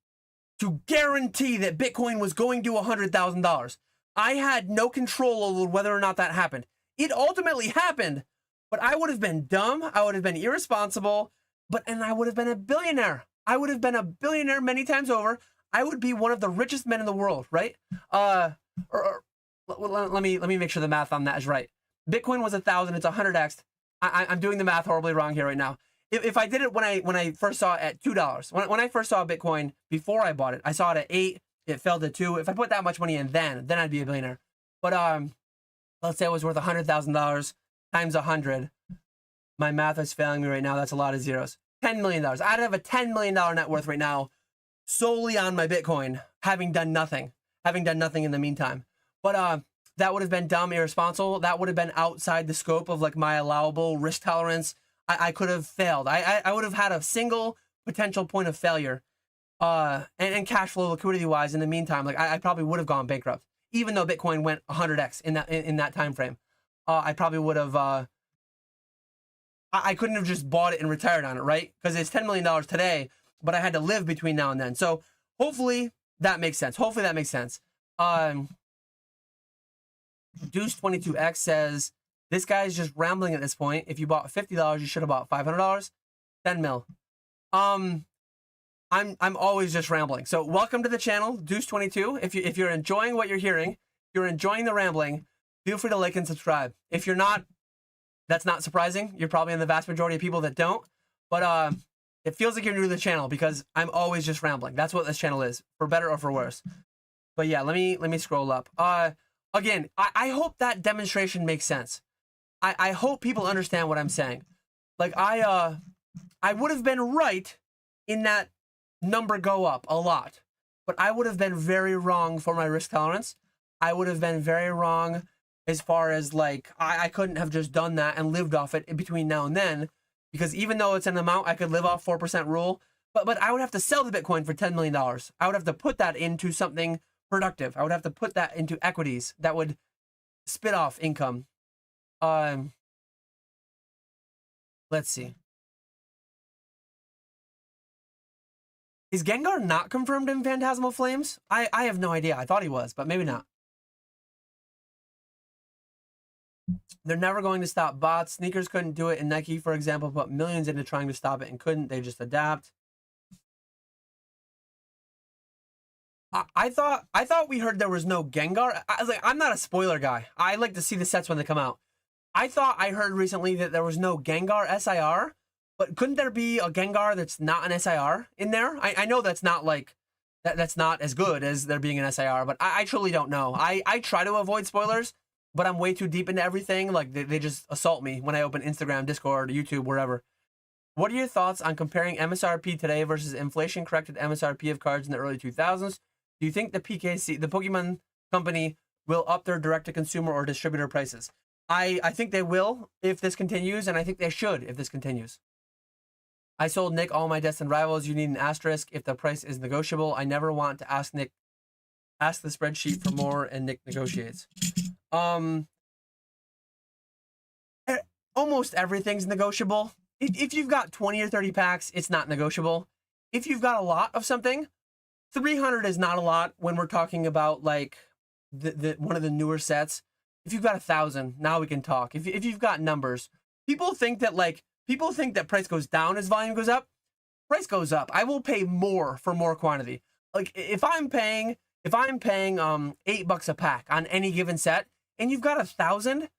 to guarantee that Bitcoin was going to $100,000. I had no control over whether or not that happened. It ultimately happened, but I would have been dumb. I would have been irresponsible, and I would have been a billionaire. I would have been a billionaire many times over. I would be one of the richest men in the world, right? Let me make sure the math on that is right. Bitcoin was 1,000. It's 100x. I'm doing the math horribly wrong here right now. If I did it when I first saw it at $2, when I first saw Bitcoin before I bought it, I saw it at 8. It fell to 2. If I put that much money in, then I'd be a billionaire. But let's say it was worth $100,000 times 100. My math is failing me right now. That's a lot of zeros. $10 million. I'd have a $10 million net worth right now, solely on my Bitcoin, having done nothing in the meantime. But that would have been dumb, irresponsible. That would have been outside the scope of like my allowable risk tolerance. I could have failed. I would have had a single potential point of failure. And cash flow liquidity wise in the meantime, like I probably would have gone bankrupt, even though Bitcoin went 100x in that time frame. I probably would have. I couldn't have just bought it and retired on it, right? Because it's $10 million today, but I had to live between now and then. So hopefully that makes sense. Deuce22X says, this guy's just rambling at this point. If you bought $50, you should have bought $500. 10 mil. I'm always just rambling. So welcome to the channel, Deuce22. If you're enjoying what you're hearing, if you're enjoying the rambling, feel free to like and subscribe. If you're not, that's not surprising. You're probably in the vast majority of people that don't. But it feels like you're new to the channel because I'm always just rambling. That's what this channel is, for better or for worse. But yeah, let me scroll up. Again, I hope that demonstration makes sense. I hope people understand what I'm saying. Like I would have been right in that number go up a lot, but I would have been very wrong for my risk tolerance. I would have been very wrong as far as like I couldn't have just done that and lived off it in between now and then, because even though it's an amount I could live off 4% rule, but I would have to sell the Bitcoin for $10 million. I would have to put that into something productive. I would have to put that into equities that would spit off income. Let's see. Is Gengar not confirmed in Phantasmal Flames? I have no idea. I thought he was, but maybe not. They're never going to stop bots. Sneakers couldn't do it, and Nike, for example, put millions into trying to stop it and couldn't. They just adapt. I thought we heard there was no Gengar. I was like, I'm not a spoiler guy. I like to see the sets when they come out. I thought I heard recently that there was no Gengar SIR, but couldn't there be a Gengar that's not an SIR in there? I know that's not like that's not as good as there being an SIR, but I truly don't know. I try to avoid spoilers, but I'm way too deep into everything. Like they just assault me when I open Instagram, Discord, YouTube, wherever. What are your thoughts on comparing MSRP today versus inflation corrected MSRP of cards in the early 2000s? Do you think the PKC, the Pokemon company, will up their direct-to-consumer or distributor prices? I think they will if this continues, and I think they should if this continues. I sold Nick all my Destined Rivals. You need an asterisk if the price is negotiable. I never want to ask the spreadsheet for more, and Nick negotiates. Almost everything's negotiable. If you've got 20 or 30 packs, it's not negotiable. If you've got a lot of something, 300 is not a lot when we're talking about like the one of the newer sets. If you've got 1,000, now we can talk. If you've got numbers, people think that price goes down as volume goes up. Price goes up. I will pay more for more quantity. Like if I'm paying $8 a pack on any given set, and you've got 1,000,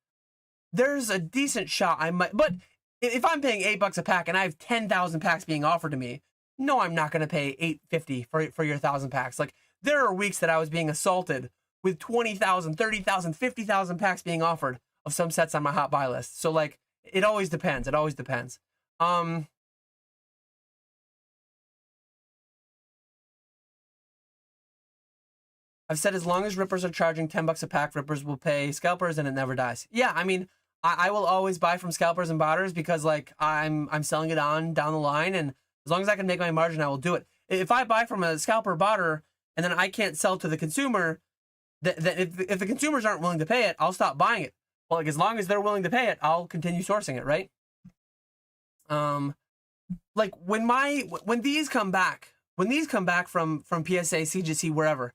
there's a decent shot I might. But if I'm paying $8 a pack and I have 10,000 packs being offered to me, no, I'm not going to pay $8.50 for your 1,000 packs. Like there are weeks that I was being assaulted with 20,000, 30,000, 50,000 packs being offered of some sets on my hot buy list. So like it always depends. It always depends. I've said as long as Rippers are charging $10 a pack, Rippers will pay Scalpers and it never dies. Yeah, I mean, I will always buy from scalpers and botters because like I'm selling it on down the line, and as long as I can make my margin, I will do it. If I buy from a scalper botter and then I can't sell to the consumer, that if the consumers aren't willing to pay it, I'll stop buying it. Well, like as long as they're willing to pay it, I'll continue sourcing it, right? Like when these come back from PSA, CGC, wherever,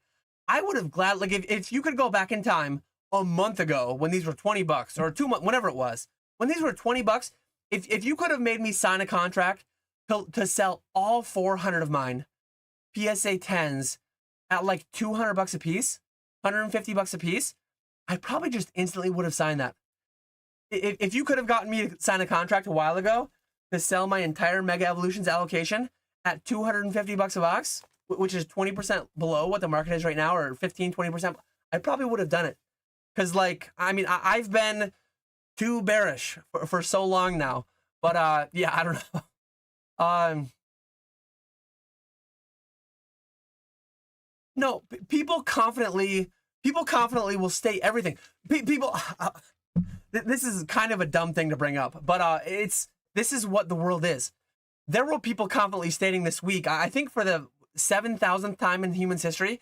I would have glad, like if you could go back in time a month ago when these were $20 or 2 months, whenever it was, when these were $20, if you could have made me sign a contract to sell all 400 of mine PSA 10s at like $200 a piece, $150 a piece, I probably just instantly would have signed that. If you could have gotten me to sign a contract a while ago to sell my entire Mega Evolutions allocation at $250 a box, which is 20% below what the market is right now, or 15-20%, I probably would have done it. Because like, I mean, I've been too bearish for so long now. But yeah, I don't know. No, people confidently will state everything. People, this is kind of a dumb thing to bring up, but this is what the world is. There were people confidently stating this week, I think for the 7,000th time in humans history,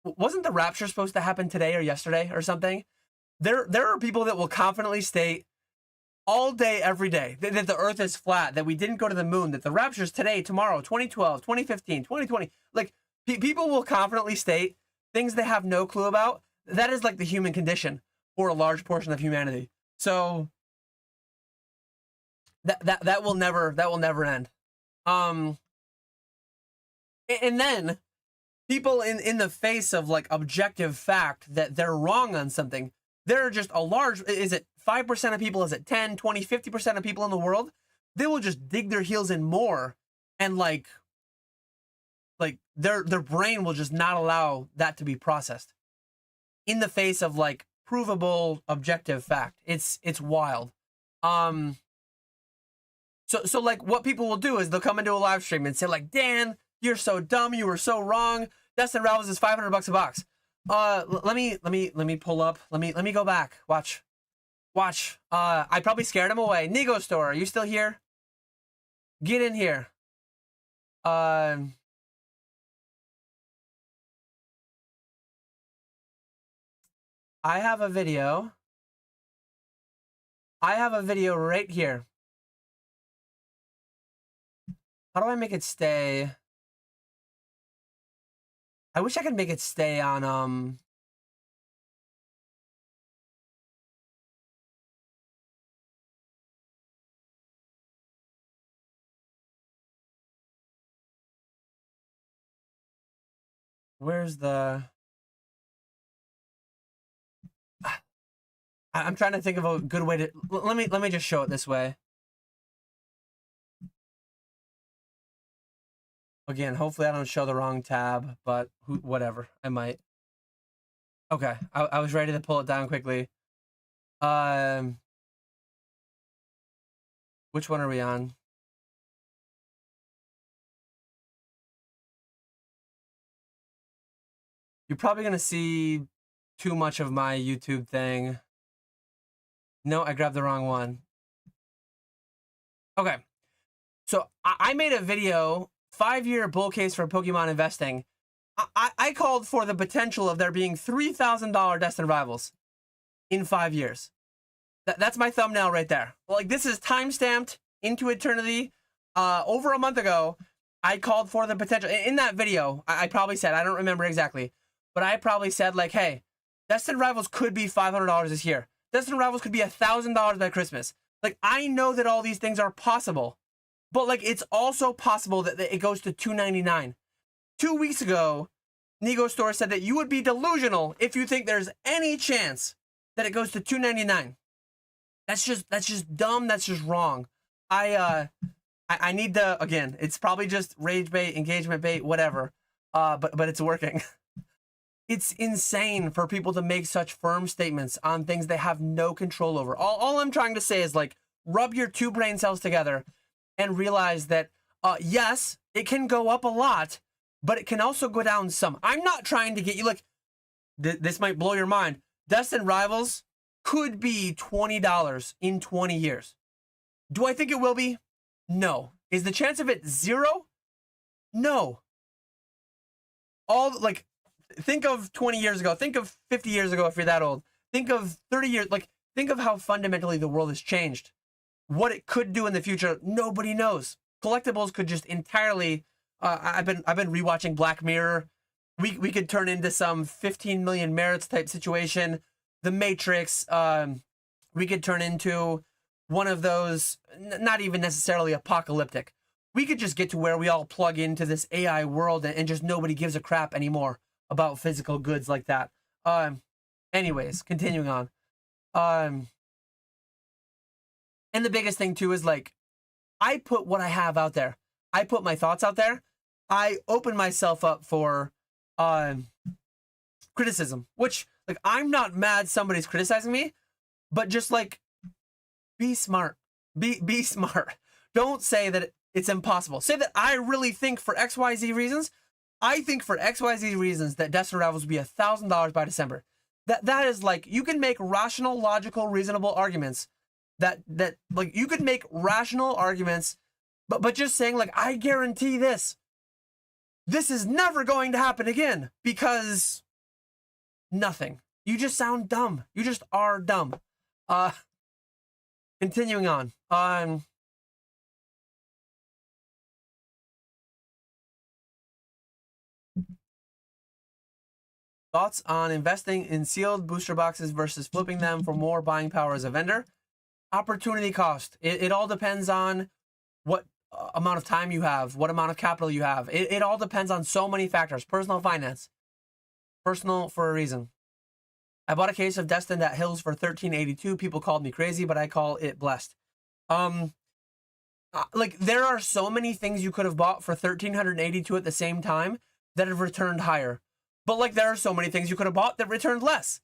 wasn't the rapture supposed to happen today or yesterday or something? There are people that will confidently state all day, every day, that the earth is flat, that we didn't go to the moon, that the rapture's today, tomorrow, 2012, 2015, 2020. Like, people will confidently state things they have no clue about. That is like the human condition for a large portion of humanity. So that will never end. And then people in the face of like objective fact that they're wrong on something, they're just a large, is it 5% of people, is it 10, 20, 50% of people in the world, they will just dig their heels in more, and like their brain will just not allow that to be processed in the face of like provable objective fact. It's wild. So like what people will do is they'll come into a live stream and say like, Dan, you're so dumb, you were so wrong. Destined Rivals is $500 a box. Let me pull up. Let me go back. Watch. I probably scared him away. Nego Store, are you still here? Get in here. I have a video. Right here. How do I make it stay? I wish I could make it stay on, where's the... I'm trying to think of a good way to... Let me just show it this way. Again, hopefully I don't show the wrong tab, but whatever, I might. Okay, I was ready to pull it down quickly. Which one are we on? You're probably gonna see too much of my YouTube thing. No, I grabbed the wrong one. Okay, so I made a video, 5-year bull case for Pokemon investing. I called for the potential of there being $3,000 Destined Rivals in 5 years. That's my thumbnail right there. Like, this is time-stamped into eternity. Over a month ago, I called for the potential. In that video, I probably said, I don't remember exactly, but I probably said, like, hey, Destined Rivals could be $500 this year. Destined Rivals could be $1,000 by Christmas. Like, I know that all these things are possible, but, like, it's also possible that it goes to $299. 2 weeks ago, Nego Store said that you would be delusional if you think there's any chance that it goes to $299. That's just dumb. That's just wrong. I need to, again, it's probably just rage bait, engagement bait, whatever. But it's working. It's insane for people to make such firm statements on things they have no control over. All I'm trying to say is, like, rub your two brain cells together and realize that, yes, it can go up a lot, but it can also go down some. I'm not trying to get you, like, this might blow your mind. Destined Rivals could be $20 in 20 years. Do I think it will be? No. Is the chance of it 0? No. Think of 20 years ago. Think of 50 years ago if you're that old. Think of 30 years. Think of how fundamentally the world has changed. What it could do in the future, nobody knows. Collectibles could just entirely. I've been rewatching Black Mirror. We could turn into some 15 million merits type situation. The Matrix. We could turn into one of those. Not even necessarily apocalyptic. We could just get to where we all plug into this AI world and just nobody gives a crap anymore about physical goods like that. Anyways, continuing on. And the biggest thing too is I put what I have out there. I put my thoughts out there. I open myself up for criticism, which I'm not mad somebody's criticizing me, but just be smart. Be smart. Don't say that it's impossible. Say that I really think for XYZ reasons. I think for XYZ reasons that Destined Rivals will be $1,000 by December. That is you can make rational, logical, reasonable arguments. That you could make rational arguments, but just saying I guarantee this is never going to happen again because nothing. You just sound dumb. You just are dumb. Continuing on. Thoughts on investing in sealed booster boxes versus flipping them for more buying power as a vendor? Opportunity cost. It all depends on what amount of time you have, what amount of capital you have. It all depends on so many factors. Personal finance. Personal for a reason. I bought a case of Destined at Hills for $13.82. People called me crazy, but I call it blessed. There are so many things you could have bought for $1,382 at the same time that have returned higher. But there are so many things you could have bought that returned less.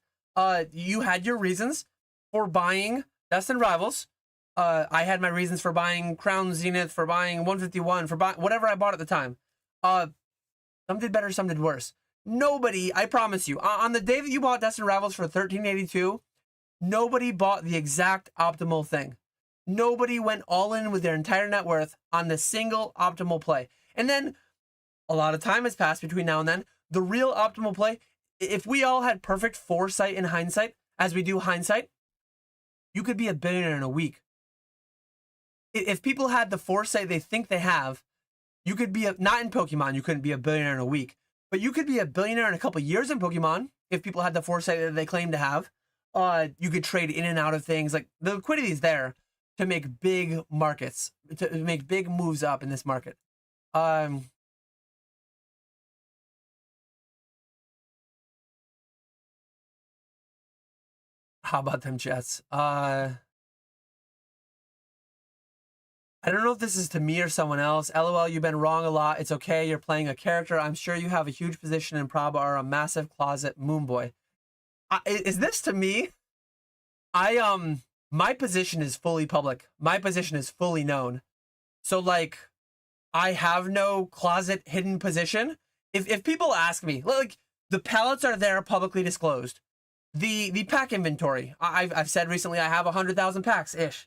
You had your reasons for buying Destined Rivals. I had my reasons for buying Crown Zenith, for buying 151, for buying whatever I bought at the time. Some did better, some did worse. Nobody, I promise you, on the day that you bought Destined Rivals for $13.82, nobody bought the exact optimal thing. Nobody went all in with their entire net worth on the single optimal play. And then a lot of time has passed between now and then. The real optimal play, if we all had perfect foresight and hindsight, as we do hindsight, you could be a billionaire in a week. If people had the foresight they think they have, you could be not in Pokemon, you couldn't be a billionaire in a week, but you could be a billionaire in a couple of years in Pokemon if people had the foresight that they claim to have. You could trade in and out of things. The liquidity is there to make big markets, to make big moves up in this market. How about them Jets? I don't know if this is to me or someone else. LOL, you've been wrong a lot. It's okay. You're playing a character. I'm sure you have a huge position in Praba or a massive closet moon boy. Is this to me? My position is fully public. My position is fully known. So I have no closet hidden position. If people ask me, the pallets are there publicly disclosed. The pack inventory. I've said recently I have 100,000 packs ish.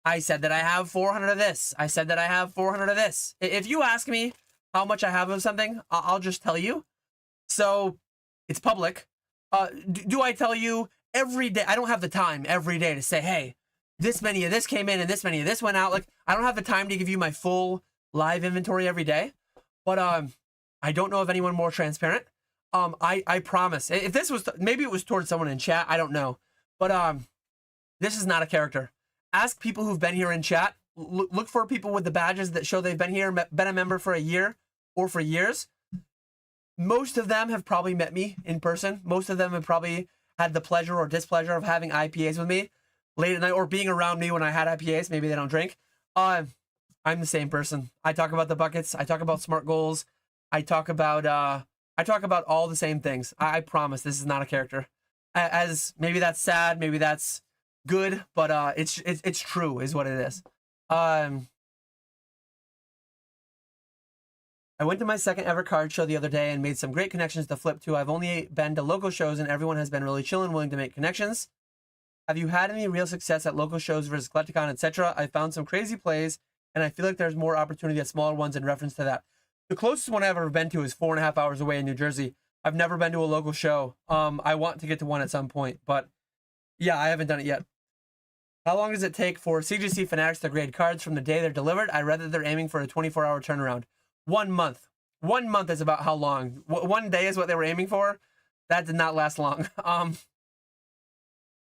I said that I have 400 of this. I said that I have 400 of this. If you ask me how much I have of something, I'll just tell you. So it's public. Do I tell you every day? I don't have the time every day to say, hey, this many of this came in and this many of this went out. I don't have the time to give you my full live inventory every day. But I don't know of anyone more transparent. I promise. If this was, maybe it was towards someone in chat. I don't know. But this is not a character. Ask people who've been here in chat. Look for people with the badges that show they've been here, been a member for a year or for years. Most of them have probably met me in person. Most of them have probably had the pleasure or displeasure of having IPAs with me late at night or being around me when I had IPAs. Maybe they don't drink. I'm the same person. I talk about the buckets. I talk about smart goals. I talk about all the same things. I promise this is not a character. As maybe that's sad, maybe that's good, but it's true is what it is. I went to my second ever card show the other day and made some great connections to flip to. I've only been to local shows and everyone has been really chill and willing to make connections. Have you had any real success at local shows versus Collecticon, etc.? I found some crazy plays, and I feel like there's more opportunity at smaller ones in reference to that. The closest one I've ever been to is 4.5 hours away in New Jersey. I've never been to a local show. I want to get to one at some point, but yeah, I haven't done it yet. How long does it take for CGC fanatics to grade cards from the day they're delivered? I read that they're aiming for a 24-hour turnaround. 1 month. 1 month is about how long. 1 day is what they were aiming for. That did not last long.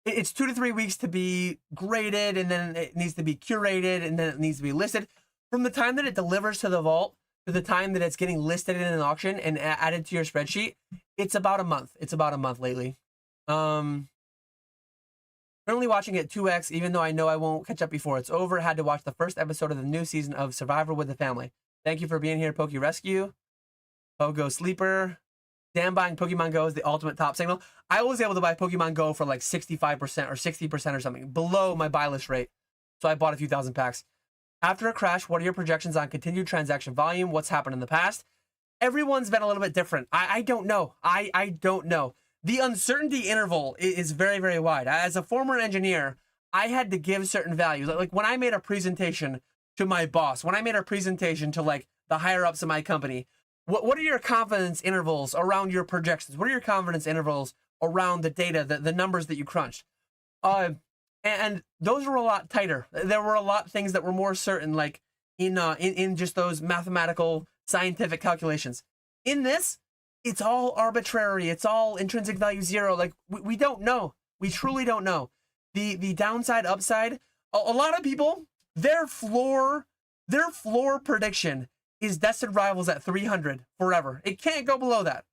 It's 2 to 3 weeks to be graded, and then it needs to be curated, and then it needs to be listed. From the time that it delivers to the vault to the time that it's getting listed in an auction and added to your spreadsheet, it's about a month. It's about a month lately. Currently watching it 2x, even though I know I won't catch up before it's over. Had to watch the first episode of the new season of Survivor with the family. Thank you for being here, Poke Rescue. Pogo Sleeper. Damn, buying Pokemon Go is the ultimate top signal. I was able to buy Pokemon Go for like 65% or 60% or something, below my buy list rate. So I bought a few thousand packs. After a crash, what are your projections on continued transaction volume? What's happened in the past? Everyone's been a little bit different. I don't know. I don't know. The uncertainty interval is very, very wide. As a former engineer, I had to give certain values. Like when I made a presentation to my boss, when I made a presentation to like the higher ups in my company, what are your confidence intervals around your projections? What are your confidence intervals around the data, the numbers that you crunched? And those were a lot tighter. There were a lot of things that were more certain, like in just those mathematical scientific calculations. In this, it's all arbitrary. It's all intrinsic value 0. Like we don't know. We truly don't know. The downside, upside. A lot of people, their floor prediction is Destined Rivals at 300 forever. It can't go below that.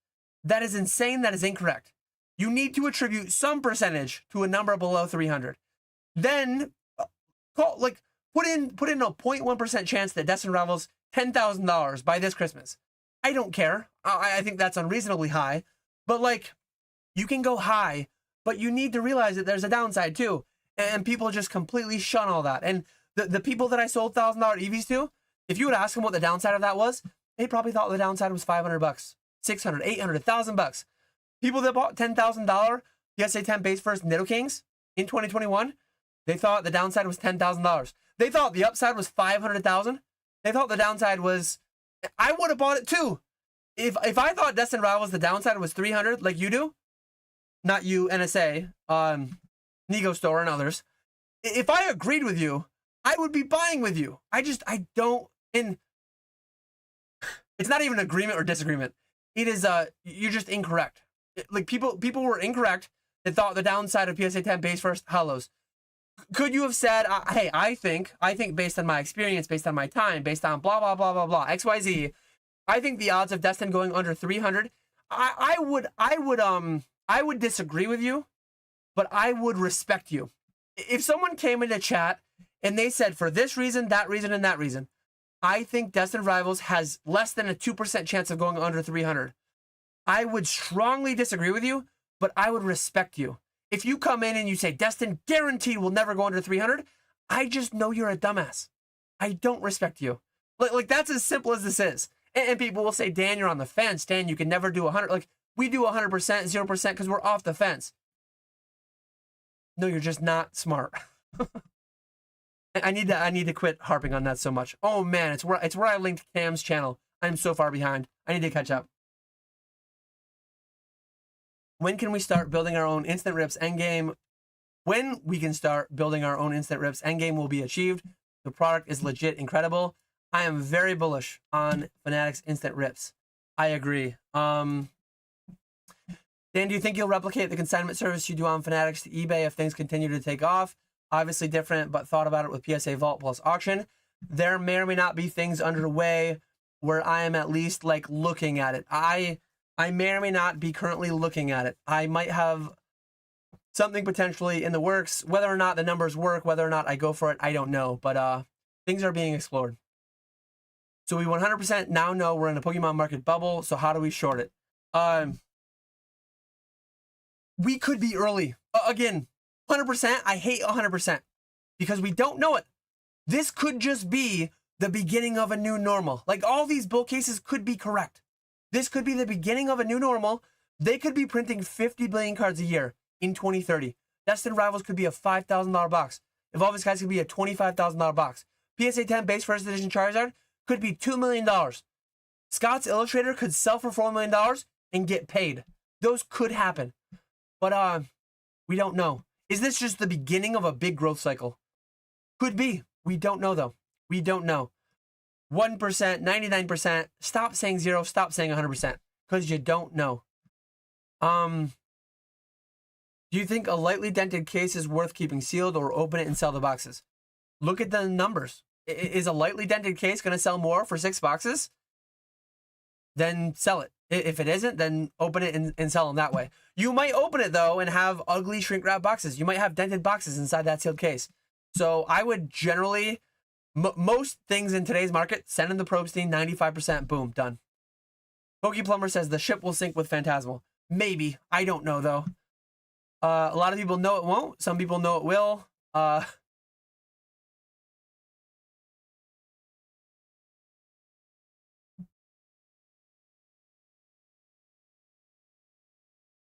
That is insane. That is incorrect. You need to attribute some percentage to a number below 300. Then put in a 0.1% chance that Destined Rivals $10,000 by this Christmas. I don't care. I think that's unreasonably high. But like, you can go high, but you need to realize that there's a downside too. And people just completely shun all that. And the people that I sold $1,000 EVs to, if you would ask them what the downside of that was, they probably thought the downside was $500, $600, $800, $1,000. People that bought $10,000 PSA 10 base first Nido Kings in 2021, they thought the downside was $10,000. They thought the upside was $500,000. They thought the downside was, I would have bought it too. If I thought Destined Rivals the downside was 300, like you do, not you, NSA, Nego Store and others. If I agreed with you, I would be buying with you. I don't. And it's not even agreement or disagreement. It is you're just incorrect. Like people were incorrect. They thought the downside of PSA 10 base first hollows. Could you have said, hey, I think based on my experience, based on my time, based on blah blah blah blah blah XYZ, I think the odds of Destin going under 300. I would disagree with you, but I would respect you. If someone came into chat and they said for this reason, that reason, and that reason, I think Destined Rivals has less than a 2% chance of going under 300. I would strongly disagree with you, but I would respect you. If you come in and you say Destin guaranteed will never go under 300, I just know you're a dumbass. I don't respect you. Like that's as simple as this is. And people will say, Dan, you're on the fence. Dan, you can never do 100. Like we do 100%, 0% because we're off the fence. No, you're just not smart. I need to quit harping on that so much. Oh man, it's where I linked Cam's channel. I'm so far behind. I need to catch up. When can we start building our own instant rips endgame? When we can start building our own instant rips endgame will be achieved. The product is legit incredible. I am very bullish on Fanatics instant rips. I agree. Dan, do you think you'll replicate the consignment service you do on Fanatics to eBay if things continue to take off? Obviously different, but thought about it with PSA Vault plus auction. There may or may not be things underway where I am at least like looking at it. I may or may not be currently looking at it. I might have something potentially in the works. Whether or not the numbers work, whether or not I go for it, I don't know. But things are being explored. So we 100% now know we're in a Pokemon market bubble. So how do we short it? We could be early. Again, 100%. I hate 100% because we don't know it. This could just be the beginning of a new normal. Like all these bull cases could be correct. This could be the beginning of a new normal. They could be printing 50 billion cards a year in 2030. Destined Rivals could be a $5,000 box. Evolving Skies could be a $25,000 box. PSA 10 base first edition Charizard could be $2 million. Scott's Illustrator could sell for $4 million and get paid. Those could happen. But we don't know. Is this just the beginning of a big growth cycle? Could be. We don't know, though. We don't know. 1%, 99%. Stop saying 0. Stop saying 100%. Because you don't know. Do you think a lightly dented case is worth keeping sealed, or open it and sell the boxes? Look at the numbers. Is a lightly dented case going to sell more for 6 boxes? Then sell it. If it isn't, then open it and sell them that way. You might open it, though, and have ugly shrink wrap boxes. You might have dented boxes inside that sealed case. So I would generally, most things in today's market, send in the Probstein, 95%, boom, done. Pokey Plumber says the ship will sink with Phantasmal. Maybe. I don't know, though. A lot of people know it won't. Some people know it will.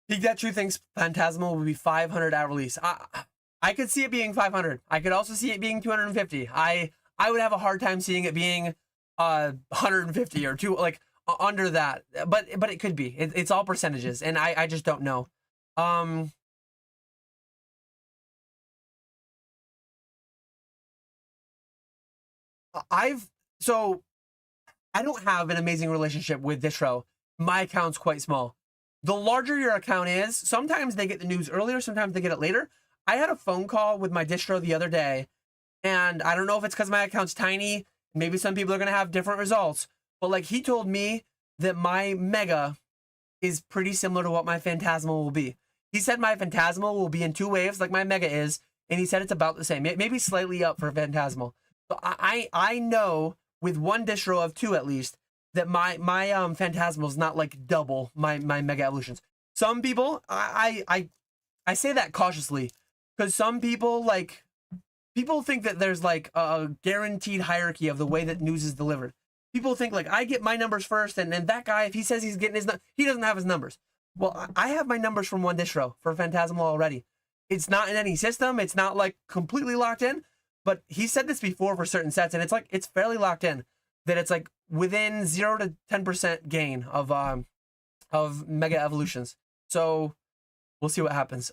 Big That True thinks Phantasmal will be 500 at release. I could see it being 500. I could also see it being 250. I would have a hard time seeing it being 150 or two, like under that. But it could be. It's all percentages, and I just don't know. So I don't have an amazing relationship with Distro. My account's quite small. The larger your account is, sometimes they get the news earlier, sometimes they get it later. I had a phone call with my distro the other day, and I don't know if it's because my account's tiny. Maybe some people are going to have different results. But like, he told me that my Mega is pretty similar to what my Phantasmal will be. He said my Phantasmal will be in 2 waves like my Mega is, and he said it's about the same. Maybe slightly up for Phantasmal. So I know with one distro of 2 at least, that my Phantasmal is not like double my Mega Evolutions. Some people, I say that cautiously, because some people think that there's like a guaranteed hierarchy of the way that news is delivered. People think like, I get my numbers first, and that guy, if he says he's getting his, he doesn't have his numbers. Well, I have my numbers from one distro for Phantasmal already. It's not in any system. It's not like completely locked in, but he said this before for certain sets, and it's fairly locked in. That it's like within 0 to 10% gain of Mega Evolutions. So we'll see what happens.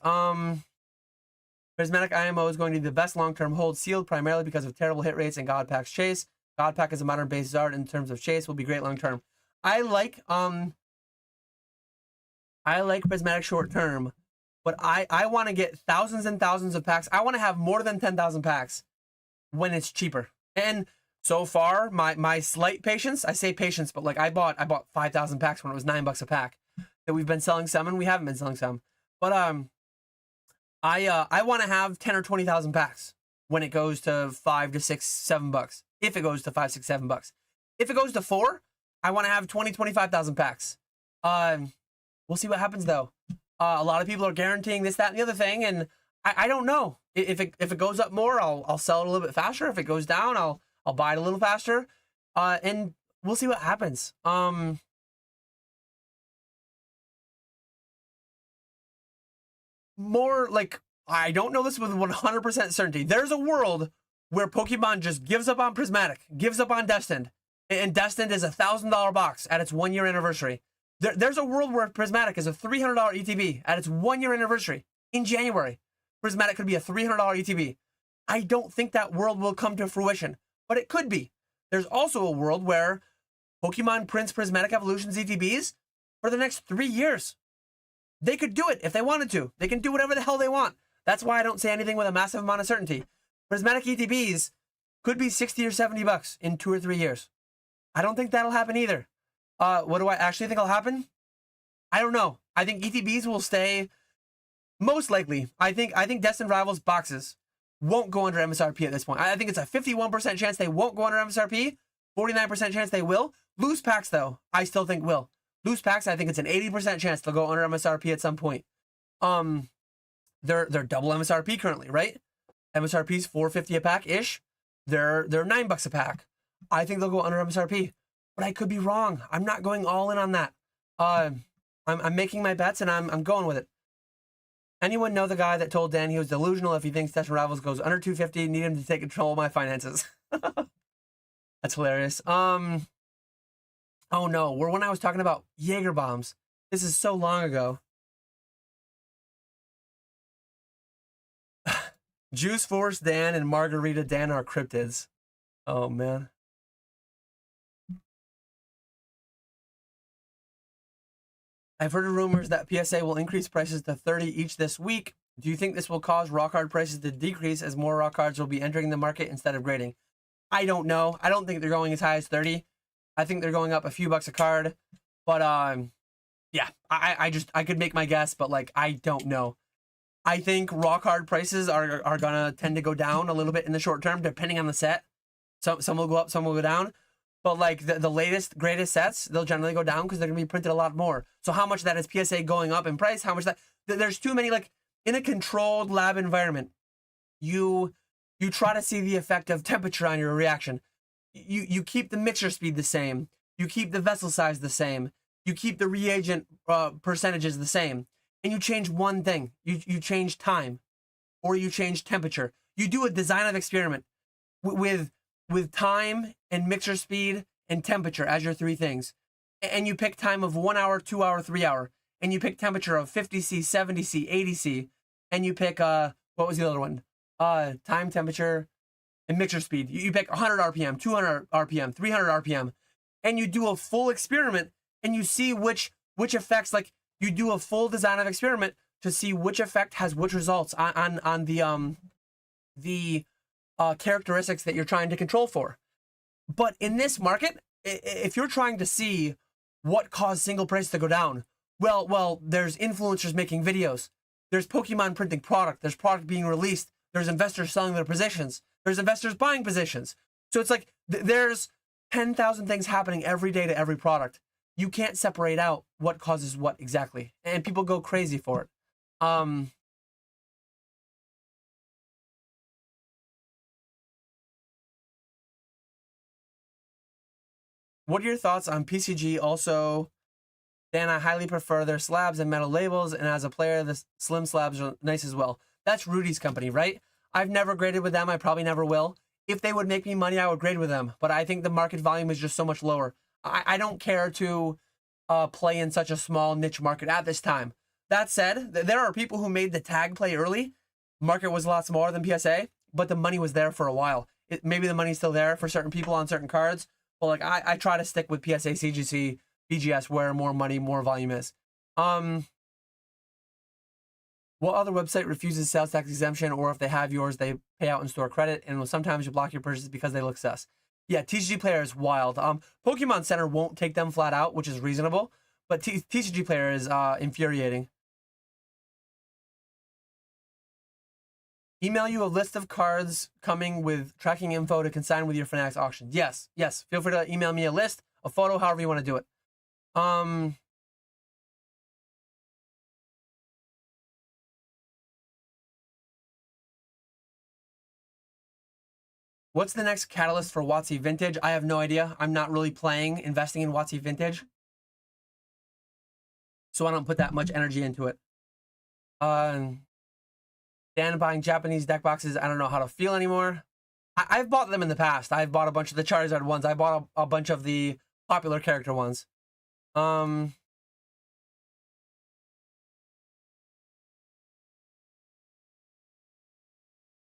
Prismatic IMO is going to be the best long-term hold, sealed primarily because of terrible hit rates and God Pack's chase. God Pack is a modern base Zard in terms of chase, will be great long-term. I like Prismatic short-term, but I want to get thousands and thousands of packs. I want to have more than 10,000 packs when it's cheaper. And so far, my slight patience, I say patience, but like I bought 5,000 packs when it was $9 a pack. That we've been selling some, and we haven't been selling some. But I want to have 10 or 20,000 packs when it goes to $5 to $6, $7. If it goes to $5, $6, $7. If it goes to 4, I want to have 20, 25,000 packs. We'll see what happens though. A lot of people are guaranteeing this, that, and the other thing, and I don't know. If it goes up more, I'll sell it a little bit faster. If it goes down, I'll buy it a little faster, and we'll see what happens. More like, I don't know this with 100% certainty. There's a world where Pokemon just gives up on Prismatic, gives up on Destined, and Destined is a $1,000 box at its 1-year anniversary. There's a world where Prismatic is a $300 ETB at its 1-year anniversary in January. Prismatic could be a $300 ETB. I don't think that world will come to fruition, but it could be. There's also a world where Pokemon prints Prismatic Evolutions ETBs for the next 3 years. They could do it if they wanted to. They can do whatever the hell they want. That's why I don't say anything with a massive amount of certainty. Prismatic ETBs could be $60 or $70 in 2 or 3 years. I don't think that'll happen either. What do I actually think will happen? I don't know. I think ETBs will stay, most likely. I think Destined Rivals boxes won't go under MSRP at this point. I think it's a 51% chance they won't go under MSRP, 49% chance they will. Loose packs, though, I still think will. Loose packs, I think it's an 80% chance they'll go under MSRP at some point. They're double MSRP currently, right? MSRP's $4.50 a pack-ish. They're $9 a pack. I think they'll go under MSRP, but I could be wrong. I'm not going all in on that. I'm making my bets, and I'm going with it. Anyone know the guy that told Dan he was delusional if he thinks Destined Rivals goes under 250? Need him to take control of my finances. That's hilarious. Oh no, we're when I was talking about Jaeger bombs. This is so long ago. Juice Force Dan and Margarita Dan are cryptids. Oh man. I've heard rumors that PSA will increase prices to 30 each this week. Do you think this will cause raw card prices to decrease as more raw cards will be entering the market instead of grading? I don't know. I don't think they're going as high as 30. I think they're going up a few bucks a card. But yeah, I could make my guess, but like I don't know. I think raw card prices are gonna tend to go down a little bit in the short term, depending on the set. Some will go up, some will go down. But like the latest, greatest sets, they'll generally go down because they're gonna be printed a lot more. So how much of that is PSA going up in price? How much that there's too many, like in a controlled lab environment, you try to see the effect of temperature on your reaction. You keep the mixture speed the same. You keep the vessel size the same. You keep the reagent percentages the same. And you change one thing. You change time, or you change temperature. You do a design of experiment with time and mixture speed and temperature as your three things. And you pick time of 1 hour, 2 hour, 3 hour. And you pick temperature of 50C, 70C, 80C. And you pick, what was the other one? Time, temperature, and mixture speed. You pick 100 RPM, 200 RPM, 300 RPM. And you do a full experiment and you see which effects, like you do a full design of experiment to see which effect has which results on the characteristics that you're trying to control for. But in this market, if you're trying to see what caused single price to go down, well, there's influencers making videos. There's Pokemon printing product. There's product being released. There's investors selling their positions. There's investors buying positions. So it's like there's 10,000 things happening every day to every product. You can't separate out what causes what exactly. And people go crazy for it. What are your thoughts on PCG? Also, Dan, I highly prefer their slabs and metal labels, and as a player, the slim slabs are nice as well. That's Rudy's company, right? I've never graded with them. I probably never will. If they would make me money, I would grade with them. But I think the market volume is just so much lower. I don't care to play in such a small niche market at this time. That said, there are people who made the tag play early. Market was a lot smaller than PSA, but the money was there for a while. Maybe the money's still there for certain people on certain cards. But like I try to stick with PSA, CGC, BGS, where more money, more volume is. What other website refuses sales tax exemption, or if they have yours, they pay out in store credit, and sometimes you block your purchases because they look sus? Yeah, TCG Player is wild. Pokemon Center won't take them flat out, which is reasonable, but TCG Player is infuriating. Email you a list of cards coming with tracking info to consign with your Fanatics auction. Yes. Feel free to email me a list, a photo, however you want to do it. What's the next catalyst for WotC Vintage? I have no idea. I'm not really investing in WotC Vintage. So I don't put that much energy into it. Dan buying Japanese deck boxes. I don't know how to feel anymore. I've bought them in the past. I've bought a bunch of the Charizard ones. I bought a bunch of the popular character ones.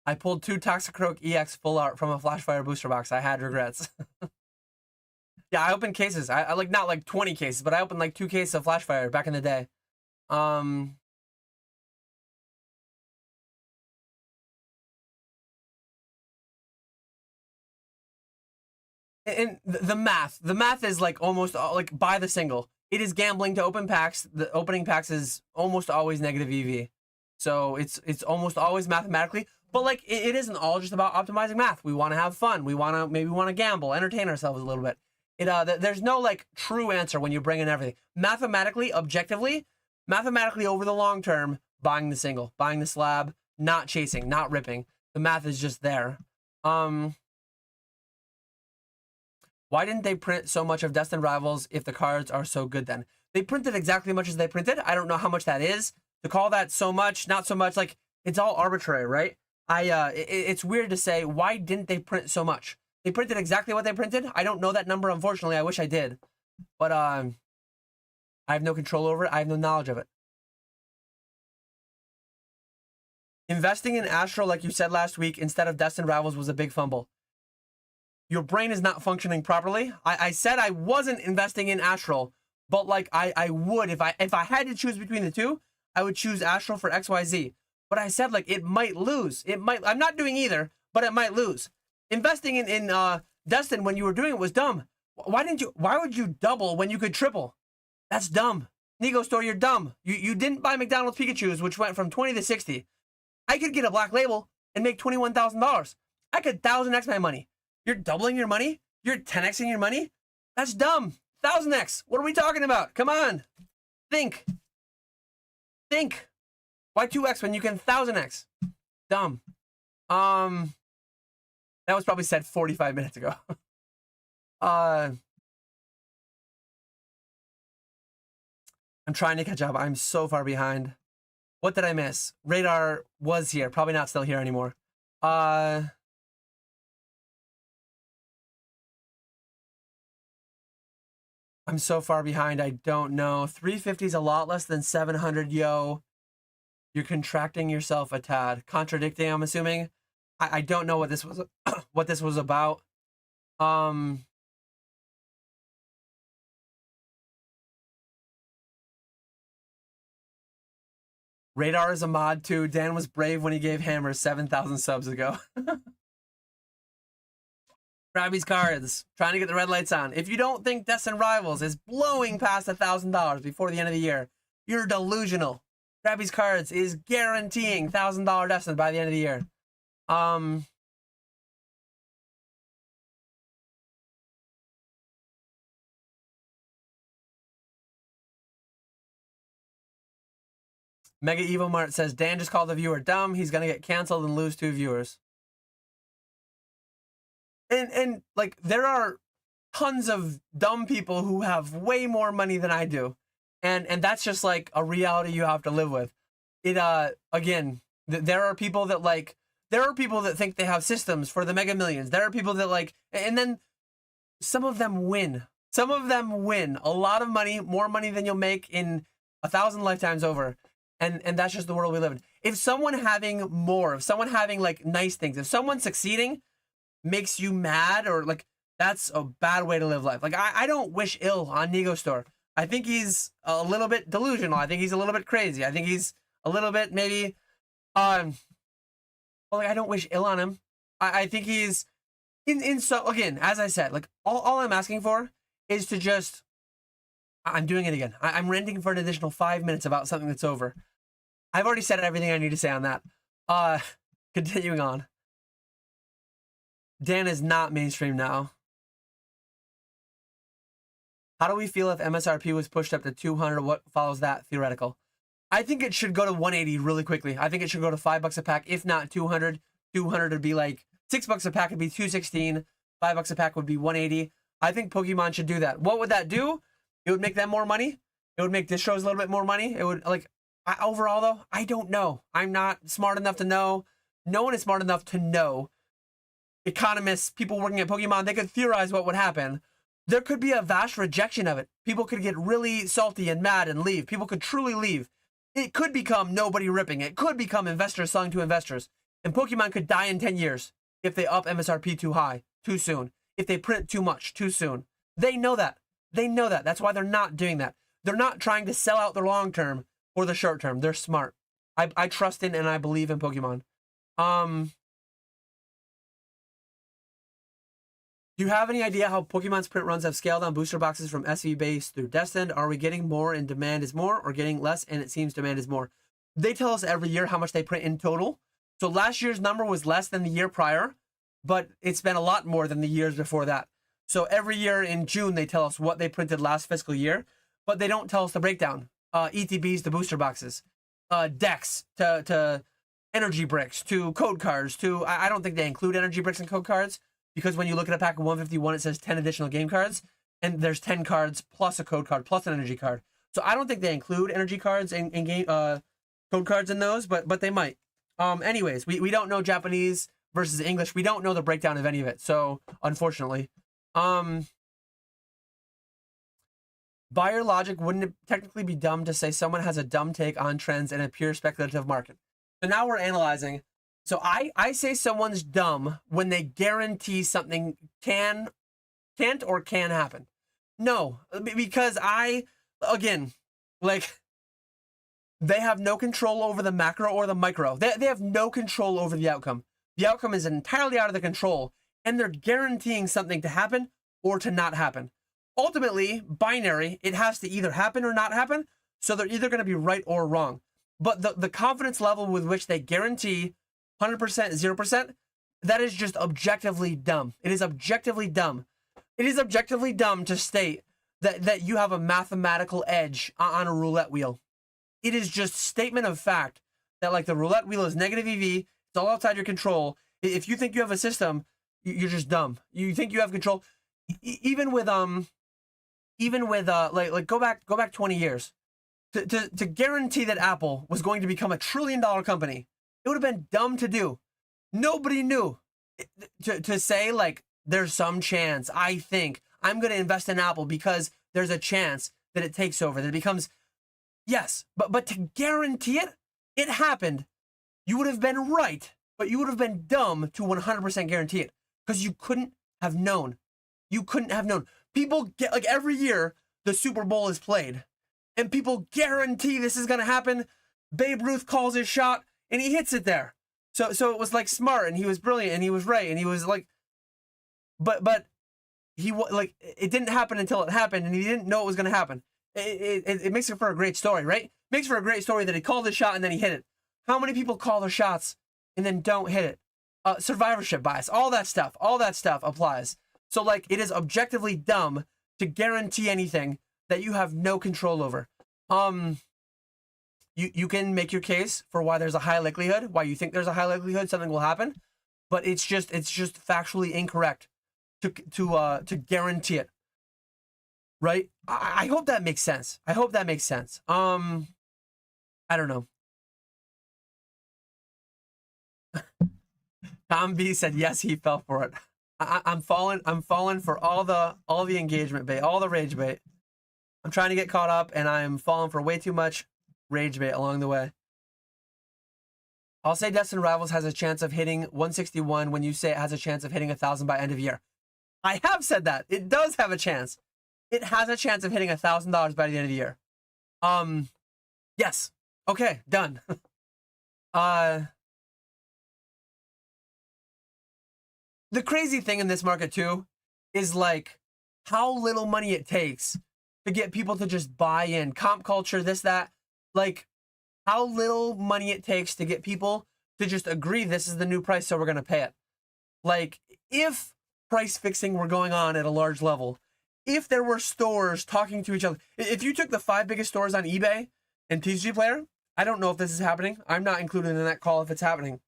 I pulled 2 Toxicroak EX full art from a Flashfire booster box. I had regrets. Yeah, I opened cases. I like not like 20 cases, but I opened like 2 cases of Flashfire back in the day. And the math is like almost like buy the single. It is gambling to open packs. The opening packs is almost always negative EV. So it's almost always mathematically, but like it isn't all just about optimizing math. We want to have fun. We want to gamble, entertain ourselves a little bit. There's no like true answer when you bring in everything. Mathematically, objectively, over the long term, buying the single, buying the slab, not chasing, not ripping. The math is just there. Why didn't they print so much of Destined Rivals if the cards are so good then? They printed exactly as much as they printed. I don't know how much that is. to call that so much, not so much, like, it's all arbitrary, right? It's weird to say, why didn't they print so much? They printed exactly what they printed. I don't know that number, unfortunately. I wish I did. But I have no control over it. I have no knowledge of it. Investing in Astro, like you said last week, instead of Destined Rivals was a big fumble. Your brain is not functioning properly. I said I wasn't investing in Astro, but like I would, if I had to choose between the two, I would choose Astro for XYZ. But I said, like, it might lose. It might. I'm not doing either, but it might lose. Investing in Destin when you were doing it was dumb. Why would you double when you could triple? That's dumb. Nego Store, you're dumb. You didn't buy McDonald's Pikachus, which went from 20 to 60. I could get a black label and make $21,000. I could 1,000x my money. You're doubling your money? You're 10xing your money? That's dumb. 1,000x. What are we talking about? Come on. Think. Why 2x when you can 1,000x? Dumb. That was probably said 45 minutes ago. I'm trying to catch up. I'm so far behind. What did I miss? Radar was here. Probably not still here anymore. I'm so far behind. I don't know. 350 is a lot less than 700. Yo, you're contracting yourself a tad. Contradicting, I'm assuming. I don't know what this was. What this was about. Radar is a mod too. Dan was brave when he gave Hammer 7,000 subs ago. Krabby's cards. Trying to get the red lights on. If you don't think Destined Rivals is blowing past $1,000 before the end of the year, you're delusional. Krabby's cards is guaranteeing $1,000 Destined by the end of the year. Mega Evo Mart says, Dan just called the viewer dumb. He's going to get canceled and lose 2 viewers. And like, there are tons of dumb people who have way more money than I do. And that's just like a reality you have to live with. It, again, there are people that think they have systems for the Mega Millions. There are people that like, and then some of them win. Some of them win a lot of money, more money than you'll make in 1,000 lifetimes over. And that's just the world we live in. If someone having more, if someone having like nice things, if someone succeeding makes you mad, or like, that's a bad way to live life. Like, I don't wish ill on Nego Store. I think he's a little bit delusional. I think he's a little bit crazy. I think he's a little bit maybe, well, like, I don't wish ill on him. I think he's so, again, as I said, like, all I'm asking for is to just, I'm doing it again. I'm ranting for an additional 5 minutes about something that's over. I've already said everything I need to say on that. Continuing on. Dan is not mainstream now. How do we feel if MSRP was pushed up to 200? What follows that? Theoretical. I think it should go to 180 really quickly. I think it should go to $5 a pack, if not 200. 200 would be like $6 a pack would be 216. $5 a pack would be 180. I think Pokemon should do that. What would that do? It would make them more money. It would make distros a little bit more money. It would, like, overall though, I don't know. I'm not smart enough to know. No one is smart enough to know. Economists, people working at Pokemon, they could theorize what would happen. There could be a vast rejection of it. People could get really salty and mad and leave. People could truly leave. It could become nobody ripping. It could become investors selling to investors. And Pokemon could die in 10 years if they up MSRP too high, too soon. If they print too much, too soon. They know that. They know that. That's why they're not doing that. They're not trying to sell out the long term for the short term. They're smart. I trust in and I believe in Pokemon. Do you have any idea how Pokemon's print runs have scaled on booster boxes from SV base through Destined? Are we getting more and demand is more, or getting less and it seems demand is more? They tell us every year how much they print in total. So last year's number was less than the year prior, but it's been a lot more than the years before that. So every year in June, they tell us what they printed last fiscal year, but they don't tell us the breakdown. ETBs to booster boxes, decks to energy bricks to code cards to, I don't think they include energy bricks and code cards, because when you look at a pack of 151, it says 10 additional game cards, and there's 10 cards plus a code card plus an energy card. So I don't think they include energy cards in game code cards in those, but they might. Anyways, we don't know Japanese versus English. We don't know the breakdown of any of it. So unfortunately, buyer logic, wouldn't it technically be dumb to say someone has a dumb take on trends in a pure speculative market? So now we're analyzing. So I say someone's dumb when they guarantee something can't or can happen. No, because again, like, they have no control over the macro or the micro. They have no control over the outcome. The outcome is entirely out of their control, and they're guaranteeing something to happen or to not happen. Ultimately, binary, it has to either happen or not happen, so they're either going to be right or wrong. But the confidence level with which they guarantee 100%, 0%, that is just objectively dumb. It is objectively dumb. It is objectively dumb to state that you have a mathematical edge on a roulette wheel. It is just statement of fact that, like, the roulette wheel is negative EV. It's all outside your control. If you think you have a system, you're just dumb. You think you have control. Even with like go back 20 years to guarantee that Apple was going to become a $1 trillion company, it would have been dumb to do. Nobody knew to say, like, there's some chance, I think I'm going to invest in Apple because there's a chance that it takes over, that it becomes. Yes, but to guarantee it happened, you would have been right, but you would have been dumb to 100% guarantee it, because you couldn't have known. You couldn't have known. People get, like, every year the Super Bowl is played, and people guarantee this is going to happen. Babe Ruth calls his shot, and he hits it there. So it was, like, smart, and he was brilliant, and he was right, and he was like, but he, like, it didn't happen until it happened, and he didn't know it was going to happen. It makes it for a great story, right? Makes for a great story that he called his shot and then he hit it. How many people call their shots and then don't hit it? Survivorship bias, all that stuff applies. So, like, it is objectively dumb to guarantee anything that you have no control over. You can make your case for why there's a high likelihood, why you think there's a high likelihood something will happen, but it's just factually incorrect to guarantee it. Right? I hope that makes sense. I don't know. Tom B said yes, he fell for it. I'm falling for all the engagement bait, all the rage bait. I'm trying to get caught up, and I'm falling for way too much rage bait along the way. I'll say Destined Rivals has a chance of hitting 161 when you say it has a chance of hitting 1,000 by end of year. I have said that. It does have a chance. It has a chance of hitting $1,000 by the end of the year. Yes. Okay, done. The crazy thing in this market too is, like, how little money it takes to get people to just buy in. Comp culture, this, that. Like, how little money it takes to get people to just agree this is the new price, so we're going to pay it. Like, if price fixing were going on at a large level, if there were stores talking to each other, if you took the 5 biggest stores on eBay and TCG Player, I don't know if this is happening. I'm not included in that call if it's happening.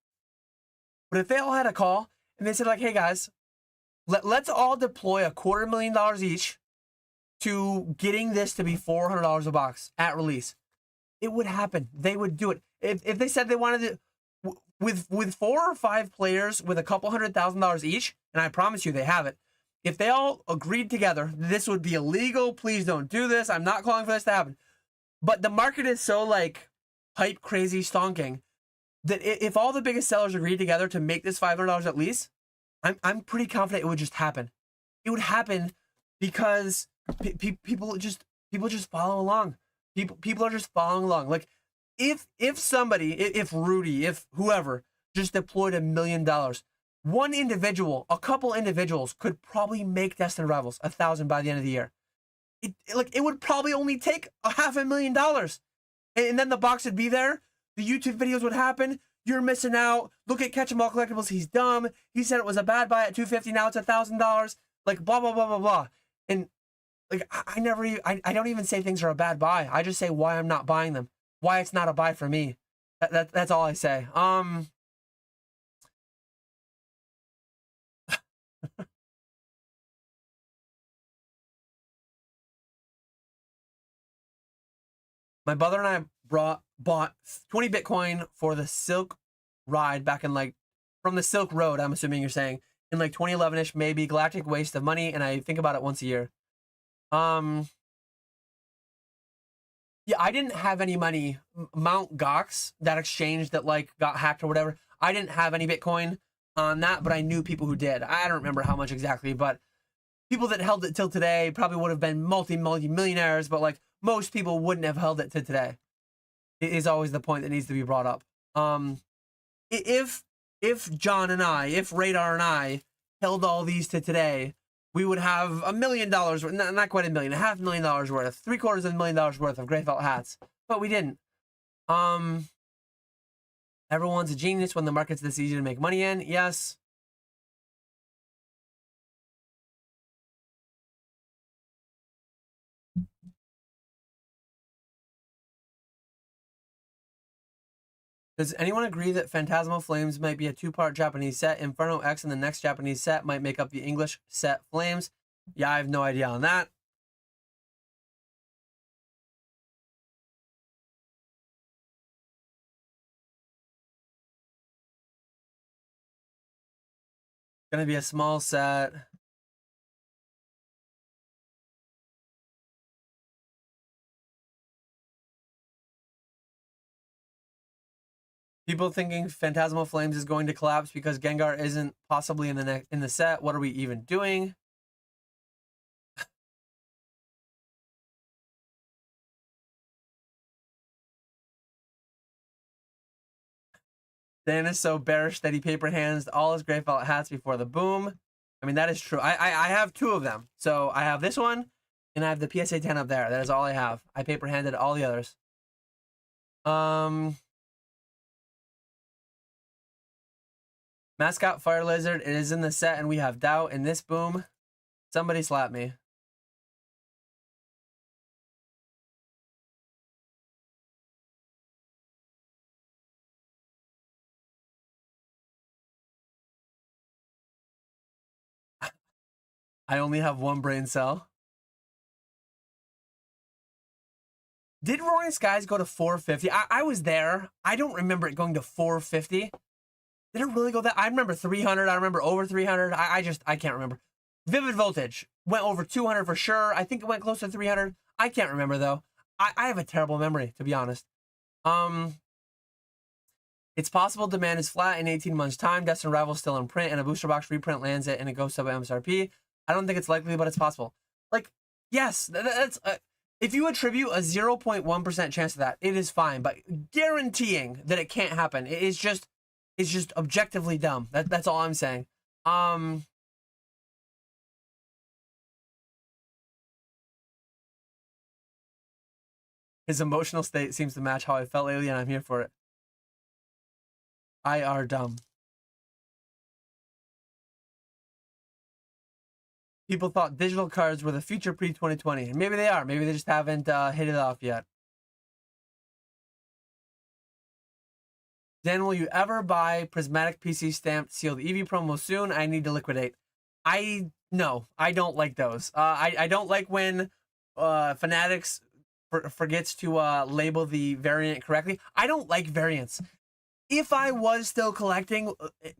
But if they all had a call and they said, like, hey guys, let's all deploy $250,000 each to getting this to be $400 a box at release, it would happen. They would do it. If they said they wanted it with 4 or 5 players with a couple $100,000 each, and I promise you they have it. If they all agreed together, this would be illegal. Please don't do this. I'm not calling for this to happen. But the market is so, like, hype crazy stonking that if all the biggest sellers agreed together to make this $500 at least, I'm pretty confident it would just happen. It would happen because people just follow along. People are just following along. Like, if somebody, if Rudy, if whoever just deployed $1 million, one individual, a couple individuals could probably make Destined Rivals 1,000 by the end of the year. It would probably only take $500,000, and then the box would be there. The YouTube videos would happen. You're missing out. Look at Catch 'em All Collectibles. He's dumb. He said it was a bad buy at $250. Now it's $1,000. Like, blah blah blah blah blah. And, like, I don't even say things are a bad buy. I just say why I'm not buying them. Why it's not a buy for me. That's all I say. My brother and I bought 20 Bitcoin for the Silk ride back in like, from the Silk Road, I'm assuming you're saying, in like 2011-ish, maybe. Galactic waste of money, and I think about it once a year. Yeah, I didn't have any money. Mount Gox, that exchange that like got hacked or whatever, I didn't have any Bitcoin on that, but I knew people who did. I don't remember how much exactly, but people that held it till today probably would have been multi-millionaires, but like most people wouldn't have held it to today. It is always the point that needs to be brought up. If John and I, if Radar and I held all these to today, we would have $1 million worth, not quite $1 million, $500,000 worth, $750,000 worth of gray felt hats, but we didn't. Everyone's a genius when the market's this easy to make money in. Yes. Does anyone agree that Phantasmal Flames might be a two-part Japanese set? Inferno X and the next Japanese set might make up the English set Flames. Yeah, I have no idea on that. Gonna be a small set. People thinking Phantasmal Flames is going to collapse because Gengar isn't possibly in the set. What are we even doing? Dan is so bearish that he paper hands all his gray felt hats before the boom. I mean, that is true. I have two of them. So I have this one and I have the PSA 10 up there. That is all I have. I paper handed all the others. Mascot Fire Lizard, it is in the set and we have doubt in this boom. Somebody slap me. I only have one brain cell. Did Roaring Skies go to 450? I was there. I don't remember it going to 450. Did it really go that? I remember 300. I remember over 300. I can't remember. Vivid Voltage went over 200 for sure. I think it went close to 300. I can't remember though. I have a terrible memory, to be honest. It's possible demand is flat in 18 months' time. Destined Rivals still in print, and a booster box reprint lands it, and it goes sub MSRP. I don't think it's likely, but it's possible. Like, yes, that's if you attribute a 0.1% chance to that, it is fine. But guaranteeing that it can't happen, it's just objectively dumb. That's all I'm saying. His emotional state seems to match how I felt lately, and I'm here for it. I are dumb. People thought digital cards were the future pre-2020. And maybe they are. Maybe they just haven't hit it off yet. Dan, will you ever buy prismatic PC stamped sealed EV promo soon? I need to liquidate. No, I don't like those. I don't like when Fanatics forgets to label the variant correctly. I don't like variants. If I was still collecting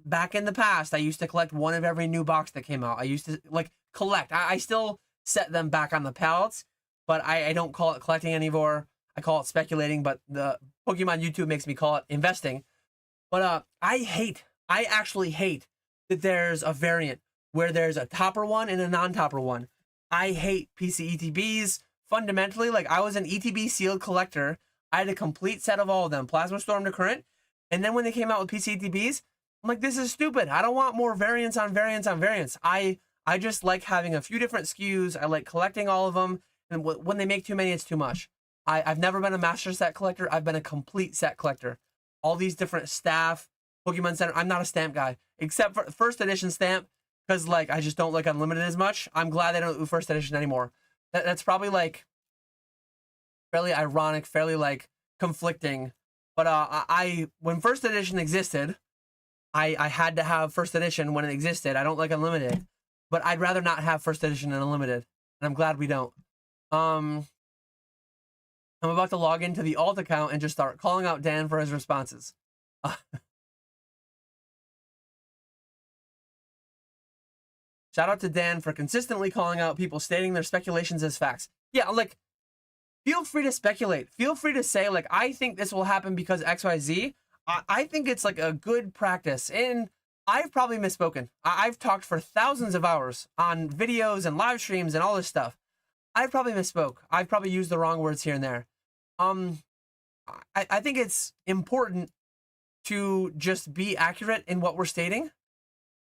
back in the past, I used to collect one of every new box that came out. I used to like collect. I still set them back on the pallets, but I don't call it collecting anymore. I call it speculating, but the Pokemon YouTube makes me call it investing. But I actually hate that there's a variant where there's a topper one and a non-topper one. I hate PC ETBs. Fundamentally, like I was an ETB sealed collector. I had a complete set of all of them, Plasma Storm to Current. And then when they came out with PC ETBs, I'm like, this is stupid. I don't want more variants on variants on variants. I just like having a few different SKUs. I like collecting all of them. And when they make too many, it's too much. I've never been a master set collector. I've been a complete set collector. All these different staff, Pokemon Center. I'm not a stamp guy, except for first edition stamp, because like I just don't like Unlimited as much. I'm glad they don't do first edition anymore. That's probably like fairly ironic, fairly like conflicting. But when first edition existed, I had to have first edition when it existed. I don't like Unlimited, but I'd rather not have first edition and Unlimited. And I'm glad we don't. How I'm about to log into the alt account and just start calling out Dan for his responses. Shout out to Dan for consistently calling out people stating their speculations as facts. Yeah, like, feel free to speculate. Feel free to say, like, I think this will happen because XYZ. I think it's like a good practice. And I've probably misspoken. I've talked for thousands of hours on videos and live streams and all this stuff. I've probably misspoke. I've probably used the wrong words here and there. I think it's important to just be accurate in what we're stating.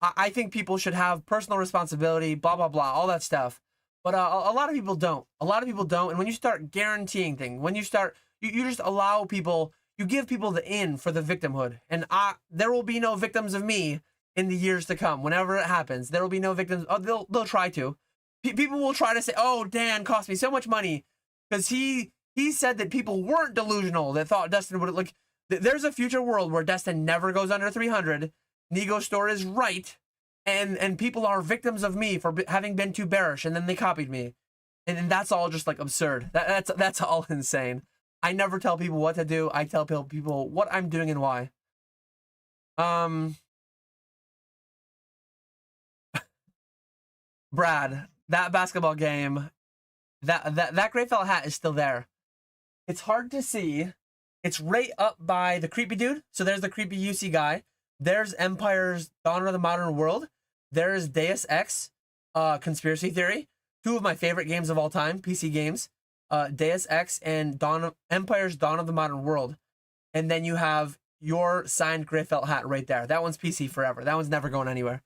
I think people should have personal responsibility, blah, blah, blah, all that stuff. But a lot of people don't. A lot of people don't. And when you start guaranteeing things, when you start, you just allow people, you give people the in for the victimhood. And there will be no victims of me in the years to come. Whenever it happens, there will be no victims. Oh, they'll try to. People will try to say, oh, Dan cost me so much money because he said that people weren't delusional, that thought Destin would, like, there's a future world where Destin never goes under 300. Nego Store is right, and people are victims of me for having been too bearish, and then they copied me, and that's all just like absurd. That's all insane. I never tell people what to do. I tell people what I'm doing and why. Brad, that basketball game, that gray felt hat is still there. It's hard to see. It's right up by the creepy dude. So there's the creepy UC guy. There's Empire's Dawn of the Modern World. There's Deus Ex, Conspiracy Theory. Two of my favorite games of all time, PC games. Deus Ex and Empire's Dawn of the Modern World. And then you have your signed gray felt hat right there. That one's PC forever. That one's never going anywhere.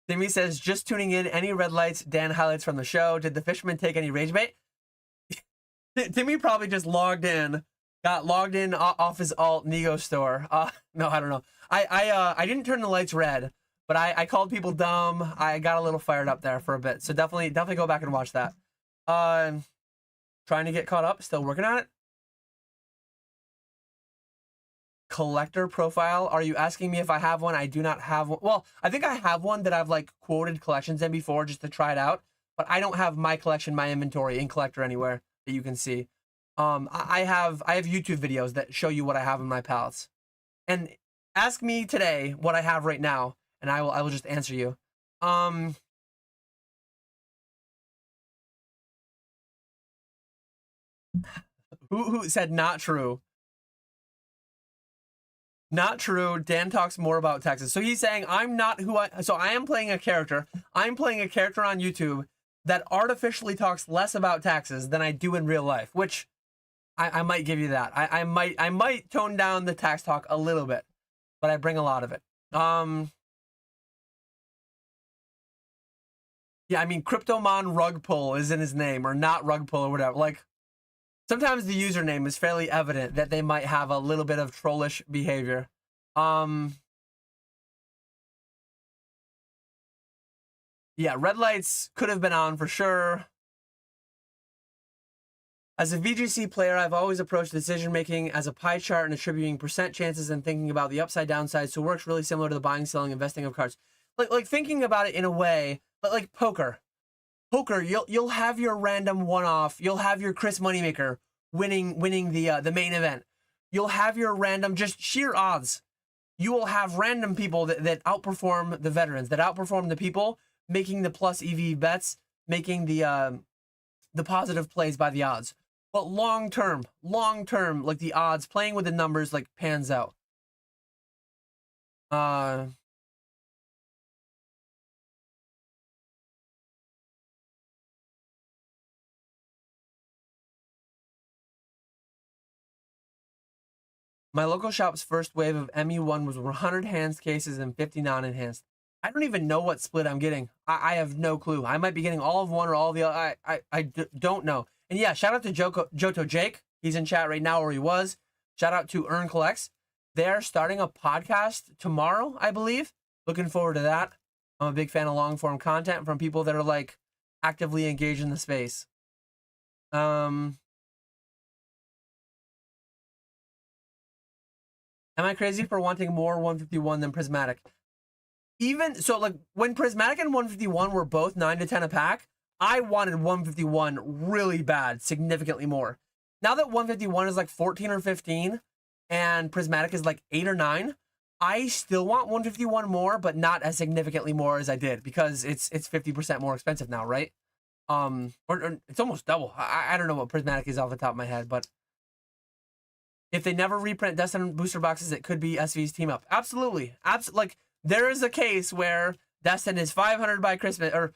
Timmy says, just tuning in, any red lights, Dan highlights from the show. Did the fisherman take any rage bait? Timmy probably just logged in, got logged in off his alt Nego Store. No, I don't know. I didn't turn the lights red, but I called people dumb. I got a little fired up there for a bit. So definitely go back and watch that. Trying to get caught up, still working on it. Collector profile, are you asking me if I have one? I do not have one. Well, I think I have one that I've like quoted collections in before just to try it out, but I don't have my collection, my inventory in collector anywhere that you can see. I have YouTube videos that show you what I have in my pallets. And ask me today what I have right now, and I will just answer you. Who said not true? Not true. Dan talks more about taxes. So he's saying I'm not who I... So I am playing a character. I'm playing a character on YouTube that artificially talks less about taxes than I do in real life, which I might give you that. I might tone down the tax talk a little bit, but I bring a lot of it. Yeah, I mean, Cryptomon Rug Pull is in his name, or not Rug Pull or whatever. Like, sometimes the username is fairly evident that they might have a little bit of trollish behavior. Yeah, red lights could have been on for sure. As a VGC player, I've always approached decision-making as a pie chart and attributing percent chances and thinking about the upside downside, so it works really similar to the buying, selling, investing of cards. Like thinking about it in a way, but like poker. Poker, you'll have your random one-off, you'll have your Chris Moneymaker winning the main event. You'll have your random, just sheer odds. You will have random people that outperform the veterans, that outperform the people making the plus EV bets, making the positive plays by the odds. But long term, like the odds, playing with the numbers, like pans out. My local shop's first wave of MU1 was 100 hands cases and 50 non-enhanced. I don't even know what split I'm getting. I have no clue. I might be getting all of one or all of the other. I don't know. And yeah, shout out to Joto Jake. He's in chat right now, or he was. Shout out to Earn Collects. They're starting a podcast tomorrow, I believe. Looking forward to that. I'm a big fan of long form content from people that are like actively engaged in the space. Am I crazy for wanting more 151 than prismatic? even so, like when Prismatic and 151 were both 9 to 10 a pack, I wanted 151 really bad, significantly more. Now that 151 is like 14 or 15 and Prismatic is like 8 or 9, I still want 151 more, but not as significantly more as I did because it's 50% more expensive now, right? Or it's almost double. I don't know what Prismatic is off the top of my head, but if they never reprint Destined booster boxes, it could be SV's team up. Absolutely. Like, there is a case where Destined is 500 by Christmas, or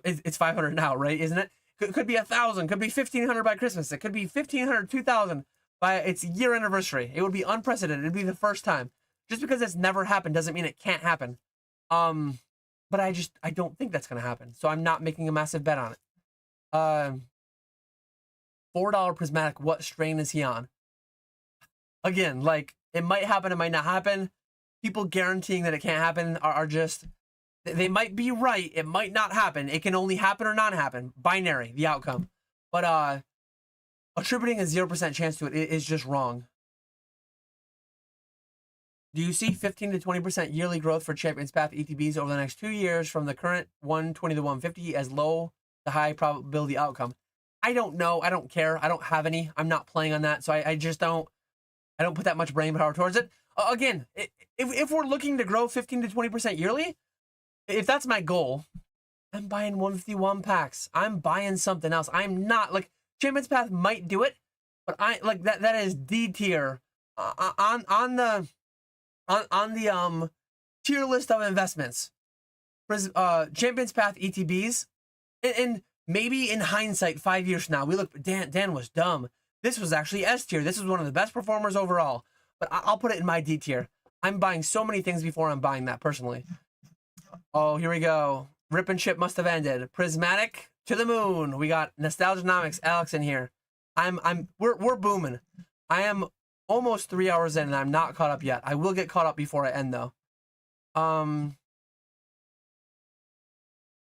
it's 500 now, right? Isn't it? Could be 1,000, could be 1,500 by Christmas. It could be 1,500, 2,000 by its year anniversary. It would be unprecedented. It'd be the first time. Just because it's never happened doesn't mean it can't happen. But I don't think that's going to happen. So I'm not making a massive bet on it. $4 Prismatic, what strain is he on? Again, like, it might happen, it might not happen. People guaranteeing that it can't happen are just, they might be right, it might not happen. It can only happen or not happen. Binary, the outcome. But attributing a 0% chance to it is just wrong. Do you see 15 to 20% yearly growth for Champions Path ETBs over the next 2 years from the current 120 to 150 as low to high probability outcome? I don't know. I don't care. I don't have any. I'm not playing on that. So I just don't put that much brain power towards it. Again, if we're looking to grow 15 to 20% yearly, if that's my goal, I'm buying 151 packs. I'm buying something else. I'm not, like, Champions Path might do it, but I like that is D tier on the tier list of investments. Champions Path ETBs, and maybe in hindsight 5 years from now we look, Dan was dumb. This was actually S tier. This was one of the best performers overall. But I'll put it in my D tier. I'm buying so many things before I'm buying that personally. Oh, here we go. Rip and ship must have ended. Prismatic to the moon. We got Nostalgianomics Alex in here. We're booming. I am almost 3 hours in and I'm not caught up yet. I will get caught up before I end though.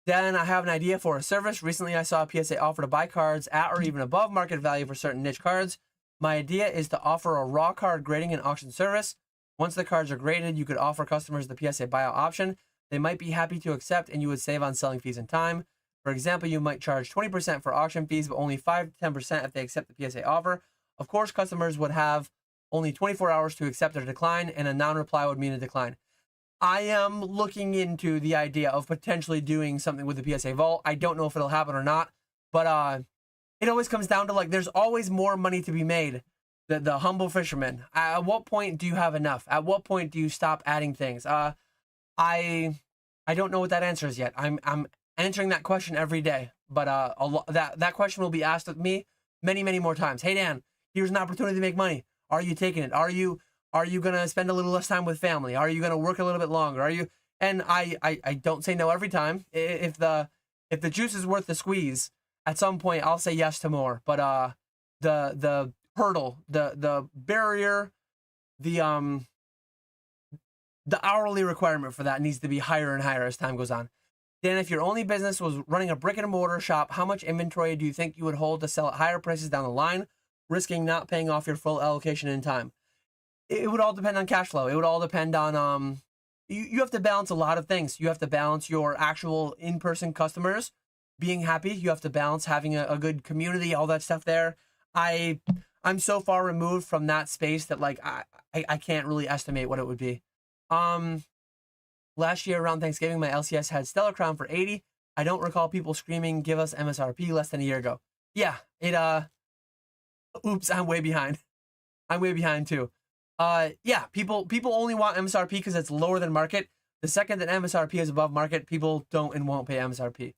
Then I have an idea for a service. Recently, I saw a PSA offer to buy cards at or even above market value for certain niche cards. My idea is to offer a raw card grading and auction service. Once the cards are graded, you could offer customers the PSA buyout option. They might be happy to accept, and you would save on selling fees and time. For example, you might charge 20% for auction fees, but only 5 to 10% if they accept the PSA offer. Of course, customers would have only 24 hours to accept or decline, and a non-reply would mean a decline. I am looking into the idea of potentially doing something with the PSA vault. I don't know if it'll happen or not, but it always comes down to, like, there's always more money to be made. The humble fisherman. At what point do you have enough? At what point do you stop adding things? I don't know what that answer is yet. I'm answering that question every day, but that question will be asked of me many more times. Hey Dan, here's an opportunity to make money. Are you taking it? Are you gonna spend a little less time with family? Are you gonna work a little bit longer? Are you? And I don't say no every time. If the juice is worth the squeeze, at some point I'll say yes to more. But the hurdle, the barrier, the hourly requirement for that needs to be higher and higher as time goes on. Dan, if your only business was running a brick and mortar shop, how much inventory do you think you would hold to sell at higher prices down the line, risking not paying off your full allocation in time? It would all depend on cash flow. It would all depend on you have to balance a lot of things. You have to balance your actual in-person customers being happy. You have to balance having a good community, all that stuff there. I'm so far removed from that space that, like, I can't really estimate what it would be. Last year around Thanksgiving, my LCS had Stellar Crown for 80. I don't recall people screaming, give us MSRP less than a year ago. Yeah, oops, I'm way behind. I'm way behind too. Yeah, people only want MSRP because it's lower than market. The second that MSRP is above market, people don't and won't pay MSRP.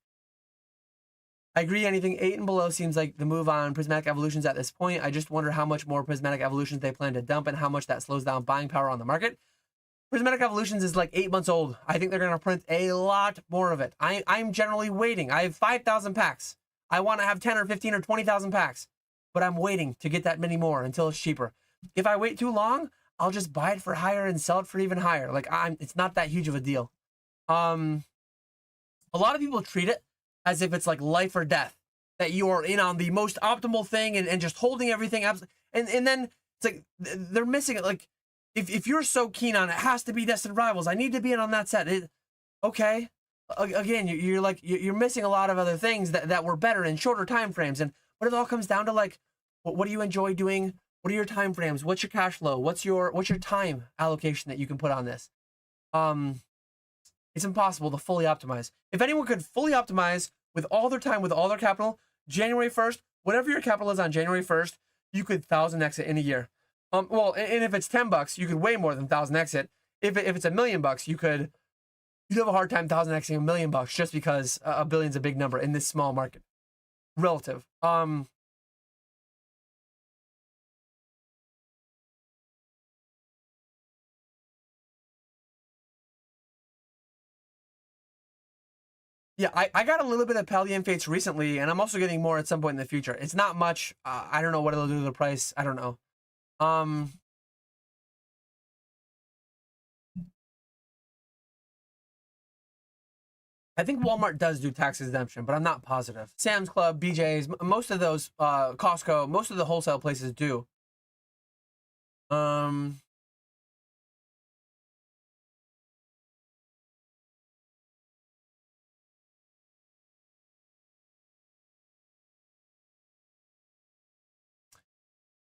I agree, anything 8 and below seems like the move on Prismatic Evolutions at this point. I just wonder how much more Prismatic Evolutions they plan to dump and how much that slows down buying power on the market. Prismatic Evolutions is like 8 months old. I think they're going to print a lot more of it. I'm generally waiting. I have 5,000 packs. I want to have 10 or 15 or 20,000 packs, but I'm waiting to get that many more until it's cheaper. If I wait too long, I'll just buy it for higher and sell it for even higher. Like, it's not that huge of a deal. A lot of people treat it as if it's like life or death, that you are in on the most optimal thing and just holding everything up. And then it's like they're missing it. Like, if you're so keen on it, has to be Destined Rivals. I need to be in on that set. Okay, again, you're like you're missing a lot of other things that were better in shorter time frames. And what it all comes down to, like, what do you enjoy doing? What are your time frames? What's your cash flow? What's your time allocation that you can put on this? Um, it's impossible to fully optimize. If anyone could fully optimize with all their time, with all their capital, January 1st, whatever your capital is on January 1st, you could 1,000x it in a year. Well, and if it's $10, you could way more than 1,000x it. If it's $1 million, you'd have a hard time 1,000xing $1 million just because a billion's a big number in this small market. Relative. Yeah, I got a little bit of Paldean Fates recently, and I'm also getting more at some point in the future. It's not much. I don't know what it'll do to the price. I don't know. I think Walmart does do tax exemption, but I'm not positive. Sam's Club, BJ's, most of those, Costco, most of the wholesale places do.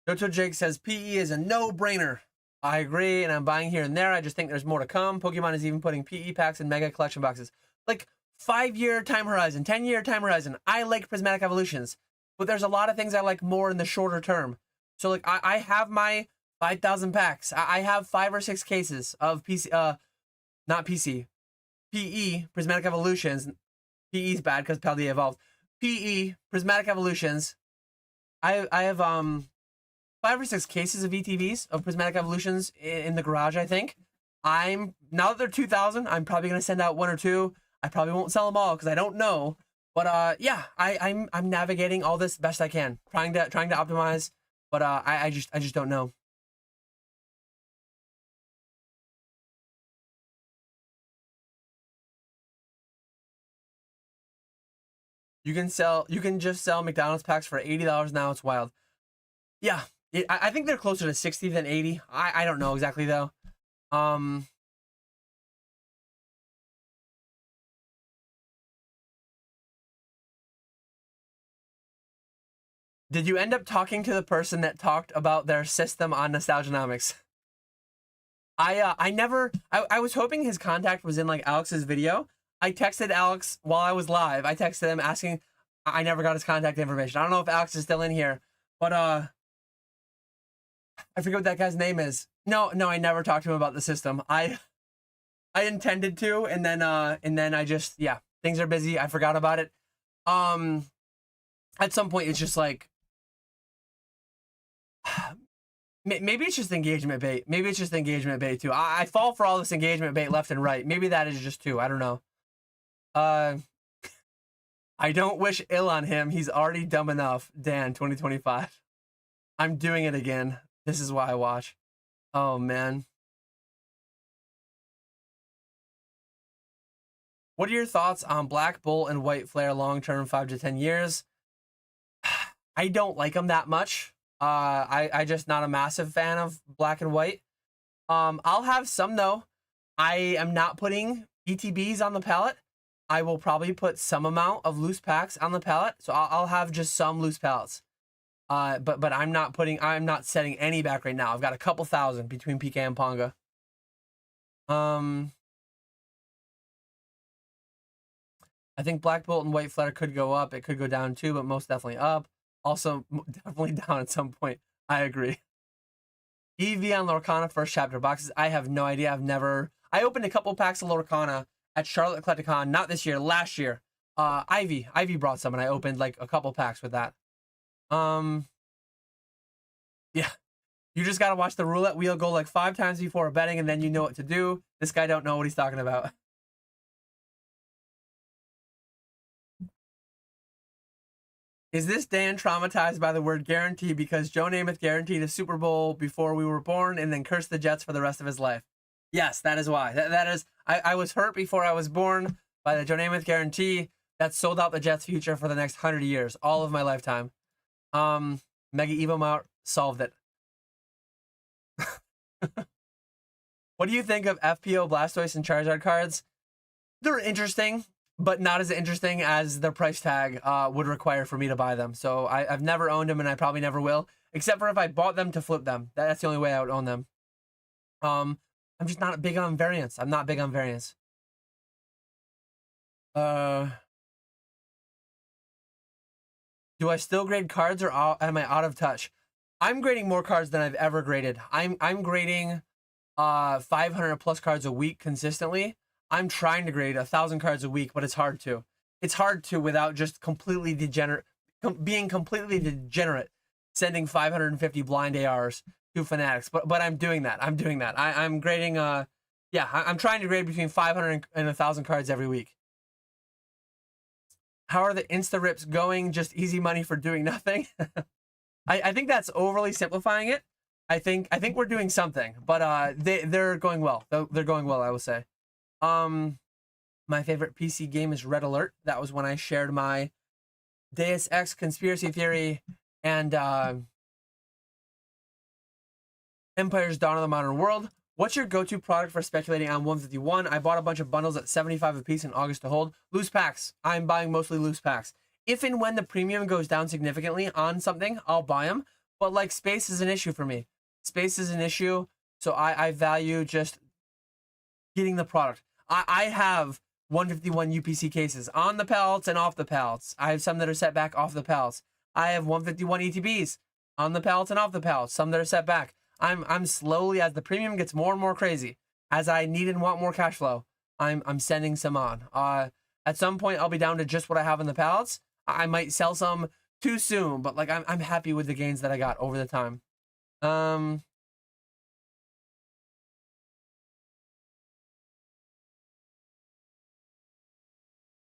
Jojo Jake says PE is a no-brainer. I agree, and I'm buying here and there. I just think there's more to come. Pokemon is even putting PE packs in mega collection boxes. Like 5-year time horizon, 10-year time horizon. I like prismatic evolutions, but there's a lot of things I like more in the shorter term. So like I have my 5,000 packs. I have 5 or 6 cases of PC, not PC, PE, prismatic evolutions. PE is bad because Paldea evolved. PE, prismatic evolutions. I have 5 or 6 cases of ETVs of prismatic evolutions in the garage. I think I'm now that they're 2,000. I'm probably gonna send out 1 or 2. I probably won't sell them all because I don't know. But yeah, I'm navigating all this best I can, trying to optimize. But I just don't know. You can just sell McDonald's packs for $80 now. It's wild. Yeah, I think they're closer to 60 than 80. I don't know exactly though. Um, did you end up talking to the person that talked about their system on Nostalgianomics? I never. I was hoping his contact was in like Alex's video. I texted Alex while I was live. I texted him asking. I never got his contact information. I don't know if Alex is still in here, but I forget what that guy's name is. No, I never talked to him about the system. I intended to, and then I just, yeah, things are busy. I forgot about it. At some point, it's just like maybe it's just engagement bait. Maybe it's just engagement bait too. I fall for all this engagement bait left and right. Maybe that is just too. I don't know. Uh, I don't wish ill on him. He's already dumb enough. Dan, 2025. I'm doing it again. This is why I watch. Oh man. What are your thoughts on Black Bull and White Flare long term, 5 to 10 years? I don't like them that much. I just not a massive fan of black and white. I'll have some though. I am not putting ETBs on the pallet. I will probably put some amount of loose packs on the pallet, so I'll have just some loose pallets. But I'm not setting any back right now. I've got a couple thousand between PK and Ponga. I think Black Bolt and White Flare could go up. It could go down too, but most definitely up. Also, definitely down at some point. I agree. EV on Lorcana first chapter boxes. I have no idea. I opened a couple packs of Lorcana at Charlotte Collecticon, not this year, last year. Ivy brought some, and I opened like a couple packs with that. Yeah. You just gotta watch the roulette wheel go like 5 times before betting, and then you know what to do. This guy don't know what he's talking about. Is this Dan traumatized by the word guarantee because Joe Namath guaranteed a Super Bowl before we were born and then cursed the Jets for the rest of his life? Yes, that is why. That is, I was hurt before I was born by the Joe Namath guarantee that sold out the Jets' future for the next 100 years, all of my lifetime. Mega Evo Mount solved it. What do you think of FPO Blastoise and Charizard cards? They're interesting, but not as interesting as the price tag would require for me to buy them. So I've never owned them, and I probably never will, except for if I bought them to flip them. That's the only way I would own them. I'm just not big on variance. I'm not big on variance. Do I still grade cards, or am I out of touch? I'm grading more cards than I've ever graded. I'm grading 500 plus cards a week consistently. I'm trying to grade 1,000 cards a week, but it's hard to. It's hard to without just completely being completely degenerate, sending 550 blind ARs to fanatics. But I'm doing that. I'm doing that. I'm grading. Yeah, I'm trying to grade between 500 and 1,000 cards every week. How are the Insta rips going? Just easy money for doing nothing. I think that's overly simplifying it. I think we're doing something, but they're going well. They're going well, I will say. My favorite PC game is Red Alert. That was when I shared my Deus Ex conspiracy theory and Empire's Dawn of the Modern World. What's your go-to product for speculating on 151? I bought a bunch of bundles at 75 a piece in August to hold. Loose packs. I'm buying mostly loose packs. If and when the premium goes down significantly on something, I'll buy them. But like space is an issue for me. Space is an issue. So I value just getting the product. I have 151 UPC cases on the pallets and off the pallets. I have some that are set back off the pallets. I have 151 ETBs on the pallets and off the pallets. Some that are set back. I'm slowly, as the premium gets more and more crazy, as I need and want more cash flow, I'm sending some on. At some point, I'll be down to just what I have in the pallets. I might sell some too soon, but like I'm happy with the gains that I got over the time.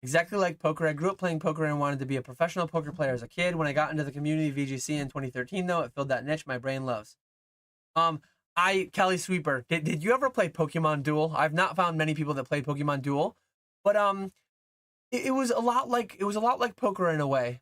Exactly like poker. I grew up playing poker and wanted to be a professional poker player as a kid. When I got into the community VGC in 2013, though, it filled that niche my brain loves. Kelly Sweeper, did you ever play Pokemon Duel? I've not found many people that play Pokemon Duel, but it was a lot like poker in a way,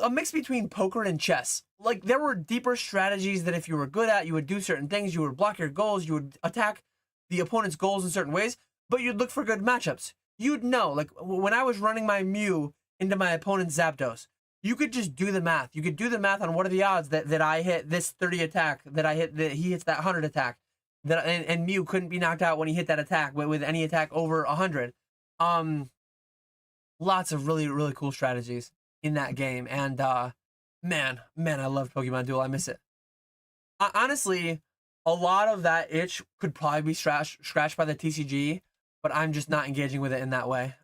a mix between poker and chess. Like there were deeper strategies that if you were good at, you would do certain things. You would block your goals. You would attack the opponent's goals in certain ways, but you'd look for good matchups. You'd know, like when I was running my Mew into my opponent's Zapdos, you could just do the math. You could do the math on what are the odds that I hit this 30 attack, that he hits that 100 attack, and Mew couldn't be knocked out when he hit that attack with any attack over 100. Lots of really, really cool strategies in that game. And man, I love Pokemon Duel. I miss it. Honestly, a lot of that itch could probably be scratched by the TCG, but I'm just not engaging with it in that way.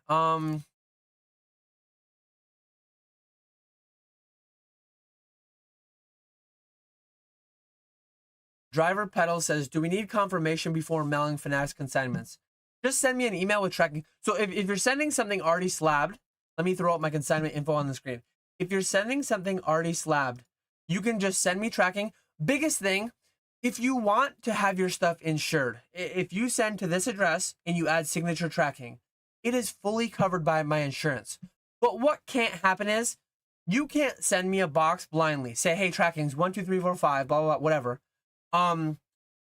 Driver Pedal says, do we need confirmation before mailing Fanatics consignments? Just send me an email with tracking. So if you're sending something already slabbed, let me throw up my consignment info on the screen. If you're sending something already slabbed, you can just send me tracking. Biggest thing, if you want to have your stuff insured, if you send to this address and you add signature tracking, it is fully covered by my insurance. But what can't happen is you can't send me a box blindly. Say, hey, tracking's 1, 2, 3, 4, 5, blah, blah, blah, whatever.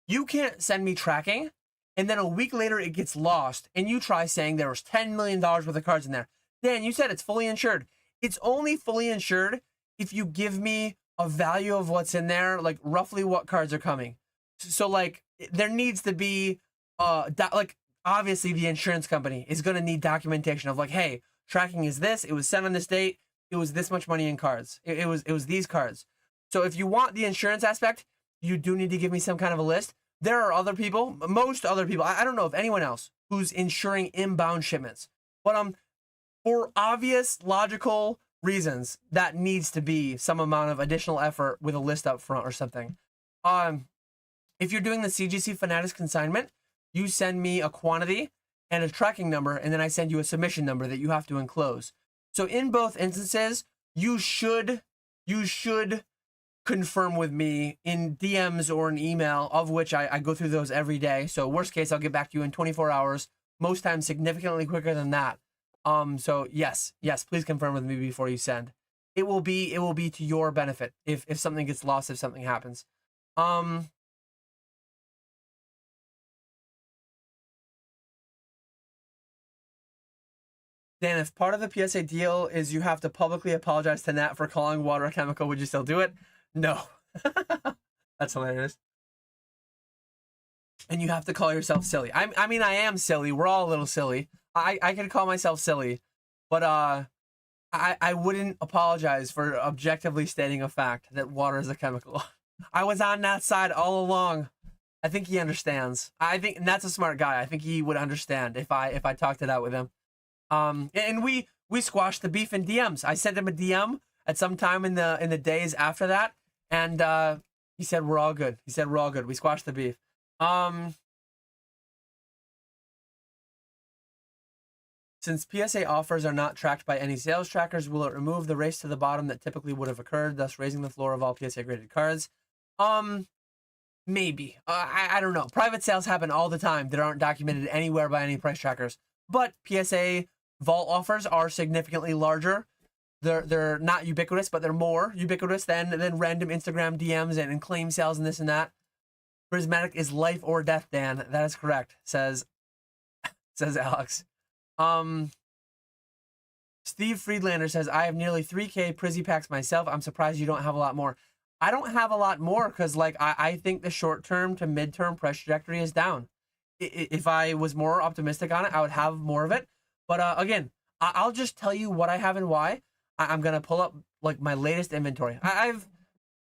You can't send me tracking and then a week later it gets lost and you try saying there was $10 million worth of cards in there. Dan, you said it's fully insured. It's only fully insured if you give me a value of what's in there, like roughly what cards are coming. So like there needs to be like obviously the insurance company is going to need documentation of like, hey, tracking is this, it was sent on this date, it was this much money in cards. It was these cards. So if you want the insurance aspect, you do need to give me some kind of a list. There are other people, most other people, I don't know if anyone else who's insuring inbound shipments, but for obvious logical reasons, that needs to be some amount of additional effort with a list up front or something. If you're doing the CGC Fanatics consignment, you send me a quantity and a tracking number, and then I send you a submission number that you have to enclose. So in both instances, you should confirm with me in DMs or an email, of which I go through those every day. So worst case, I'll get back to you in 24 hours, most times significantly quicker than that. So yes, please confirm with me before you send. It will be to your benefit if something gets lost, if something happens. Dan, if part of the PSA deal is you have to publicly apologize to Nat for calling water a chemical, would you still do it? No. That's hilarious. And you have to call yourself silly. I mean, I am silly. We're all a little silly. I can call myself silly, but I wouldn't apologize for objectively stating a fact that water is a chemical. I was on that side all along. I think he understands. I think Nat's a smart guy. I think he would understand if I talked it out with him. And we squashed the beef in DMs. I sent him a DM at some time in the days after that, and he said we're all good. He said we're all good. We squashed the beef. Since PSA offers are not tracked by any sales trackers, will it remove the race to the bottom that typically would have occurred, thus raising the floor of all PSA graded cards? Maybe. I don't know. Private sales happen all the time that aren't documented anywhere by any price trackers. But PSA vault offers are significantly larger. They're not ubiquitous, but they're more ubiquitous than random Instagram DMs and claim sales and this and that. Prismatic is life or death, Dan. That is correct, says Alex. Steve Friedlander says, I have nearly 3K Prizzy packs myself. I'm surprised you don't have a lot more. I don't have a lot more because, like, I think the short-term to mid-term price trajectory is down. If I was more optimistic on it, I would have more of it. But again, I'll just tell you what I have and why. I'm going to pull up, like, my latest inventory. I've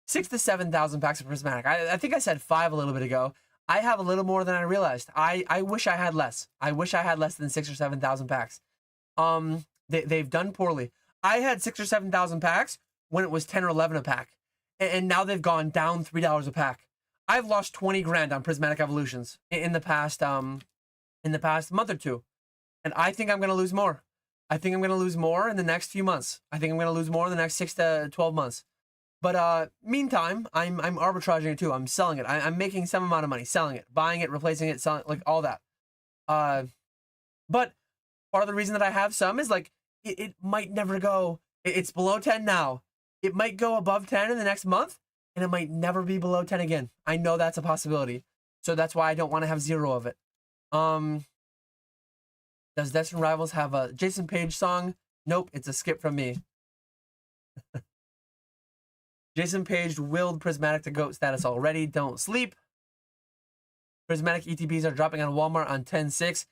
6,000 to 7,000 packs of Prismatic. I think I said 5 a little bit ago. I have a little more than I realized. I wish I had less. I wish I had less than 6,000 or 7,000 packs. They've done poorly. I had 6,000 or 7,000 packs when it was 10 or 11 a pack, and now they've gone down $3 a pack. I've lost 20 grand on Prismatic Evolutions in the past month or two, and I think I'm gonna lose more. I think I'm gonna lose more in the next few months. I think I'm gonna lose more in the next 6 to 12 months. But meantime, I'm arbitraging it too. I'm selling it. I'm making some amount of money selling it, buying it, replacing it, selling, like all that. But part of the reason that I have some is like it might never go. It's below 10 now. It might go above 10 in the next month, and it might never be below 10 again. I know that's a possibility, so that's why I don't want to have 0 of it. Does Destined Rivals have a Jason Page song? Nope, it's a skip from me. Jason Page willed Prismatic to GOAT status already. Don't sleep. Prismatic ETBs are dropping on Walmart on 10/6.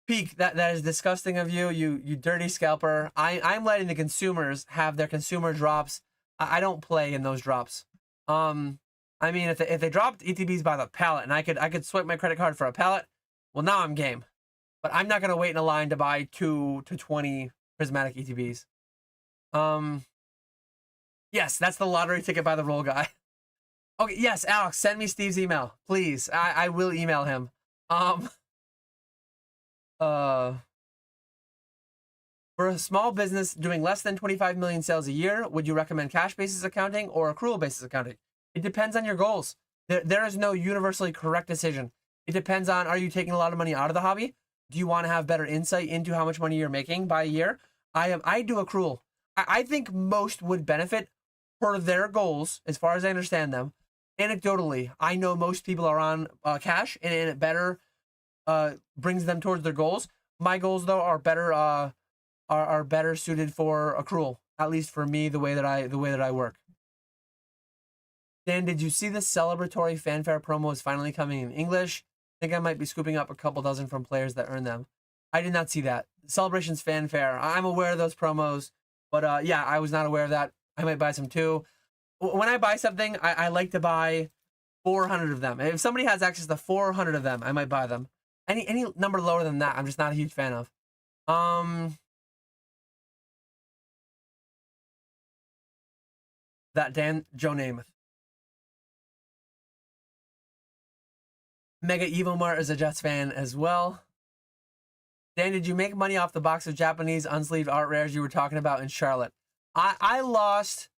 Peak, that is disgusting of you, you dirty scalper. I'm letting the consumers have their consumer drops. I don't play in those drops. I mean, if they dropped ETBs by the pallet and I could swipe my credit card for a pallet, well, now I'm game. But I'm not gonna wait in a line to buy 2 to 20 Prismatic ETBs. Yes, that's the lottery ticket by the roll guy. Okay, yes, Alex, send me Steve's email, please. I will email him. For a small business doing less than 25 million sales a year, would you recommend cash basis accounting or accrual basis accounting? It depends on your goals. There is no universally correct decision. It depends on, are you taking a lot of money out of the hobby? Do you want to have better insight into how much money you're making by a year? I do accrual. I think most would benefit for their goals, as far as I understand them. Anecdotally, I know most people are on cash, and it better brings them towards their goals. My goals, though, are better suited for accrual, at least for me, the way that I work. Dan, did you see the celebratory fanfare promo is finally coming in English? I think I might be scooping up a couple dozen from players that earn them. I did not see that. Celebrations fanfare. I'm aware of those promos, but yeah, I was not aware of that. I might buy some too. When I buy something, I like to buy 400 of them. If somebody has access to 400 of them, I might buy them. Any number lower than that, I'm just not a huge fan of. That Dan Joe Namath. Mega Evo Mart is a Jets fan as well. Dan, did you make money off the box of Japanese unsleeved art rares you were talking about in Charlotte? I lost,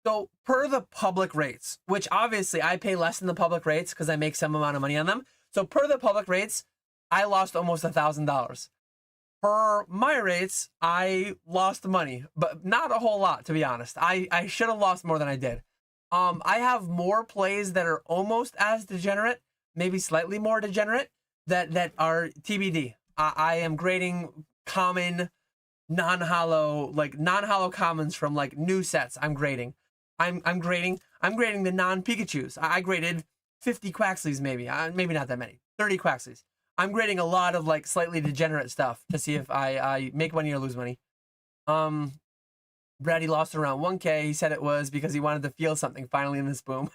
so per the public rates, which obviously I pay less than the public rates because I make some amount of money on them. So per the public rates, I lost almost $1,000. Per my rates, I lost money, but not a whole lot, to be honest. I should have lost more than I did. I have more plays that are almost as degenerate, maybe slightly more degenerate, that are TBD. I am grading common non-hollow, like non-hollow commons from like new sets. I'm grading. I'm grading the non-Pikachus. I graded 50 Quaxleys maybe. Maybe not that many. 30 Quaxleys. I'm grading a lot of like slightly degenerate stuff to see if I make money or lose money. Brady lost around 1K. He said it was because he wanted to feel something finally in this boom.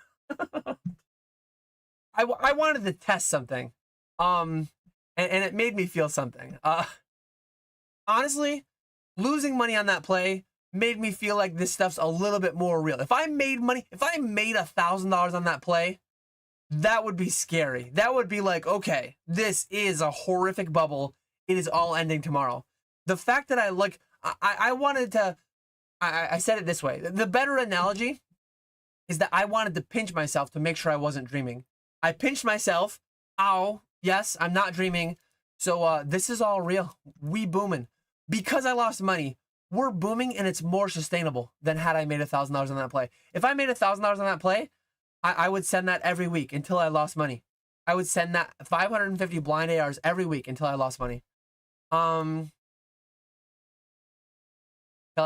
I wanted to test something. And it made me feel something. Honestly, losing money on that play made me feel like this stuff's a little bit more real. If I made money, if I made $1,000 on that play, that would be scary. That would be like, okay, this is a horrific bubble. It is all ending tomorrow. The fact that I wanted to, I said it this way. The better analogy is that I wanted to pinch myself to make sure I wasn't dreaming. I pinched myself. Ow. Yes, I'm not dreaming. So this is all real. We booming. Because I lost money, we're booming, and it's more sustainable than had I made $1,000 on that play. If I made $1,000 on that play, I would send that every week until I lost money. I would send that 550 blind ARs every week until I lost money. Kelly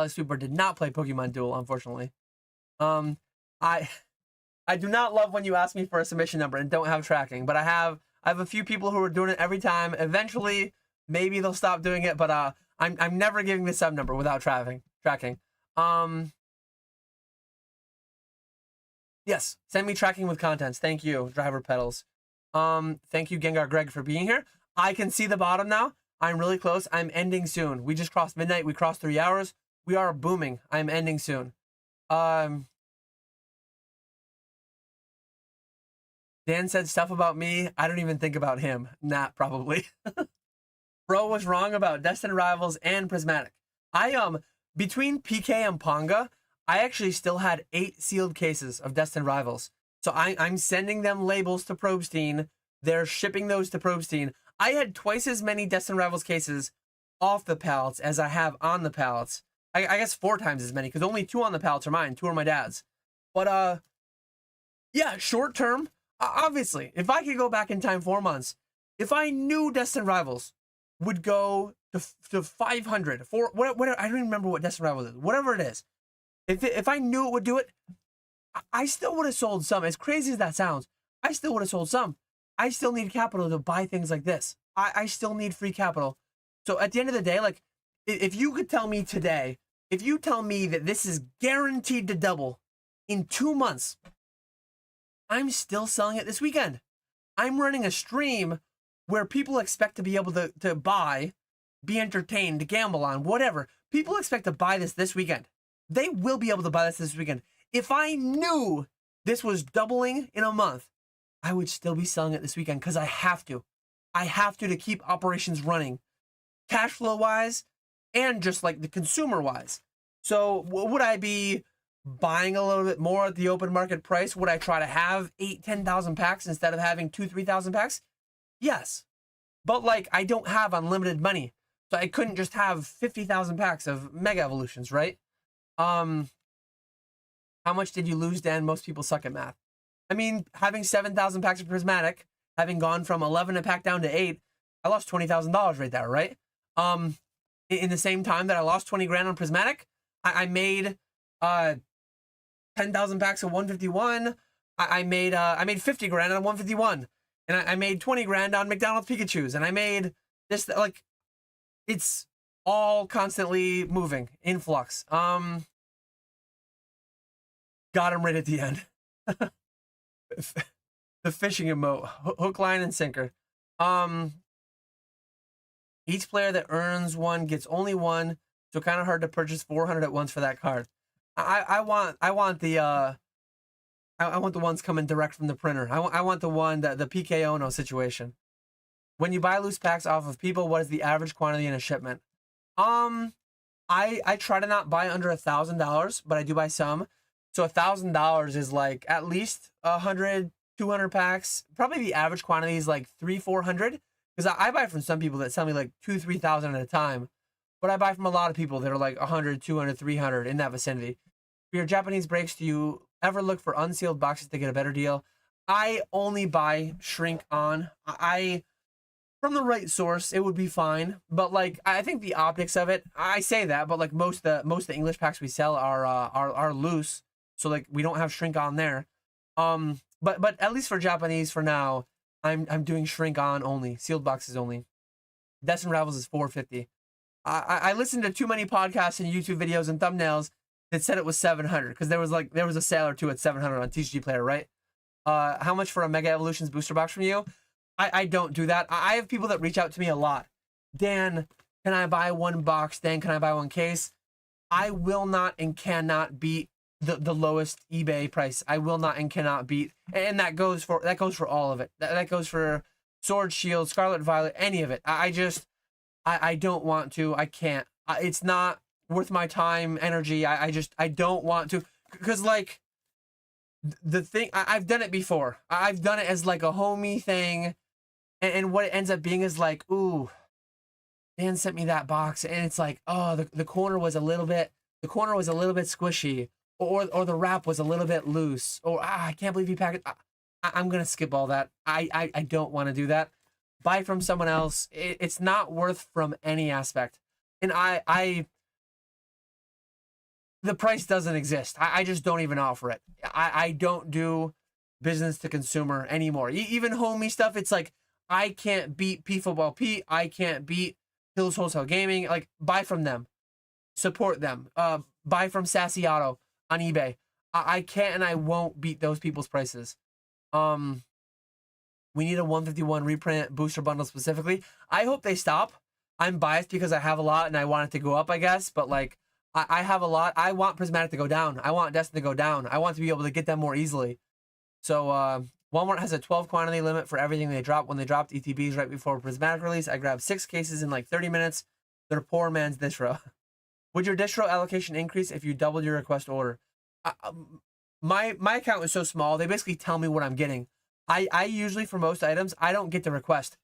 Super did not play Pokemon Duel, unfortunately. I do not love when you ask me for a submission number and don't have tracking, but I have a few people who are doing it every time. Eventually, maybe they'll stop doing it, but I'm never giving the sub number without tracking. Yes, send me tracking with contents. Thank you, Driver Pedals. Thank you, Gengar Greg, for being here. I can see the bottom now. I'm really close. I'm ending soon. We just crossed midnight. We crossed 3 hours. We are booming. I'm ending soon. Dan said stuff about me. I don't even think about him. Not probably. Bro was wrong about Destined Rivals and Prismatic. Between PK and Ponga, I actually still had 8 sealed cases of Destined Rivals. So I'm sending them labels to Probstein. They're shipping those to Probstein. I had twice as many Destined Rivals cases off the pallets as I have on the pallets. I guess 4 times as many, because only 2 on the pallets are mine. 2 are my dad's. But yeah, short term, obviously, if I could go back in time 4 months, if I knew Destined Rivals would go to 500, whatever, I don't even remember what Destined Rivals is, whatever it is. If I knew it would do it, I still would have sold some. As crazy as that sounds, I still would have sold some. I still need capital to buy things like this. I still need free capital. So at the end of the day, like, if you could tell me today, if you tell me that this is guaranteed to double in 2 months, I'm still selling it this weekend. I'm running a stream where people expect to be able to buy, be entertained, to gamble on, whatever. People expect to buy this weekend. They will be able to buy this weekend. If I knew this was doubling in a month, I would still be selling it this weekend because I have to. I have to keep operations running, cash flow wise, and just like the consumer wise. So would I be buying a little bit more at the open market price? Would I try to have 10,000 packs instead of having 3,000 packs? Yes. But like, I don't have unlimited money, so I couldn't just have 50,000 packs of Mega Evolutions, right? How much did you lose, Dan? Most people suck at math. I mean, having 7,000 packs of Prismatic, having gone from 11 a pack down to 8, I lost $20,000 right there, right? In the same time that I lost 20 grand on Prismatic, I made 10,000 packs of 151. I made 50 grand on 151, and I made 20 grand on McDonald's Pikachus, and I made this, like, it's all constantly moving in flux. Got him right at the end. The fishing emote, hook, line, and sinker. Each player that earns one gets only one, so kind of hard to purchase 400 at once for that card. I want the ones coming direct from the printer. I want the one that the PK Ono situation. When you buy loose packs off of people, what is the average quantity in a shipment? I try to not buy under $1,000, but I do buy some. So $1,000 is like at least 100, 200 packs. Probably the average quantity is like 300-400. Because I buy from some people that sell me like 2,000-3,000 at a time. But I buy from a lot of people that are like 100, 200, 300 in that vicinity. For your Japanese breaks, do you ever look for unsealed boxes to get a better deal? I only buy shrink on. from the right source, it would be fine. But like, I think the optics of it, I say that, but like most of the English packs we sell are loose, so like we don't have shrink on there. But at least for Japanese for now, I'm doing shrink on only, sealed boxes only. Destined Rivals is $450. I listened to too many podcasts and YouTube videos and thumbnails that said it was 700 because there was a sale or two at 700 on TCG Player, right? How much for a Mega Evolutions booster box from you? I don't do that. I have people that reach out to me a lot. Dan, can I buy one box? Dan, can I buy one case? I will not and cannot beat the lowest eBay price. I will not and cannot beat, and that goes for all of it. That goes for Sword, Shield, Scarlet, Violet, any of it. I don't want to. I can't. It's not worth my time, energy. I don't want to, because like the thing, I've done it before. I've done it as like a homie thing, and what it ends up being is like, ooh, Dan sent me that box, and it's like, oh, the corner was a little bit squishy, or the wrap was a little bit loose, or I can't believe you packed it. I'm gonna skip all that. I don't want to do that. Buy from someone else. It's not worth from any aspect, and the price doesn't exist. I just don't even offer it. I don't do business to consumer anymore. Even homie stuff, it's like, I can't beat P Football P. I can't beat Hills Wholesale Gaming. Like, buy from them. Support them. Buy from Sassy Auto on eBay. I can't and I won't beat those people's prices. We need a 151 reprint booster bundle specifically. I hope they stop. I'm biased because I have a lot and I want it to go up, I guess. But like, I have a lot. I want Prismatic to go down. I want Destined to go down. I want to be able to get them more easily. So Walmart has a 12 quantity limit for everything they drop. When they dropped ETBs right before Prismatic release, I grabbed 6 cases in like 30 minutes. They're poor man's distro. Would your distro allocation increase if you doubled your request order? My account is so small, they basically tell me what I'm getting. I usually, for most items, I don't get the request.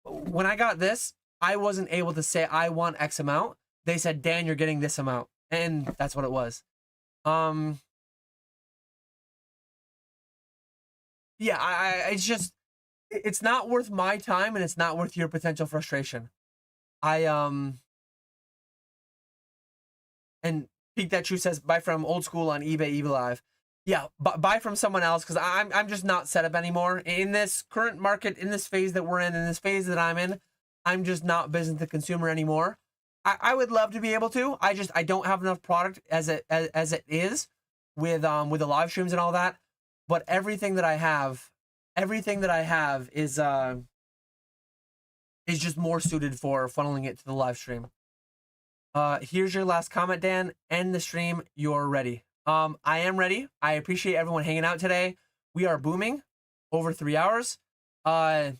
When I got this, I wasn't able to say I want X amount. They said, Dan, you're getting this amount. And that's what it was. Yeah, it's just, it's not worth my time and it's not worth your potential frustration. And Peak That True says, buy from Old School on eBay, Live. Yeah, buy from someone else, because I'm just not set up anymore. In this current market, in this phase that we're in this phase that I'm in, I'm just not business to consumer anymore. I would love to be able to. I don't have enough product as it is with the live streams and all that. But everything that I have is just more suited for funneling it to the live stream. Here's your last comment, Dan. End the stream. You're ready. I am ready. I appreciate everyone hanging out today. We are booming over 3 hours. Got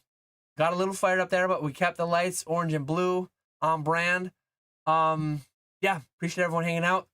a little fired up there, but we kept the lights orange and blue on brand. Yeah, appreciate everyone hanging out.